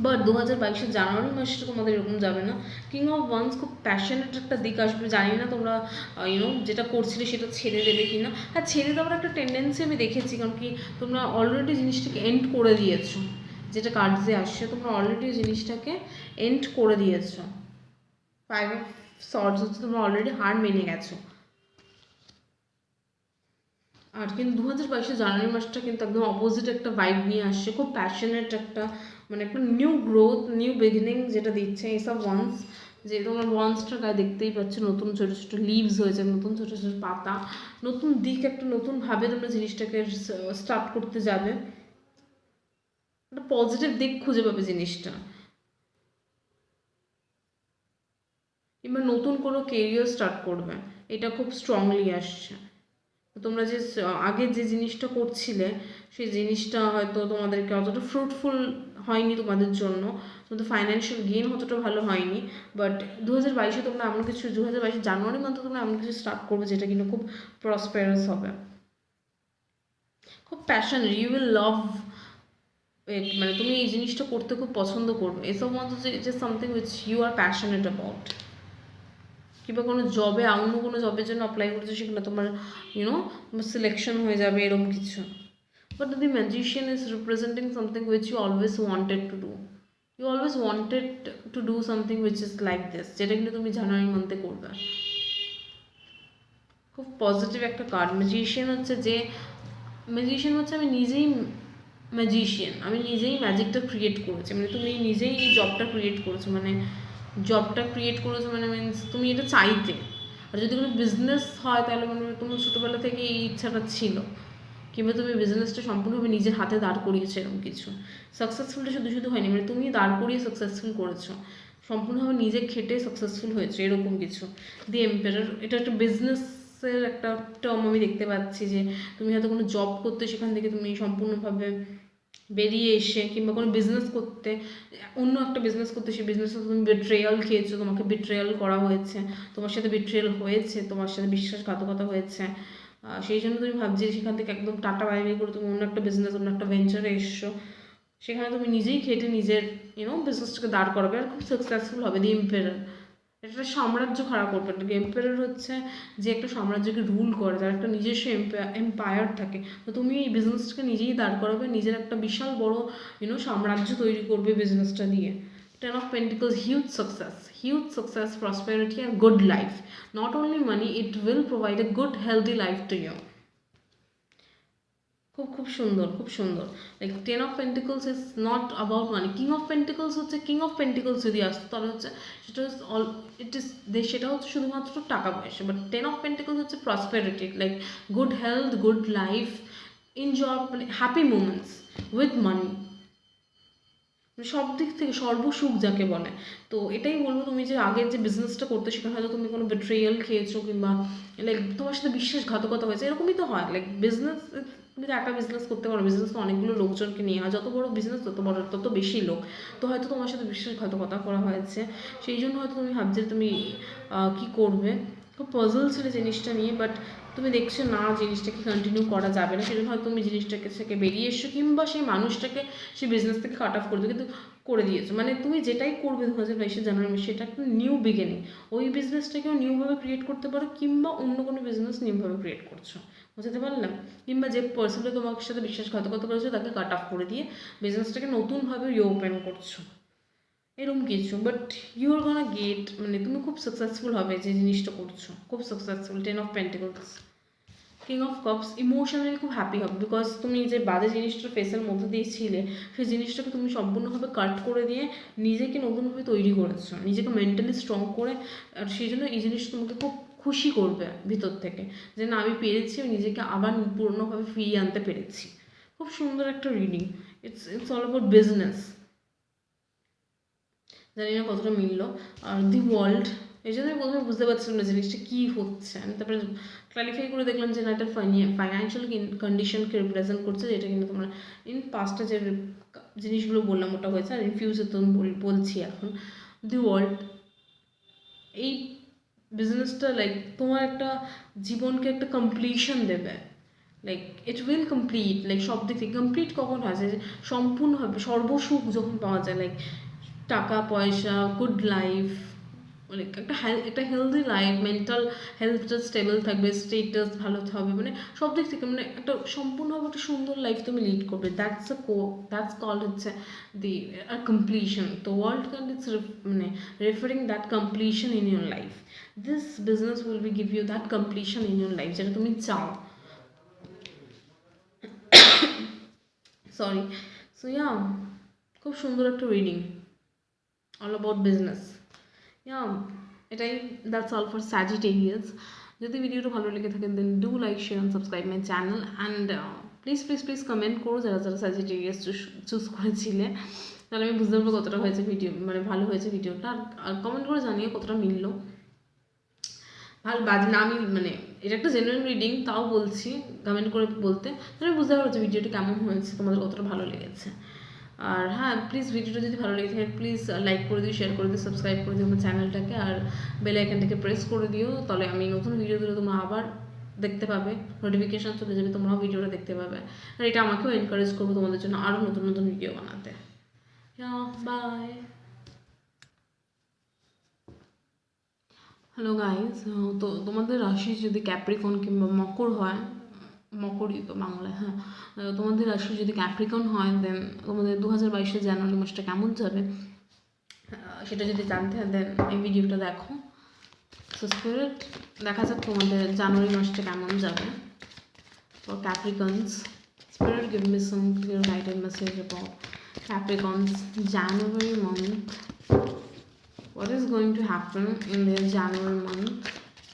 বাট 2022 জানুয়ারি মাসটা তোমাদের এরকম যাবে না। কিং অফ ওয়ান্স খুব প্যাশনেট একটা দিক আসবে, জানি না তোমরা যেটা করছিলে সেটা ছেড়ে দেবে কি না। হ্যাঁ, ছেড়ে দেওয়ার একটা টেন্ডেন্সি আমি দেখেছি, কারণ কি তোমরা অলরেডি জিনিসটাকে এন্ড করে দিয়েছো, যেটা কার্ডসে আসছে তোমরা অলরেডি জিনিসটাকে এন্ড করে দিয়েছো। ফাইভ অফ সর্ডস হচ্ছে তোমরা অলরেডি হার মেনে গেছো। আর কিন্তু 2022 জানুয়ারি মাসটা কিন্তু একদম অপোজিট একটা ভাইব নিয়ে আসছে, খুব প্যাশনেট একটা মানে একটা নিউ গ্রোথ, নিউ বিগিনিং যেটা দিচ্ছে এইসব ওয়ান্স। যে তোমার ওয়ান্সটার গায়ে দেখতেই পাচ্ছ নতুন ছোটো ছোটো লিভস হয়েছে, নতুন ছোটো ছোটো পাতা, নতুন দিক, একটা নতুনভাবে তোমরা জিনিসটাকে স্টার্ট করতে যাবে, একটা পজিটিভ দিক খুঁজে পাবে জিনিসটা। কিংবা নতুন কোনো কেরিয়ার স্টার্ট করবে, এটা খুব স্ট্রংলি আসছে। তোমরা যে আগের যে জিনিসটা করছিলে সেই জিনিসটা হয়তো তোমাদেরকে অতটা ফ্রুটফুল হয়নি তোমাদের জন্য, তোমাদের ফাইন্যান্সিয়াল গেইন অতটা ভালো হয়নি, বাট 2022-এ তোমরা এমন কিছু, 2022 জানুয়ারি মান্থে তোমরা এমন কিছু স্টার্ট করবে যেটা কিন্তু খুব প্রসপেরাস হবে, খুব প্যাশনেট, ইউ উইল লাভ ইট, মানে তুমি এই জিনিসটা করতে খুব পছন্দ করবে। এসব মতো যে something which you are passionate about. কিংবা কোনো জবে, অন্য কোনো জবের জন্য অ্যাপ্লাই করেছো, সেখানে তোমার তোমার সিলেকশন হয়ে যাবে, এরকম কিছু। But the magician is representing something which you always wanted to do, you always wanted to do something which is like this, যেটা কিন্তু তুমি জানুয়ারি মান্থে করবে। খুব পজিটিভ একটা কার্ড। ম্যাজিশিয়ান হচ্ছে আমি নিজেই ম্যাজিশিয়ান, আমি নিজেই ম্যাজিকটা ক্রিয়েট করেছি, মানে তুমি নিজেই এই জবটা ক্রিয়েট করেছো, মানে মিনস তুমি এটা চাইতে। আর যদি কোনো বিজনেস হয় তাহলে মানে তোমার ছোটোবেলা থেকে এই ইচ্ছাটা ছিল, কিংবা তুমি বিজনেসটা সম্পূর্ণভাবে নিজের হাতে দাঁড় করিয়েছো, এরকম কিছু। সাকসেসফুলটা শুধু হয়নি, মানে তুমি দাঁড় করিয়ে সাকসেসফুল করেছো, সম্পূর্ণভাবে নিজে খেটে সাকসেসফুল হয়েছে, এরকম কিছু। দি এম্পারার, এটা একটা বিজনেসের একটা টার্ম আমি দেখতে পাচ্ছি, যে তুমি হয়তো কোনো জব করতে, সেখান থেকে তুমি সম্পূর্ণভাবে বেরিয়ে এসে, কিংবা কোনো বিজনেস করতে, অন্য একটা বিজনেস করতে, সেই বিজনেসে তুমি বিট্রেয়াল খেয়েছো, তোমাকে বিট্রেয়াল করা হয়েছে, তোমার সাথে বিট্রেয়াল হয়েছে, তোমার সাথে বিশ্বাসঘাতকতা হয়েছে, সেই জন্য তুমি ভাবছি সেখান থেকে একদম টাটা বাই বাই করে তুমি অন্য একটা বিজনেস, অন্য একটা ভেঞ্চারে এসছো, সেখানে তুমি নিজেই খেটে নিজের বিজনেসটাকে দাঁড় করাবে, আর খুব সাকসেসফুল হবে। দি এম্পারার, একটা সাম্রাজ্য খাড়া করবে। একটা এম্পায়ার হচ্ছে যে একটা সাম্রাজ্যকে রুল করে, যার একটা নিজস্ব এম্পায়ার থাকে। তো তুমি এই বিজনেসটাকে নিজেই দাঁড় করাবে, নিজের একটা বিশাল বড় সাম্রাজ্য তৈরি করবে বিজনেসটা দিয়ে। Ten of Pentacles, huge success, prosperity and good life. Not only money, it will provide a good healthy life to you. খুব সুন্দর, খুব সুন্দর। Like 10 of pentacles is not about money. King of pentacles হচ্ছে, king of pentacles যদি আসতো তাহলে হচ্ছে সেটা হচ্ছে শুধুমাত্র টাকা পয়সা, বাট 10 অফ পেন্টিকলস হচ্ছে prosperity, like good health, good life, enjoy, মানে হ্যাপি মোমেন্টস উইথ মানি, সব দিক থেকে সর্বসুখ যাকে বলে। তো এটাই বলবো, তুমি যে আগের যে বিজনেসটা করতে, সেখানে হয়তো তুমি কোনো বেট্রিয়াল খেয়েছো, কিংবা লাইক তোমার সাথে বিশ্বাসঘাতকতা হয়েছে, এরকমই তো হয়। লাইক বিজনেস, তুমি তো একটা বিজনেস করতে পারো, বিজনেস তো অনেকগুলো লোকজনকে নিয়ে হয়, যত বড় বিজনেস তত বেশি লোক, তো হয়তো তোমার সাথে বিশ্বাসঘাতকতা করা হয়েছে, সেই জন্য হয়তো তুমি ভাবছো তুমি কী করবে, খুব পজল ছিল জিনিসটা নিয়ে, বাট তুমি দেখছো না জিনিসটাকে কন্টিনিউ করা যাবে না, সেজন্য হয়তো তুমি জিনিসটাকে থেকে বেরিয়ে এসছো, কিংবা সেই মানুষটাকে সেই বিজনেস থেকে কাট অফ করে দিও, কিন্তু করে দিয়েছো। মানে তুমি যেটাই করবে 2022 জানুয়ারি, সেটা একটা নিউ বিগিনিং। ওই বিজনেসটাকেও নিউভাবে ক্রিয়েট করতে পারো, কিংবা অন্য কোনো বিজনেস নিউভাবে ক্রিয়েট করছো, বুঝতে পারলাম। কিংবা যে পার্সনটা তোমার সাথে বিশ্বাসঘাতকতা করেছো তাকে কাট অফ করে দিয়ে বিজনেসটাকে নতুনভাবে রিওপেন করছো, এরকম কিছু। But you are gonna get, মানে তুমি খুব সাকসেসফুল হবে যে জিনিসটা করছো, খুব successful. 10 of pentacles, king of cups, emotionally খুব হ্যাপি হবে, বিকজ তুমি যে বাজে জিনিসটা ফেসের মধ্যে দিয়ে ছিলে, সেই জিনিসটাকে তুমি সম্পূর্ণভাবে কাট করে দিয়ে নিজেকে নতুনভাবে তৈরি করেছো, নিজেকে মেন্টালি স্ট্রং করে। আর সেই জন্য এই জিনিসটা তোমাকে খুব খুশি করবে ভিতর থেকে, যে না আমি পেরেছি, নিজেকে আবার পূর্ণভাবে ফিরিয়ে আনতে পেরেছি। খুব সুন্দর একটা reading. It's all about business. জানি না কতটা মিলল। আর দি ওয়ার্ল্ড, এই জন্য আমি প্রথমে বুঝতে পারছিলাম না জিনিসটা কী হচ্ছে, আমি তারপরে ক্লারিফাই করে দেখলাম যে না, এটা ফাইন্যান্সিয়াল কন্ডিশনকে রিপ্রেজেন্ট করছে, যেটা কিন্তু তোমরা ইন পাস্টে যে জিনিসগুলো বললাম ওটা হয়েছে, আর ইন ফিউচার তো বলছি এখন। দি ওয়ার্ল্ড, এই বিজনেসটা লাইক তোমার একটা জীবনকে একটা কমপ্লিশন দেবে, like it will complete, like সব দিক থেকে কমপ্লিট কখন হয়, যে সম্পূর্ণভাবে সর্বসুখ যখন পাওয়া যায়, লাইক টাকা পয়সা, গুড লাইফ, মানে একটা হেলদি লাইফ, মেন্টাল হেলথটা স্টেবল থাকবে, স্টেটাস ভালো হবে, মানে সব দিক থেকে মানে একটা সম্পূর্ণভাবে একটা সুন্দর লাইফ তুমি লিড করবে। দ্যাটস কল্ড হচ্ছে দি কমপ্লিশন। তো ওয়ার্ল্ড কান্ড ইটস মানে referring that completion in your life. This business will be give you that completion in your life, যেটা তুমি চাও। সরি। সো ইয়া, খুব সুন্দর একটা reading, all about business. Yeah, এটাই, দ্যাটস অল ফর স্যাজিটেরিয়াস। যদি ভিডিওটা ভালো লেগে থাকে then do like, share and subscribe my channel, and please comment করো যারা স্যাজিটেরিয়াস চুজ করেছিলে, তাহলে আমি বুঝতে পারবো কতটা হয়েছে ভিডিও, মানে ভালো হয়েছে ভিডিওটা। আর কমেন্ট করে জানিয়ে কতটা মিললো। আর বাজে না, আমি মানে এটা একটা জেনুইন রিডিং, তাও বলছি কমেন্ট করে বলতে, তাহলে বুঝতে পারছো ভিডিওটা কেমন হয়েছে, তোমাদের কতটা ভালো লেগেছে। আর হ্যাঁ, প্লিজ ভিডিওটা যদি ভালো লেগে থাকে প্লিজ লাইক করে দিও, শেয়ার করে দিও, সাবস্ক্রাইব করে দিও আমার চ্যানেলটাকে, আর বেল আইকনটাকে প্রেস করে দিও, তাহলে আমি নতুন ভিডিও দিলে তোমরা আবার দেখতে পাবে, নোটিফিকেশান চলে যাবে, তোমরাও ভিডিওটা দেখতে পাবে। আর এটা আমাকেও এনকারেজ করবো তোমাদের জন্য আরও নতুন নতুন ভিডিও বানাতে। বাই। হ্যালো গাইজ, তো তোমাদের রাশি যদি ক্যাপ্রিকন কিংবা মকর হয়, মকরই তো বাংলায়, হ্যাঁ, তোমাদের রাশি যদি ক্যাপ্রিকন হয় দেন তোমাদের 2022 জানুয়ারি মাসটা কেমন যাবে সেটা যদি জানতে হয় দেন এই ভিডিওটা দেখো। সো স্পিরিট, দেখা যাক তোমাদের জানুয়ারি মাসটা কেমন যাবে for ক্যাপ্রিকনস। Spirit, give me some clear guided message about Capricorn's January month. What is going to happen in their January month?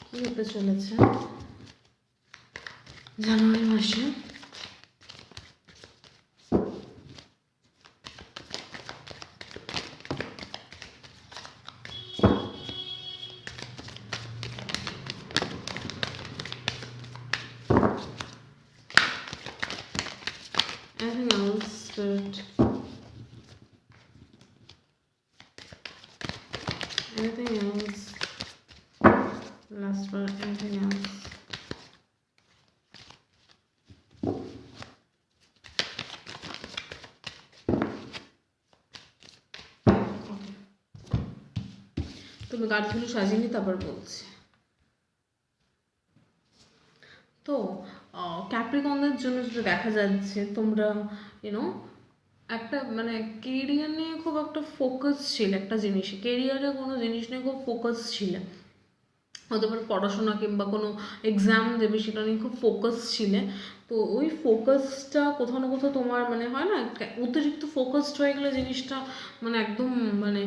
কি হতে চলেছে জানুয়ারি মাসে? Anything else, Spirit? Anything else? Last word, anything else? তুমি কার্ডগুলো সাজিয়ে নি তারপর বলছি। তো ক্যাপ্রিকনদের জন্য যেটা দেখা যাচ্ছে, তোমরা ইউনো একটা মানে কেরিয়ার নিয়ে খুব একটা ফোকাস ছিল, একটা জিনিসে কেরিয়ারে কোনো জিনিস নিয়ে খুব ফোকাস ছিল, হতে পারে পড়াশোনা কিংবা কোনো এক্সাম দেবে সেটা নিয়ে খুব ফোকাস ছিলে। তো ওই ফোকাসটা কোথাও না কোথাও তোমার মানে হয় না, অতিরিক্ত ফোকাসড হয়ে গেলে জিনিসটা মানে একদম মানে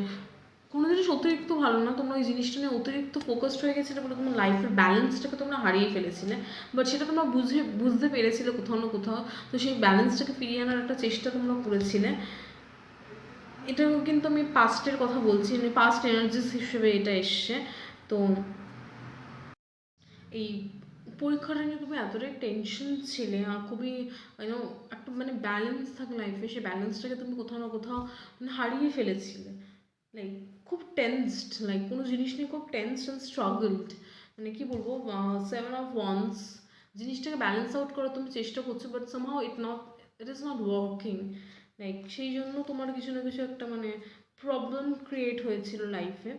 কোনো জিনিস অতিরিক্ত ভালো না, তোমরা ওই জিনিসটা নিয়ে অতিরিক্ত ফোকাসড হয়ে গেছিলে বলে তোমার লাইফের ব্যালেন্সটাকে তোমরা হারিয়ে ফেলেছিলে, বাট সেটা তোমরা বুঝতে পেরেছিলে কোথাও না কোথাও। তো সেই ব্যালেন্সটাকে ফিরিয়ে আনার একটা চেষ্টা তোমরা করেছিলে। এটাও কিন্তু আমি পাস্টের কথা বলছি, মানে পাস্ট এনার্জিস হিসেবে এটা এসছে। তো এই পরীক্ষাটা নিয়ে তুমি এতটাই টেনশন ছিলে আর খুবই একটা মানে ব্যালেন্স থাকে লাইফে, সেই ব্যালেন্সটাকে তুমি কোথাও না কোথাও মানে হারিয়ে ফেলেছিলে। লাইক খুব টেন্সড, লাইক কোনো জিনিস নিয়ে খুব টেন্সড অ্যান্ড স্ট্রাগলড, মানে কি বলবো, 7 of Wands জিনিসটাকে ব্যালেন্স আউট করার তুমি চেষ্টা করছো, but somehow it is not working. Like সেই জন্য তোমার কিছু না কিছু একটা মানে প্রবলেম ক্রিয়েট হয়েছিল লাইফে,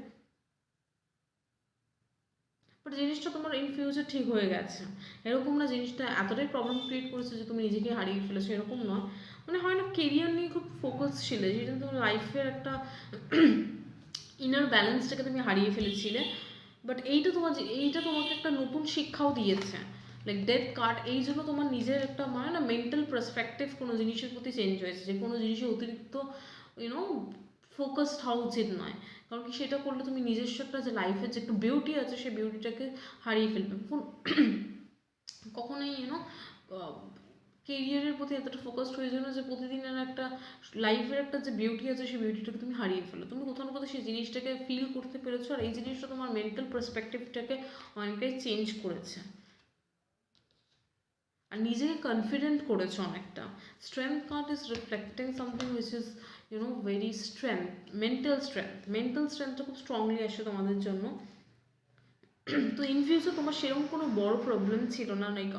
বাট জিনিসটা তোমার ইন ফিউচার ঠিক হয়ে গেছে। এরকম না জিনিসটা এতটাই প্রবলেম ক্রিয়েট করেছে যে তুমি নিজেকে হারিয়ে ফেলেছো, এরকম নয়। মানে হয় না কেরিয়ার নিয়ে খুব ফোকাস ছিলে, যেটা তোমার লাইফের একটা ইনার ব্যালেন্সটাকে তুমি হারিয়ে ফেলেছিলে। বাট এইটা তোমাকে একটা নতুন শিক্ষাও দিয়েছে, লাইক ডেথ কার্ড। এই জন্য তোমার নিজের একটা মানে না মেন্টাল পার্সপেক্টিভ কোনো জিনিসের প্রতি চেঞ্জ হয়েছে, যে কোনো জিনিসে অতিরিক্ত ইউনো ফোকাসড হওয়া উচিত নয়। কারণ কি সেটা করলে তুমি নিজস্ব একটা যে লাইফের যে একটা বিউটি আছে সেই বিউটিটাকে হারিয়ে ফেলবে। কখনোই কেরিয়ারের প্রতি এতটা ফোকাসড হয়ে যাও না যে প্রতিদিনের একটা লাইফের একটা যে বিউটি আছে সেই বিউটিটাকে তুমি হারিয়ে ফেলো। তুমি কোথাও না কোথাও সেই জিনিসটাকে ফিল করতে পেরেছো, আর এই জিনিসটা তোমার মেন্টাল পার্সপেক্টিভটাকে অনেকটাই চেঞ্জ করেছে, আর নিজেকে কনফিডেন্ট করেছো অনেকটা। Strength card is reflecting something which is very mental স্ট্রেংথটা খুব স্ট্রংলি আসে তোমাদের জন্য। তো ইন ফিউচার তোমার সেরকম কোনো বড় প্রবলেম ছিল না, লাইক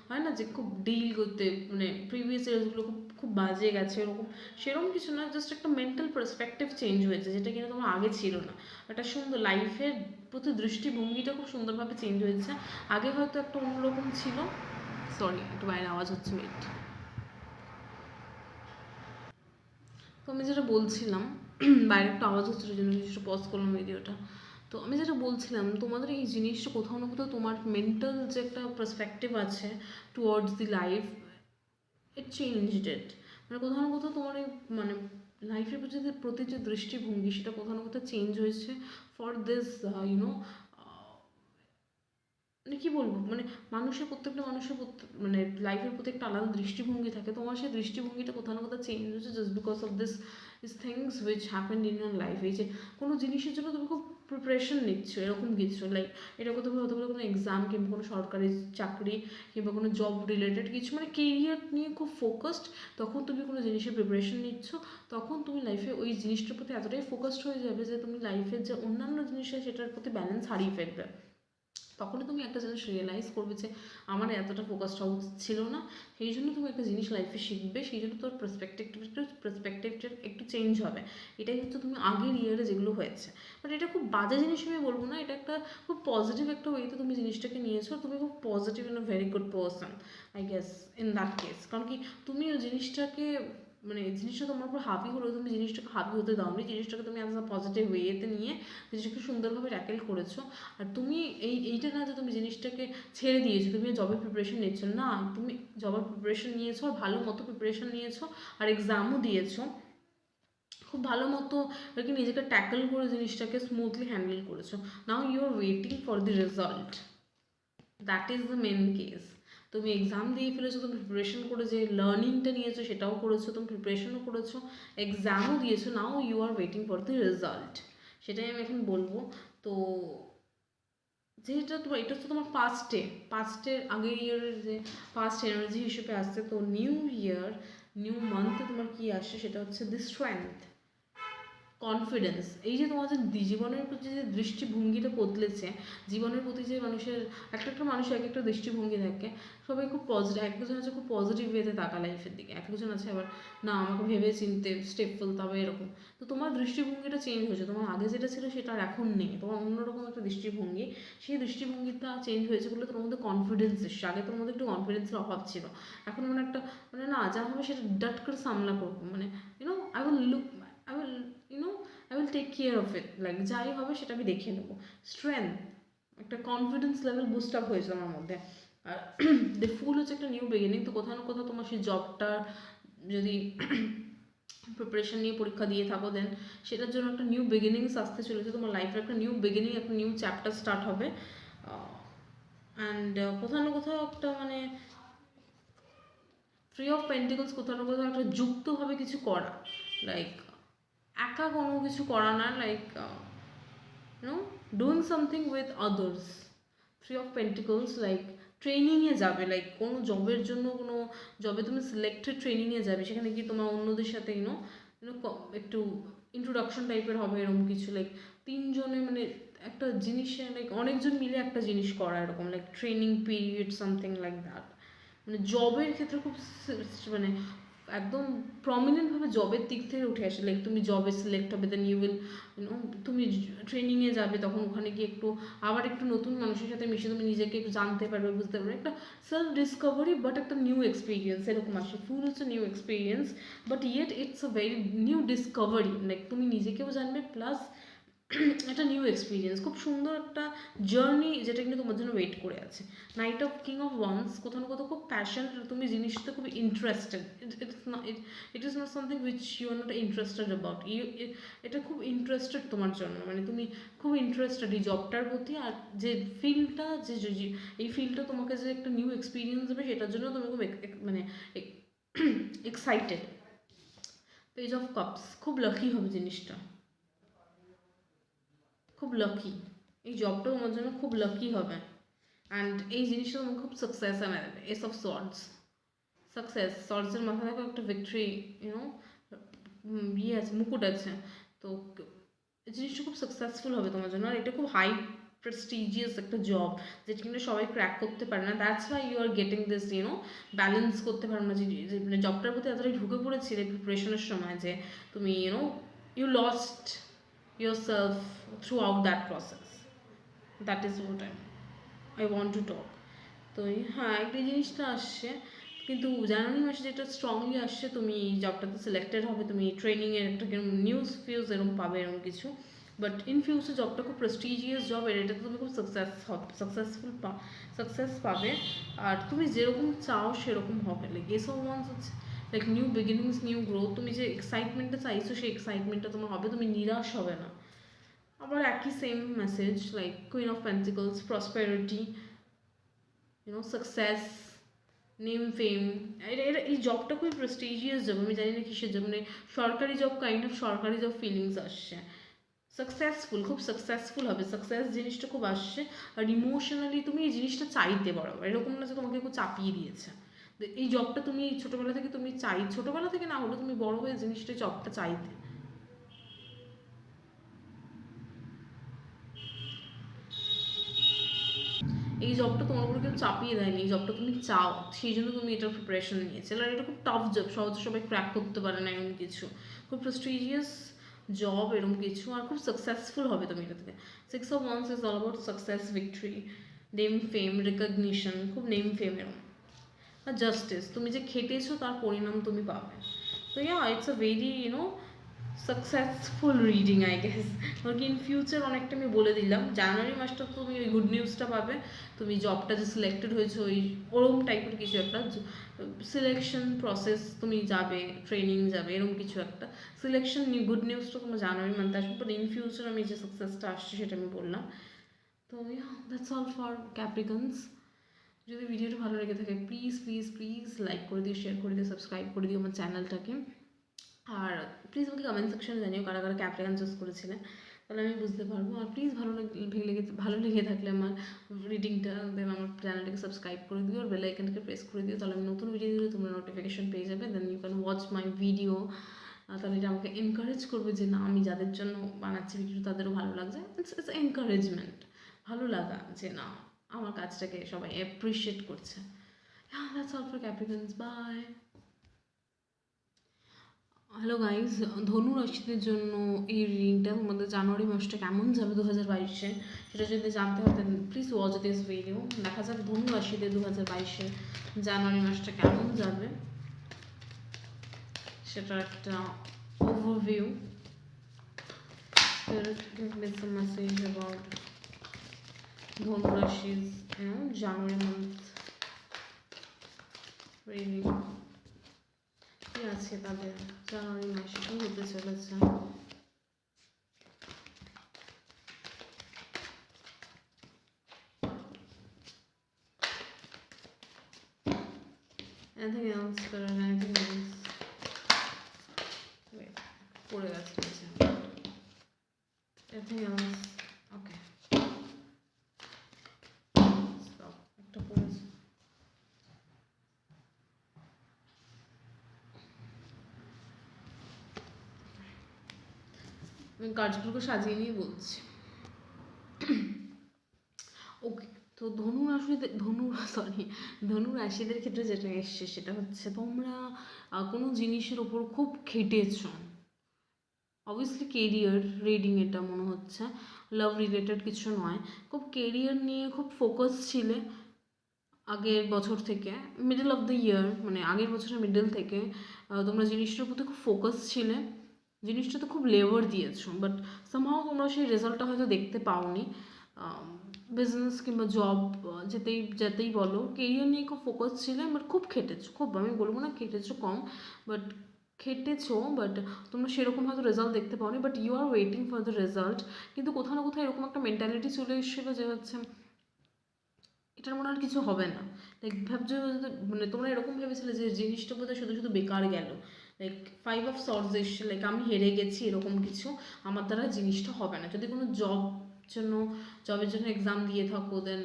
হয় না যে খুব ডিল করতে মানে প্রিভিয়াস ইয়ার্সগুলো খুব খুব বাজে গেছে এরকম, সেরকম কিছু না, জাস্ট একটা মেন্টাল পার্সপেক্টিভ চেঞ্জ হয়েছে, যেটা কিনা তোমার আগে ছিল না। একটা সুন্দর লাইফের প্রতি দৃষ্টিভঙ্গিটা খুব সুন্দরভাবে চেঞ্জ হয়েছে। আগে হয়তো একটা অন্যরকম ছিল। সরি, একটু বাইরে আওয়াজ হচ্ছে, ওয়েট। তো আমি যেটা বলছিলাম, বাইরে একটা আওয়াজ হচ্ছিল জন্য কিছুটা পজ করলাম ভিডিওটা। তো আমি যেটা বলছিলাম, তোমাদের এই জিনিসটা কোথাও না কোথাও তোমার মেন্টাল যে একটা পার্সপেক্টিভ আছে towards the life, it changed it. মানে কোথাও না কোথাও তোমার এই মানে লাইফের প্রতি যে দৃষ্টিভঙ্গি সেটা কোথাও না কোথাও চেঞ্জ হয়েছে ফর দিস মানে কি বলবো, মানে প্রত্যেকটা মানুষের মানে লাইফের প্রতি একটা আলাদা দৃষ্টিভঙ্গি থাকে। তোমার সেই দৃষ্টিভঙ্গিটা কোথাও না কোথাও চেঞ্জ হচ্ছে just because of this things which happened in your life. এই যে কোনো জিনিসের জন্য তুমি খুব প্রিপারেশন নিচ্ছ এরকম কিছু, লাইক এটা তুমি হতে পারে কোনো এক্সাম কিংবা কোনো সরকারি চাকরি কিংবা কোনো জব রিলেটেড কিছু, মানে কেরিয়ার নিয়ে খুব ফোকাসড, তখন তুমি কোনো জিনিসের প্রিপারেশন নিচ্ছ, তখন তুমি লাইফে ওই জিনিসটার প্রতি এতটাই ফোকাসড হয়ে যাবে যে তুমি লাইফের যে অন্যান্য জিনিস আছে সেটার প্রতি ব্যালেন্স হারিয়ে ফেলবে। তখনই তুমি একটা জিনিস রিয়েলাইজ করবে যে আমার এতটা ফোকাসড হওয়া উচিত ছিল না। সেই জন্য তুমি একটা জিনিস লাইফে শিখবে, সেই জন্য তোর পার্সপেক্টিভটা একটু চেঞ্জ হবে। এটাই হচ্ছে তুমি আগের ইয়ারে যেগুলো হয়েছে। বাট এটা খুব বাজে জিনিস আমি বলবো না, এটা একটা খুব পজিটিভ একটা ওয়েতে তুমি জিনিসটাকে নিয়েছো, তুমি খুব positive and very good person I guess in that case. কারণ কি তুমি ওই জিনিসটাকে, মানে জিনিসটা তোমার উপর হাবি হলেও তুমি জিনিসটাকে হাবি হতে দাওনি, জিনিসটাকে তুমি অ্যাজ আ পজিটিভ ওয়েতে নিয়ে জিনিসটাকে সুন্দরভাবে ট্যাকেল করেছো। আর তুমি এইটা না যে তুমি জিনিসটাকে ছেড়ে দিয়েছো, তুমি জবের প্রিপারেশন নিচ্ছ না, তুমি জবের প্রিপারেশন নিয়েছো আর ভালো মতো প্রিপারেশন নিয়েছো আর এক্সামও দিয়েছো খুব ভালো মতো আর কি, নিজেকে ট্যাকেল করে জিনিসটাকে স্মুথলি হ্যান্ডেল করেছো। Now you are waiting for the result, that is the main case. তুমি এক্সাম দিয়ে ফেলেছো, তুমি প্রিপারেশন করে যে লার্নিংটা নিয়েছো সেটাও করেছো, তুমি প্রিপারেশনও করেছো, এক্সামও দিয়েছো, now you are waiting for the result, সেটাই আমি এখন বলবো। তো যেটা তোমার এটা হচ্ছে তোমার পাস্টের আগের ইয়ারের যে পাস্ট এনার্জি হিসেবে আসছে। তো নিউ ইয়ার নিউ মান্থে তোমার কি আসছে সেটা হচ্ছে দি স্ট্রেংথ, কনফিডেন্স। এই যে তোমার যে জীবনের প্রতি যে দৃষ্টিভঙ্গিটা বদলেছে, জীবনের প্রতি যে মানুষের একটা মানুষের এক একটা দৃষ্টিভঙ্গি থাকে, সবাই খুব পজিটিভ, একজন আছে খুব পজিটিভ ওয়েতে তাকা লাইফের দিকে, একজন আছে আবার না আমাকে ভেবে চিনতে স্টেপ ফেলতে হবে এরকম। তো তোমার দৃষ্টিভঙ্গিটা চেঞ্জ হয়েছে, তোমার আগে যেটা ছিল সেটা আর এখন নেই, তোমার অন্যরকম একটা দৃষ্টিভঙ্গি, সেই দৃষ্টিভঙ্গিটা চেঞ্জ হয়েছে বলে তোমার মধ্যে কনফিডেন্স এসছে। আগে তোমার মধ্যে একটু কনফিডেন্সের অভাব ছিল, এখন মানে একটা মানে না যা হবে সেটা ডাট করে সামলা করবো, মানে you know I will take care of it, like যাই হবে সেটা আমি দেখে নেবো। স্ট্রেংথ, একটা কনফিডেন্স লেভেল বুস্ট আপ হয়েছে আমার মধ্যে। আর দ্য ফুল হচ্ছে একটা নিউ বিগিনিং। তো কোথাও না কোথাও তোমার সেই জবটা যদি প্রিপারেশন নিয়ে পরীক্ষা দিয়ে থাকো, দেন সেটার জন্য একটা নিউ বিগিনিংস আসতে চলেছে তোমার লাইফের, একটা নিউ বিগিনিং, একটা নিউ চ্যাপ্টার স্টার্ট হবে। অ্যান্ড কোথাও না কোথাও একটা মানে থ্রি অফ পেন্টিকলস, কোথাও না কোথাও একটা যুক্তভাবে কিছু করা, লাইক একা কোনো কিছু করা না, like doing something with others. Three of pentacles like ট্রেনিংয়ে যাবে, লাইক কোনো জবের জন্য কোনো জবে তুমি সিলেক্টেড ট্রেনিংয়ে যাবে, সেখানে কি তোমার অন্যদের সাথে একটু ইন্ট্রোডাকশন টাইপের হবে এরকম কিছু, লাইক তিনজনে মানে একটা জিনিসে লাইক অনেকজন মিলে একটা জিনিস করা এরকম, like training period something like that. মানে জবের ক্ষেত্রে খুব মানে একদম প্রমিনেন্টভাবে জবের দিক থেকে উঠে আসে, লাইক তুমি জবে সিলেক্ট হবে, দেন ইউ উইল তুমি ট্রেনিংয়ে যাবে, তখন ওখানে গিয়ে একটু আবার একটু নতুন মানুষের সাথে মিশে তুমি নিজেকে একটু জানতে পারবে, বুঝতে পারবে, একটা সেলফ ডিসকভারি বাট একটা নিউ এক্সপিরিয়েন্স এরকম আসে। ফুল হচ্ছে new experience but yet it's a very new Discovery, like তুমি নিজেকেও জানবে প্লাস একটা নিউ এক্সপিরিয়েন্স, খুব সুন্দর একটা জার্নি যেটা কিন্তু তোমার জন্য ওয়েট করে আছে। Knight of king of wands, কোথাও না কোথাও খুব প্যাশন, তুমি জিনিসটা খুব interested, it is not something which you are not interested about এটা খুব ইন্টারেস্টেড তোমার জন্য, মানে তুমি খুব ইন্টারেস্টেড এই জবটার প্রতি, আর যে ফিল্ডটা যে এই ফিল্ডটা তোমাকে যে একটা নিউ এক্সপিরিয়েন্স দেবে সেটার জন্য তুমি খুব মানে এক্সাইটেড। পেজ অফ কাপস, খুব লাকি হবে জিনিসটা, খুব লাকি, এই জবটা তোমার জন্য খুব লাকি হবে। অ্যান্ড এই জিনিসটা তোমার খুব সাকসেস আনে দেবে। এস অফ সর্ডস, সাকসেস, সর্ডসের মাথায় দেখো একটা ভিক্টরি ইয়ে আছে, মুকুট আছে। তো এই জিনিসটা খুব সাকসেসফুল হবে তোমার জন্য, আর এটা খুব হাই প্রেস্টিজিয়াস একটা জব যেটা কিন্তু সবাই ক্র্যাক করতে পারে না। That's why you are getting this balance করতে পারো না, যে মানে জবটার প্রতি এতটাই ঢুকে পড়েছিলে প্রিপারেশনের সময় যে তুমি you lost yourself throughout that process. That is what I want to talk. তো হ্যাঁ একটা জিনিসটা আসছে, কিন্তু জানুয়ারি মাসে যেটা স্ট্রংলি আসছে, তুমি জবটাতে সিলেক্টেড হবে, তুমি ট্রেনিংয়ের একটা নিউজ ফিউজ এরকম পাবে এরকম কিছু। বাট ইন ফিউচার জবটা খুব প্রেস্টিজিয়াস জব, এটাতে তুমি খুব সাকসেস পাবে, আর তুমি যেরকম চাও সেরকম হবে। লাইক এসব ওয়ান্স হচ্ছে like new beginnings, new growth, তুমি যে এক্সাইটমেন্টটা চাইছো সেই এক্সাইটমেন্টটা তোমার হবে, তুমি নিরাশ হবে না। আবার একই same message, like queen of pentacles, prosperity, success, name, fame, এটা এই জবটা খুবই প্রেস্টিজিয়াস জব। আমি জানি না কিসের জন্য, মানে সরকারি জব, কাইন্ড অফ সরকারি জব ফিলিংস আসছে। সাকসেসফুল, খুব সাকসেসফুল হবে, সাকসেস জিনিসটা খুব আসছে। আর ইমোশনালি তুমি এই জিনিসটা চাইতে পারো, এরকম না যে তোমাকে কেউ চাপিয়ে দিয়েছে। এই জবটা তুমি ছোটোবেলা থেকে তুমি ছোটোবেলা থেকে না হলে তুমি বড় হয়ে জিনিসটা জবটা চাইতে। এই জবটা তোমার উপর কেউ চাপিয়ে দেয়নি, এই জবটা তুমি চাও, সেই জন্য তুমি এটার প্রিপারেশন নিয়েছো। আর এটা খুব টাফ জব, সহজে সবাই ক্র্যাক করতে পারে না এরকম কিছু, খুব প্রেস্টিজিয়াস জব এরকম কিছু, আর খুব সাকসেসফুল হবে তুমি এটা থেকে। 6 of Wands is all about success, victory, name, fame, recognition, খুব নেম, ফেম এরকম, আর জাস্টিস, তুমি যে খেটেছো তার পরিণাম তুমি পাবে। তো it's a very successful reading I guess. কারণ ইন ফিউচার অনেকটা আমি বলে দিলাম, জানুয়ারি মাসটা তুমি ওই গুড নিউজটা পাবে, তুমি জবটা যে সিলেক্টেড হয়েছে ওই ওরম টাইপের কিছু একটা সিলেকশন প্রসেস, তুমি যাবে, ট্রেনিং যাবে, এরকম কিছু একটা সিলেকশন, গুড নিউজটা তোমার জানুয়ারি মান্থে আসবে। বাট ইন ফিউচার আমি যে সাকসেসটা আসছে সেটা আমি বললাম। তো দ্যাটস অল ফর ক্যাপ্রিকনস। যদি ভিডিওটা ভালো লেগে থাকে প্লিজ প্লিজ প্লিজ লাইক করে দিও, শেয়ার করে দিও, সাবস্ক্রাইব করে দিও আমার চ্যানেলটাকে। আর প্লিজ আমাকে কমেন্ট সেকশনে জানিও কারা কারা ক্যাপ্রিকন চুজ করেছিলেন, তাহলে আমি বুঝতে পারবো। আর প্লিজ ভালো লেগে থাকলে আমার রিডিংটা, দেন আমার চ্যানেলটাকে সাবস্ক্রাইব করে দিও, আর বেল আইকনটাকে প্রেস করে দিও, তাহলে আমি নতুন ভিডিও দিলে তোমরা নোটিফিকেশন পেয়ে যাবে। Then you can watch my video. তাহলে এটা আমাকে এনকারেজ করবে যে না, আমি যাদের জন্য বানাচ্ছি ভিডিও তাদেরও ভালো লাগছে। ইটস এনকারেজমেন্ট, ভালো লাগা যে না আমার কাজটাকে সবাই অ্যাপ্রিসিয়েট করছে। That's all for Capricorns, bye. Hello guys, ধনু রাশিদের জন্য এই রিডিংটা তোমাদের জানুয়ারি মাসটা কেমন যাবে 2022-এ, সেটা যদি জানতে হয় দেন প্লিজ ওয়াচ দিস ভিডিও। দেখা যাক ধনু রাশিদের 2022-এ জানুয়ারি মাসটা কেমন যাবে, সেটার একটা overview. Spirit, give me some message about ধনু রাশির জানুয়ারি মান্থ রিডিং। কি আছে তাদের জানুয়ারি মাসে, কি হতে চলেছে? Anything else? Anything else? Wait, পড়ে গেছে নিচে। Anything else? Okay. Stop. একটা পড়েছে। আমি কার্ডগুলোকে সাজিয়ে নিয়ে বলছি। ওকে, তো ধনু রাশিদের ক্ষেত্রে যেটা এসছে সেটা হচ্ছে তোমরা কোনো জিনিসের ওপর খুব খেটেছো। অবভিয়াসলি কেরিয়ার রিডিং এটা মনে হচ্ছে, লাভ রিলেটেড কিছু নয়। খুব কেরিয়ার নিয়ে খুব ফোকাস ছিলে আগের বছর থেকে, মিডল অফ দ্য ইয়ার, মানে আগের বছরের মিডল থেকে তোমরা জিনিসটার প্রতি খুব ফোকাস ছিলে, জিনিসটাতে খুব লেবার দিয়েছো, বাট সামহাও তোমরা সেই রেজাল্টটা হয়তো দেখতে পাওনি। বিজনেস কিংবা জব যেতেই বলো, কেরিয়ার নিয়ে খুব ফোকাস ছিলে, বাট খুব খেটেছো, খুব, আমি বলবো না খেটেছো কম, বাট খেটেছো, বাট তোমরা সেরকম হয়তো রেজাল্ট দেখতে পাওনি, but you are waiting for the result. কিন্তু কোথাও না কোথাও এরকম একটা মেন্টালিটি চলে এসেছিলো যে হচ্ছে এটার মনে আর কিছু হবে না, লাইক ভাবছো, মানে তোমরা এরকম ভেবেছিলে যে জিনিসটা বোধহয় শুধু শুধু বেকার গেল, লাইক 5 of Swords এসছে, লাইক আমি হেরে গেছি এরকম কিছু, আমার দ্বারা জিনিসটা হবে না। যদি কোনো জবের জন্য এক্সাম দিয়ে থাকো, দেন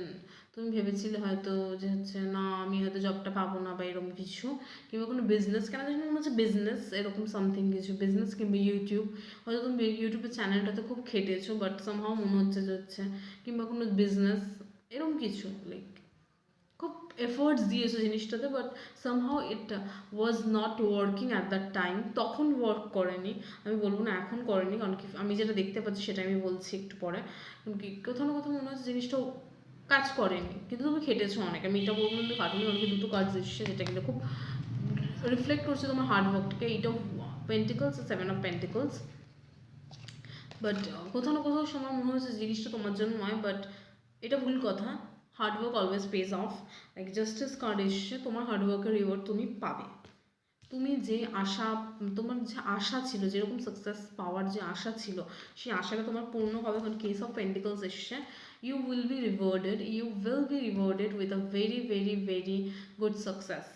তুমি ভেবেছিলে হয়তো যে হচ্ছে না আমি হয়তো জবটা পাবো না বা এরকম কিছু, কিংবা কোনো বিজনেস, কেন জানি মনে হচ্ছে বিজনেস এরকম সামথিং কিছু, বিজনেস কিংবা ইউটিউব, হয়তো তুমি ইউটিউবের চ্যানেলটাতে খুব খেটেছো, বাট সামহাও মনে হচ্ছে যে হচ্ছে, কিংবা কোনো বিজনেস এরকম কিছু, লাইক খুব এফোর্টস দিয়েছো জিনিসটাতে, but somehow it was not working at that time. তখন ওয়ার্ক করেনি, আমি বলবো না এখন করেনি, কারণ কি আমি যেটা দেখতে পাচ্ছি সেটা আমি বলছি একটু পরে। কারণ কি কোথাও না কোথাও মনে হচ্ছে জিনিসটাও কাজ করেনি, কিন্তু তুমি খেটেছো অনেক। আমি এটা বলবো কিন্তু কার্টুনে অনেক দুটো কাজ এসেছে যেটা কিন্তু খুব রিফ্লেক্ট করছে তোমার হার্ডওয়ার্কটাকে। 8 of Pentacles, 7 of Pentacles, but কোথাও না কোথাও সময় মনে হচ্ছে জিনিসটা তোমার জন্য নয়, বাট এটা ভুল কথা। Hard work always page of, like justice card এসছে, তোমার হার্ডওয়ার্কের রিওয়ার্ড তুমি পাবে। তুমি যে তোমার যে আশা ছিল, যেরকম সাকসেস পাওয়ার যে আশা ছিল, সেই আশাটা তোমার পূর্ণ হবে। কারণ কেস অফ পেন্টিকলস এসছে, you will be rewarded with a very very very good success.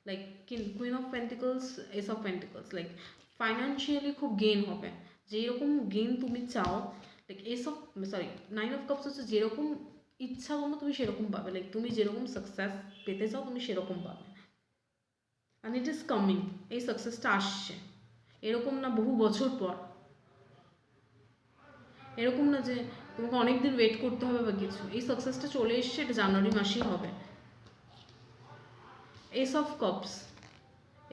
Like Queen of Pentacles, Ace of Pentacles, like financially খুব গেইন হবে, যেরকম গেইন তুমি চাও। লাইক নাইন অফ কাপস হচ্ছে যেরকম ইচ্ছা করো তুমি সেরকম পাবে, লাইক তুমি যেরকম সাকসেস পেতে চাও তুমি সেরকম পাবে। অ্যান্ড ইট ইজ কামিং, এই সাকসেসটা আসছে, এরকম না বহু বছর পর, এরকম না যে তোমাকে অনেক দিন ওয়েট করতে হবে বা কিছু। এই সাকসেসটা চলে এসছে, এটা জানুয়ারি মাসেই হবে। এস অফ কাপস,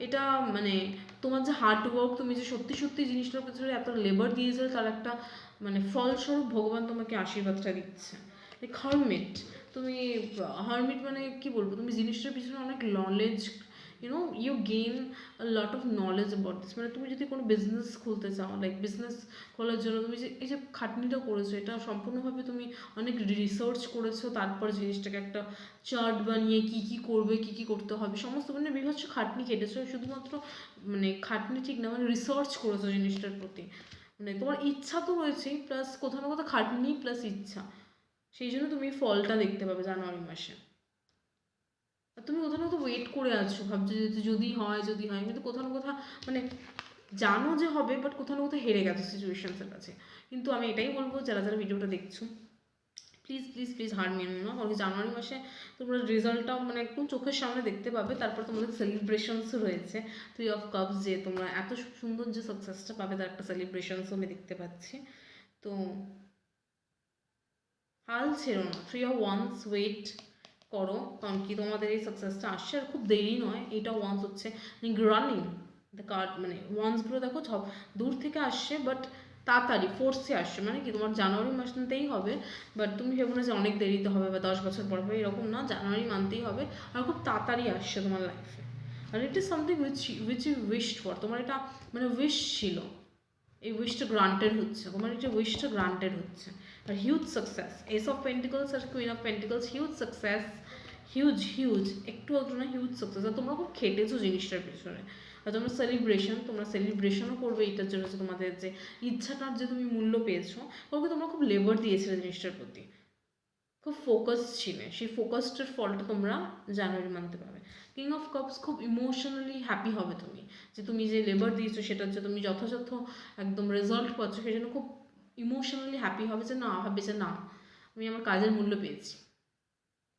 এটা মানে তোমার যে হার্ড ওয়ার্ক, তুমি যে সত্যি সত্যি জিনিসটার পিছনে এত লেবার দিয়েছো, তার একটা মানে ফলস্বরূপ ভগবান তোমাকে আশীর্বাদটা দিচ্ছে। লাইক হারমিট, তুমি হারমিট মানে কি বলবো, তুমি জিনিসটার পিছনে অনেক knowledge, you gain a lot of knowledge about this. মানে তুমি যদি কোনো বিজনেস খুলতে চাও, লাইক বিজনেস খোলার জন্য তুমি যে এই যে খাটনিটা করেছো, এটা সম্পূর্ণভাবে তুমি অনেক রিসার্চ করেছো, তারপর জিনিসটাকে একটা চার্ট বানিয়ে কী কী করবে, কী কী করতে হবে, সমস্ত মানে বিভৎস খাটনি কেটেছো। শুধুমাত্র মানে খাটনি ঠিক না, মানে রিসার্চ করেছো জিনিসটার প্রতি, মানে তোমার ইচ্ছা তো রয়েছেই, প্লাস কোথাও না কোথাও খাটনি প্লাস ইচ্ছা, সেই জন্য তুমি ফলটা দেখতে পাবে জানুয়ারি মাসে। আর তুমি কোথাও না কোথাও ওয়েট করে আছো, ভাবছো যে যদি হয় যদি হয়, কিন্তু কোথাও না কোথাও মানে জানো যে হবে, বাট কোথাও না কোথাও হেরে গেছো সিচুয়েশনসের কাছে। কিন্তু আমি এটাই বলবো, যারা যারা ভিডিওটা দেখছো, প্লিজ প্লিজ প্লিজ হার মেনো না, কারণ জানুয়ারি মাসে তোমরা রেজাল্টটাও মানে একদম চোখের সামনে দেখতে পাবে। তারপর তোমাদের সেলিব্রেশনসও রয়েছে, 3 of Cups, যে তোমরা এত সুন্দর যে সাকসেসটা পাবে তার একটা সেলিব্রেশনসও আমি দেখতে পাচ্ছি। তো হাল ছেড়ো না, 3 of Wands ওয়েট করো, কারণ কি তোমাদের এই সাকসেসটা আসছে, আর খুব দেরি নয়। এইটা ওয়ান্স হচ্ছে রানিং দ্য কার্ড, মানে ওয়ান্সগুলো দেখো সব দূর থেকে আসছে, বাট তাড়াতাড়ি ফোর্সে আসছে। মানে কি তোমার জানুয়ারি মাসতেই হবে, বাট তুমি ভেবো না যে অনেক দেরিতে হবে বা 10 বছর পর হবে, এরকম না, জানুয়ারি মানতেই হবে। আর খুব তাড়াতাড়ি আসছে তোমার লাইফে, আর it is something which you wished for. তোমার এটা মানে উইশ ছিল, এই উইশটা গ্রান্টেড হচ্ছে, তোমার এটা উইশটা গ্রান্টেড হচ্ছে। আর huge success, ace of pentacles আর queen of pentacles, huge success, huge huge, একটু অত না, হিউজ সাকসেস। আর তোমরা খুব খেটেছো জিনিসটার পিছনে, আর তোমরা সেলিব্রেশনও করবে এটার জন্য, যে তোমাদের যে ইচ্ছাটার যে তুমি মূল্য পেয়েছো, ওকে তোমরা খুব লেবার দিয়েছিলে জিনিসটার প্রতি, খুব ফোকাস ছিলে, সেই ফোকাসটার ফলটা তোমরা জানুয়ারি মানতে পারবে। কিং অফ কাপস, খুব ইমোশনালি হ্যাপি হবে তুমি, যে তুমি যে লেবার দিয়েছো সেটার যে তুমি যথাযথ একদম রেজাল্ট পাচ্ছ, সেই জন্য খুব ইমোশনালি হ্যাপি হবে, যে না ভাববে যে না আমি আমার কাজের মূল্য পেয়েছি।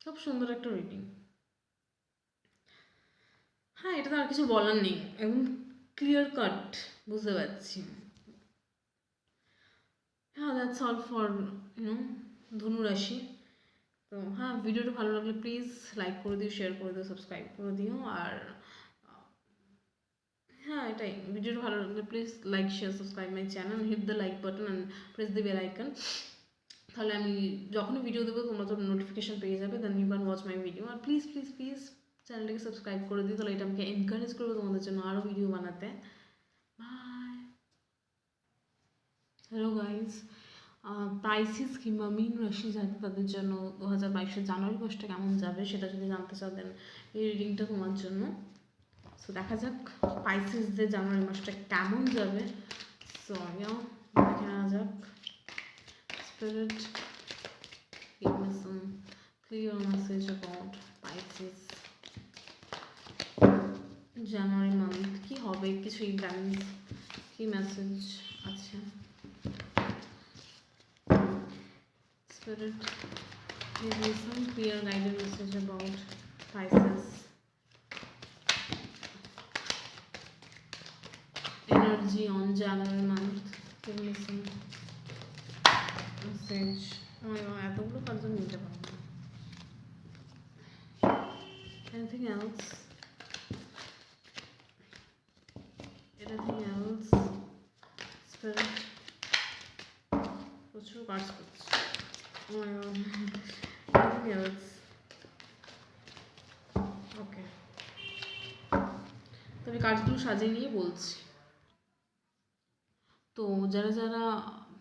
খুব সুন্দর একটা রিডিং। হ্যাঁ, এটা তো আর কিছু বলার নেই, একদম ক্লিয়ার কাট বুঝতে পারছি। হ্যাঁ, দ্যাটস অল ফর ধনু রাশি। তো হ্যাঁ, ভিডিওটা ভালো লাগলে প্লিজ লাইক করে দিও, শেয়ার করে দিও, সাবস্ক্রাইব করে দিও। আর হ্যাঁ, এটাই, ভিডিওটা ভালো লাগলে please like share subscribe my channel, hit the like button and press the bell icon. তাহলে আমি যখনই ভিডিও দেবো তোমরা তো নোটিফিকেশন পেয়ে যাবে, then you can watch my video. আর প্লিজ প্লিজ প্লিজ চ্যানেলটাকে সাবস্ক্রাইব করে দিও, তাহলে এটা আমাকে এনকারেজ করবে তোমাদের জন্য আরও ভিডিও বানাতে। বাই। হ্যালো গাইজ, প্রাইসিস কিংবা মীন রাশি যাতে, তাদের জন্য 2022 জানুয়ারি মাসটা কেমন যাবে সেটা যদি জানতে চাও, দেন এই রিডিংটা তোমার জন্য। সো দেখা যাক পাইসিসদের জানুয়ারি মাসটা কেমন যাবে। সো দেখে নেওয়া যাক। Spirit, give me some clear message about Pisces January month কি হবে, কিছু ইভেন্টস, কি মেসেজ আছে। Spirit, give me some clear guided message about Pisces energy on January month. Give me some message. এতগুলো কার্জন নিতে পারবো না। Anything else? Anything else? Spirit, প্রচুর কাজ করছে। Anything else? ওকে, তবে কাজগুলো সাজিয়ে নিয়ে বলছি। তো যারা যারা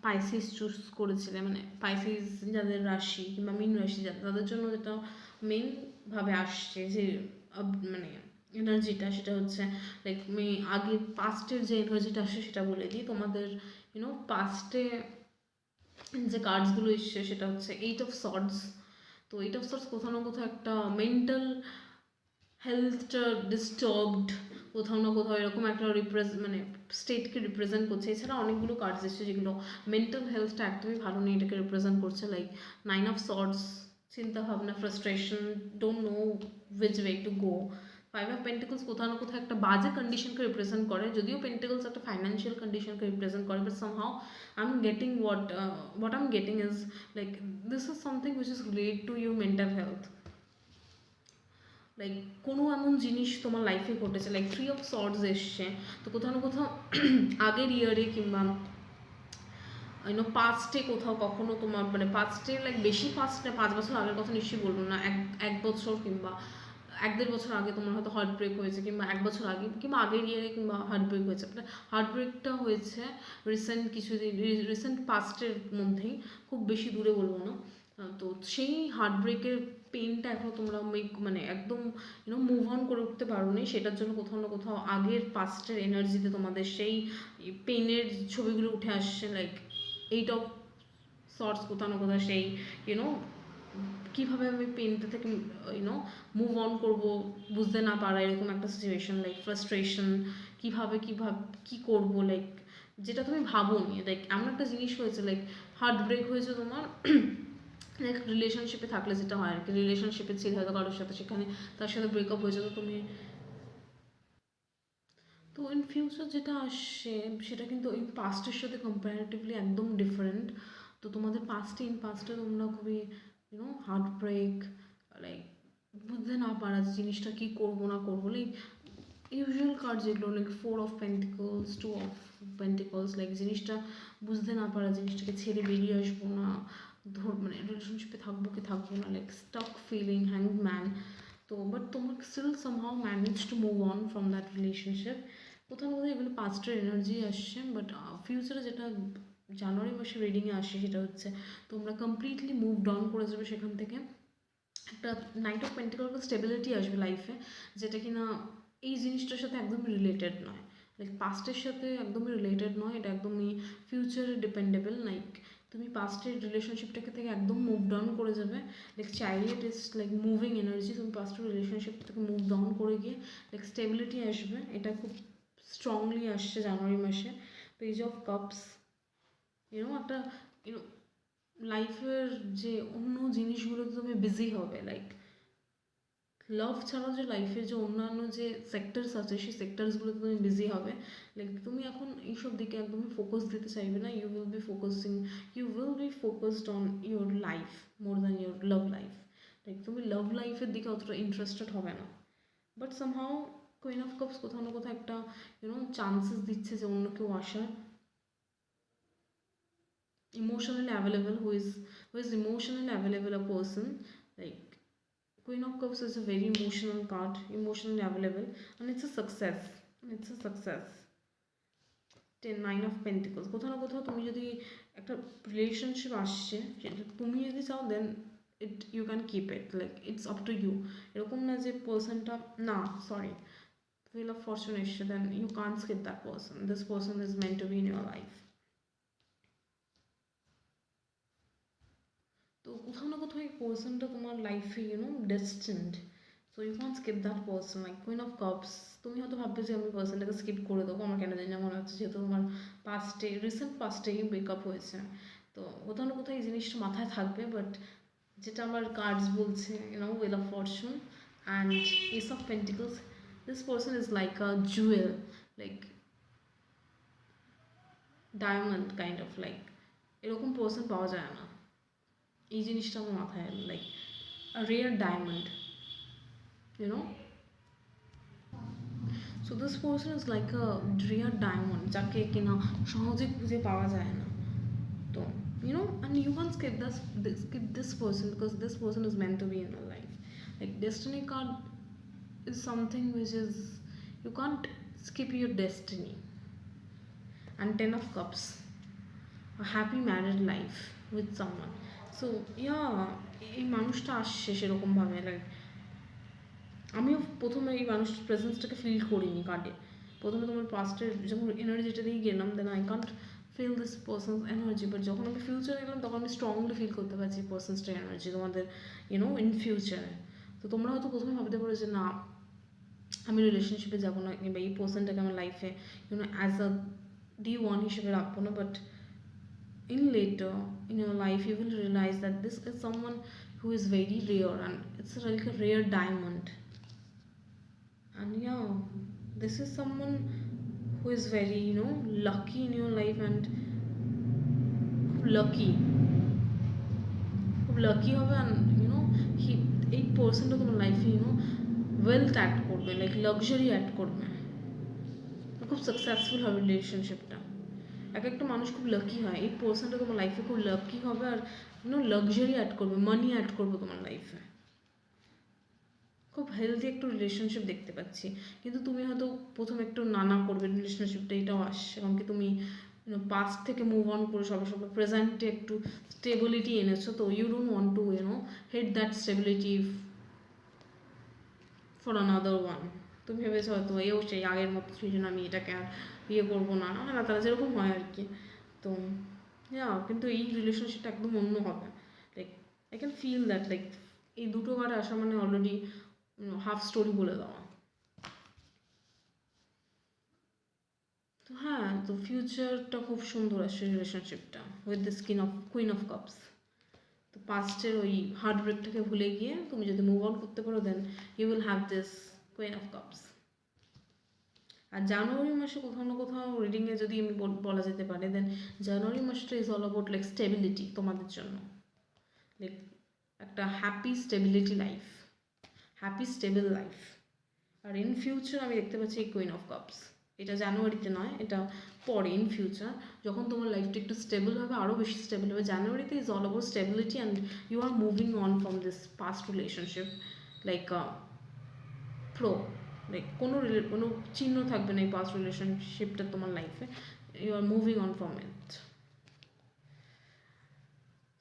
পাইসিস চুজ করেছিলেন, মানে পাইসিস যাদের রাশি কিংবা মীন রাশি যাদের, তাদের জন্য যেটা মেইনভাবে আসছে যে মানে এনার্জিটা, সেটা হচ্ছে লাইক আগে পাস্টের যে এনার্জিটা আসে সেটা বলে দিই তোমাদের। পাস্টে যে কার্ডসগুলো এসছে সেটা হচ্ছে 8 of Swords। তো 8 of Swords কোথাও না কোথাও একটা মেন্টাল হেলথটা ডিস্টার্বড, কোথাও না কোথাও এরকম একটা মানে স্টেটকে রিপ্রেজেন্ট করছে। এছাড়া অনেকগুলো কার্ডস এসেছে যেগুলো মেন্টাল হেলথটা একদমই ভালো নেই, এটাকে রিপ্রেজেন্ট করছে। লাইক 9 of Swords, চিন্তা ভাবনা, frustration, don't know which way to go. 5 of Pentacles কোথাও না কোথাও একটা বাজে কন্ডিশনকে রিপ্রেজেন্ট করে, যদিও পেন্টিকলস একটা ফাইন্যান্সিয়াল কন্ডিশনকে রিপ্রেজেন্ট করে, but somehow I am getting what I'm getting is like this is something which is related to your mental health। Like কোনো এমন জিনিস তোমার লাইফে ঘটেছে, লাইক 3 of Swords এসছে, তো কোথাও না কোথাও আগের ইয়ারে কিংবা পাস্টে কোথাও কখনো তোমার মানে পাস্টে লাইক বেশি পাস্ট না, 5 বছর আগের কথা নিশ্চয়ই বলবো না, এক বছর কিংবা 1-1.5 বছর আগে তোমার হয়তো হার্ট ব্রেক হয়েছে, কিংবা 1 বছর আগে কিংবা আগের ইয়ারে কিংবা হার্ট ব্রেক হয়েছে। হার্ট ব্রেকটা হয়েছে রিসেন্ট পাস্টের মধ্যেই, খুব বেশি দূরে বলবো না। তো সেই হার্ট ব্রেকের পেনটা এখনও তোমরা মানে একদম মুভ অন করে উঠতে পারো নি, সেটার জন্য কোথাও না কোথাও আগের পাস্টের এনার্জিতে তোমাদের সেই পেনের ছবিগুলো উঠে আসছে। লাইক 8 of Swords কোথাও না কোথাও সেই কীভাবে আমি পেনটা থেকে মুভ অন করবো বুঝতে না পারা, এরকম একটা সিচুয়েশন। লাইক ফ্রাস্ট্রেশন, কীভাবে কী করবো, লাইক যেটা তুমি ভাবোনি। লাইক এমন একটা জিনিস হয়েছে, লাইক হার্ট ব্রেক হয়েছে তোমার লাইক রিলেশনশিপে থাকলে যেটা হয় আর কি, রিলেশনশিপে ছিল হয়তো কারোর সাথে, সেখানে তার সাথে ব্রেকআপ হয়েছে, তো তুমি তো ইন ফিউচার যেটা আসছে সেটা কিন্তু ওই পাস্টের সাথে কম্পারেটিভলি একদম ডিফারেন্ট। তো তোমাদের পাস্টে তোমরা খুবই হার্ট ব্রেক, লাইক বুঝতে না পারা জিনিসটা কী করবো না করবো, লাইক ইউজুয়াল কার্ড যেগুলো like 4 of Pentacles, 2 of Pentacles, like জিনিসটা বুঝতে না পারা, জিনিসটাকে ছেড়ে বেরিয়ে আসবো না, মানে রিলেশনশিপে থাকবো কি থাকবো না, like stuck feeling, hanged man. তো বাট তোমরা still somehow manage to move on from that relationship. কোথাও না কোথাও এগুলো পাস্টের এনার্জি আসছে, বাট ফিউচারে যেটা জানুয়ারি মাসে রিডিংয়ে আসছে সেটা হচ্ছে তোমরা কমপ্লিটলি মুভ ডাউন করে যাবে সেখান থেকে। একটা 9 of Pentacles স্টেবিলিটি আসবে লাইফে, যেটা কিনা এই জিনিসটার সাথে একদমই রিলেটেড নয়, লাইক পাস্টের সাথে একদমই রিলেটেড নয়, এটা একদমই ফিউচারে ডিপেন্ডেবল। লাইক তুমি পাস্টের রিলেশনশিপটাকে থেকে একদম মুভ ডাউন করে যাবে। Like chariot is like moving energy, তুমি পাস্টের রিলেশনশিপ থেকে মুভ ডাউন করে গিয়ে লাইক স্টেবিলিটি আসবে, এটা খুব স্ট্রংলি আসছে জানুয়ারি মাসে। পেজ অফ কাপস, একটা লাইফের যে অন্য জিনিসগুলোতে তুমি বিজি হবে, লাইক লাভ ছাড়াও যে লাইফের যে অন্যান্য যে সেক্টরস আছে সেই সেক্টরসগুলোতে তুমি বিজি হবে। লাইক তুমি এখন এইসব দিকে একদমই ফোকাস দিতে চাইবে না, you will be focused on your life more than your love life. Like তুমি লাভ লাইফের দিকে অতটা ইন্টারেস্টেড হবে না, but somehow queen of cups কোথাও না কোথাও একটা চান্সেস দিচ্ছে যে অন্য কেউ আসার, emotionally available, who is emotionally available a person. Like Queen of Cups is a very emotional card, emotionally available, and it's a success. 9 of Pentacles কোথাও না কোথাও তুমি যদি একটা রিলেশনশিপ আসছে সেটা তুমি যদি চাও then you can keep it, like it's up to you. এরকম না যে পার্সনটা না, সরি, Wheel of Fortune এসছে, then you can't skip that person, this person is meant to be in your life. তো কোথাও না কোথাও এই পার্সনটা তোমার লাইফে destined, so you can skip that person. Like queen of cups, তুমি হয়তো ভাববে যে আমি পার্সনটাকে স্কিপ করে দেবো, আমার কেন জানি না মনে হচ্ছে যেহেতু তোমার রিসেন্ট পাস্টেই ব্রেকআপ হয়েছে, তো কোথাও না কোথাও এই জিনিসটা মাথায় থাকবে। বাট যেটা আমার কার্ডস বলছে Wheel of Fortune and Ace of Pentacles, this person is like a jewel, like diamond kind of, like এরকম পার্সন পাওয়া যায় না, এই জিনিসটা আমার মাথায় এলো, like a rare diamond, so this person is like a rare diamond, যাকে কিনা সহজে খুঁজে পাওয়া যায় না। তো and you can't skip this person because this person is meant to be in your life. Like destiny card is something which is, you can't skip your destiny. And 10 of Cups, a happy married life with someone. So এই মানুষটা আসছে সেরকমভাবে, like আমিও প্রথমে এই মানুষটার প্রেজেন্সটাকে feel করিনি কার্ডে, প্রথমে তোমার পাস্টের যখন এনার্জিটা দিয়ে গেলাম then I can't feel this person's energy, but যখন আমি ফিউচারে গেলাম তখন আমি স্ট্রংলি ফিল করতে পারছি পার্সনসটার এনার্জি তোমাদের ইন ফিউচারে। তো তোমরা হয়তো প্রথমে ভাবতে পারো যে না আমি রিলেশনশিপে যাবো না, কিংবা এই পার্সনটাকে আমার লাইফে অ্যাজ আ D1 হিসেবে রাখবো না, but in later in your life you will realize that this is someone who is very rare, and it's like a rare diamond. And yeah, this is someone who is very lucky in your life, and lucky খুব lucky হবে। And he এই পার্সনটা তোমার লাইফে wealth add করবে, like luxury add করবে, খুব successful হবে রিলেশনশিপটা। এক একটা মানুষ খুব লাকি হয়, এই পার্সনটা তোমার লাইফে খুব লাকি হবে, আর লাক্সারি অ্যাড করবে, মানি অ্যাড করবে তোমার লাইফে। খুব হেলদি একটা রিলেশনশিপ দেখতে পাচ্ছি, কিন্তু তুমি হয়তো প্রথমে একটু নানা করবে রিলেশনশিপটা, এটাও আসছে কারণ কি তুমি পাস্ট থেকে মুভ অন করে সবে সবে প্রেজেন্টে একটু স্টেবিলিটি এনেছো, তো you don't want to head that stability for another one. তুমি ভেবেছো হয়তো এও সেই আগের মতো, সেই জন্য আমি এটাকে আর করবো না, না তারা যেরকম হয় আর কি। তো কিন্তু এই রিলেশনশিপটা একদম অন্য হবে, like I can feel that, like এই দুটো বারে আসা মানে অলরেডি হাফ স্টোরি বলে দেওয়া। তো তো ফিউচারটা খুব সুন্দর আসছে রিলেশনশিপটা with the queen of cups. তো পাস্টের ওই হার্ট ব্রেকটাকে ভুলে গিয়ে তুমি যদি মুভ অন করতে পারো, then you will have this queen of cups. আর জানুয়ারি মাসে কোথাও না কোথাও রিডিংয়ে যদি আমি বলা যেতে পারে, দেন জানুয়ারি মাসটা is all about like stability তোমাদের জন্য, লাইক একটা happy stability life, happy stable life. আর ইন ফিউচার আমি দেখতে পাচ্ছি এই কুইন অফ কাপস, এটা জানুয়ারিতে নয়, এটা পরে ইন ফিউচার যখন তোমার লাইফটা একটু স্টেবল হবে, আরও বেশি স্টেবল হবে। জানুয়ারিতে is all about stability and you are moving on from this past relationship, like pro, like কোনো চিহ্ন থাকবে না এই পাস্ট রিলেশনশিপটা তোমার লাইফে, you are moving on from it.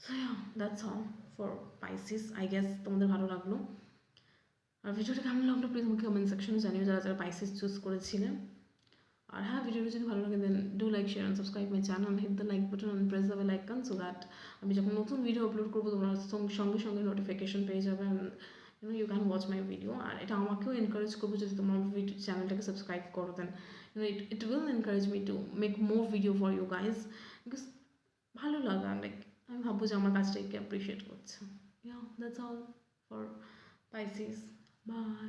So that's all for Pisces. I guess তোমাদের ভালো লাগলো, আর ভিডিওটা কেমন লাগলো প্লিজ আমাকে কমেন্ট সেকশনে জানিও, যারা যারা পাইসিস চুজ করেছিলেন। আর ভিডিওটা যদি ভালো লাগে then do like share and subscribe my channel, hit the like button and press the bell icon, so that আমি যখন নতুন ভিডিও আপলোড করবো তোমরা সঙ্গে সঙ্গে নোটিফিকেশন পেয়ে যাবে, you can watch my video. আর এটা আমাকেও এনকারেজ করবো যদি তোমার চ্যানেলটাকে সাবস্ক্রাইব করো, then it will encourage me to make more video for you guys, because ভালো লাগা, লাইক আমি ভাববো যে আমার কাজটাকে অ্যাপ্রিসিয়েট করছে। That's all for Pisces, by.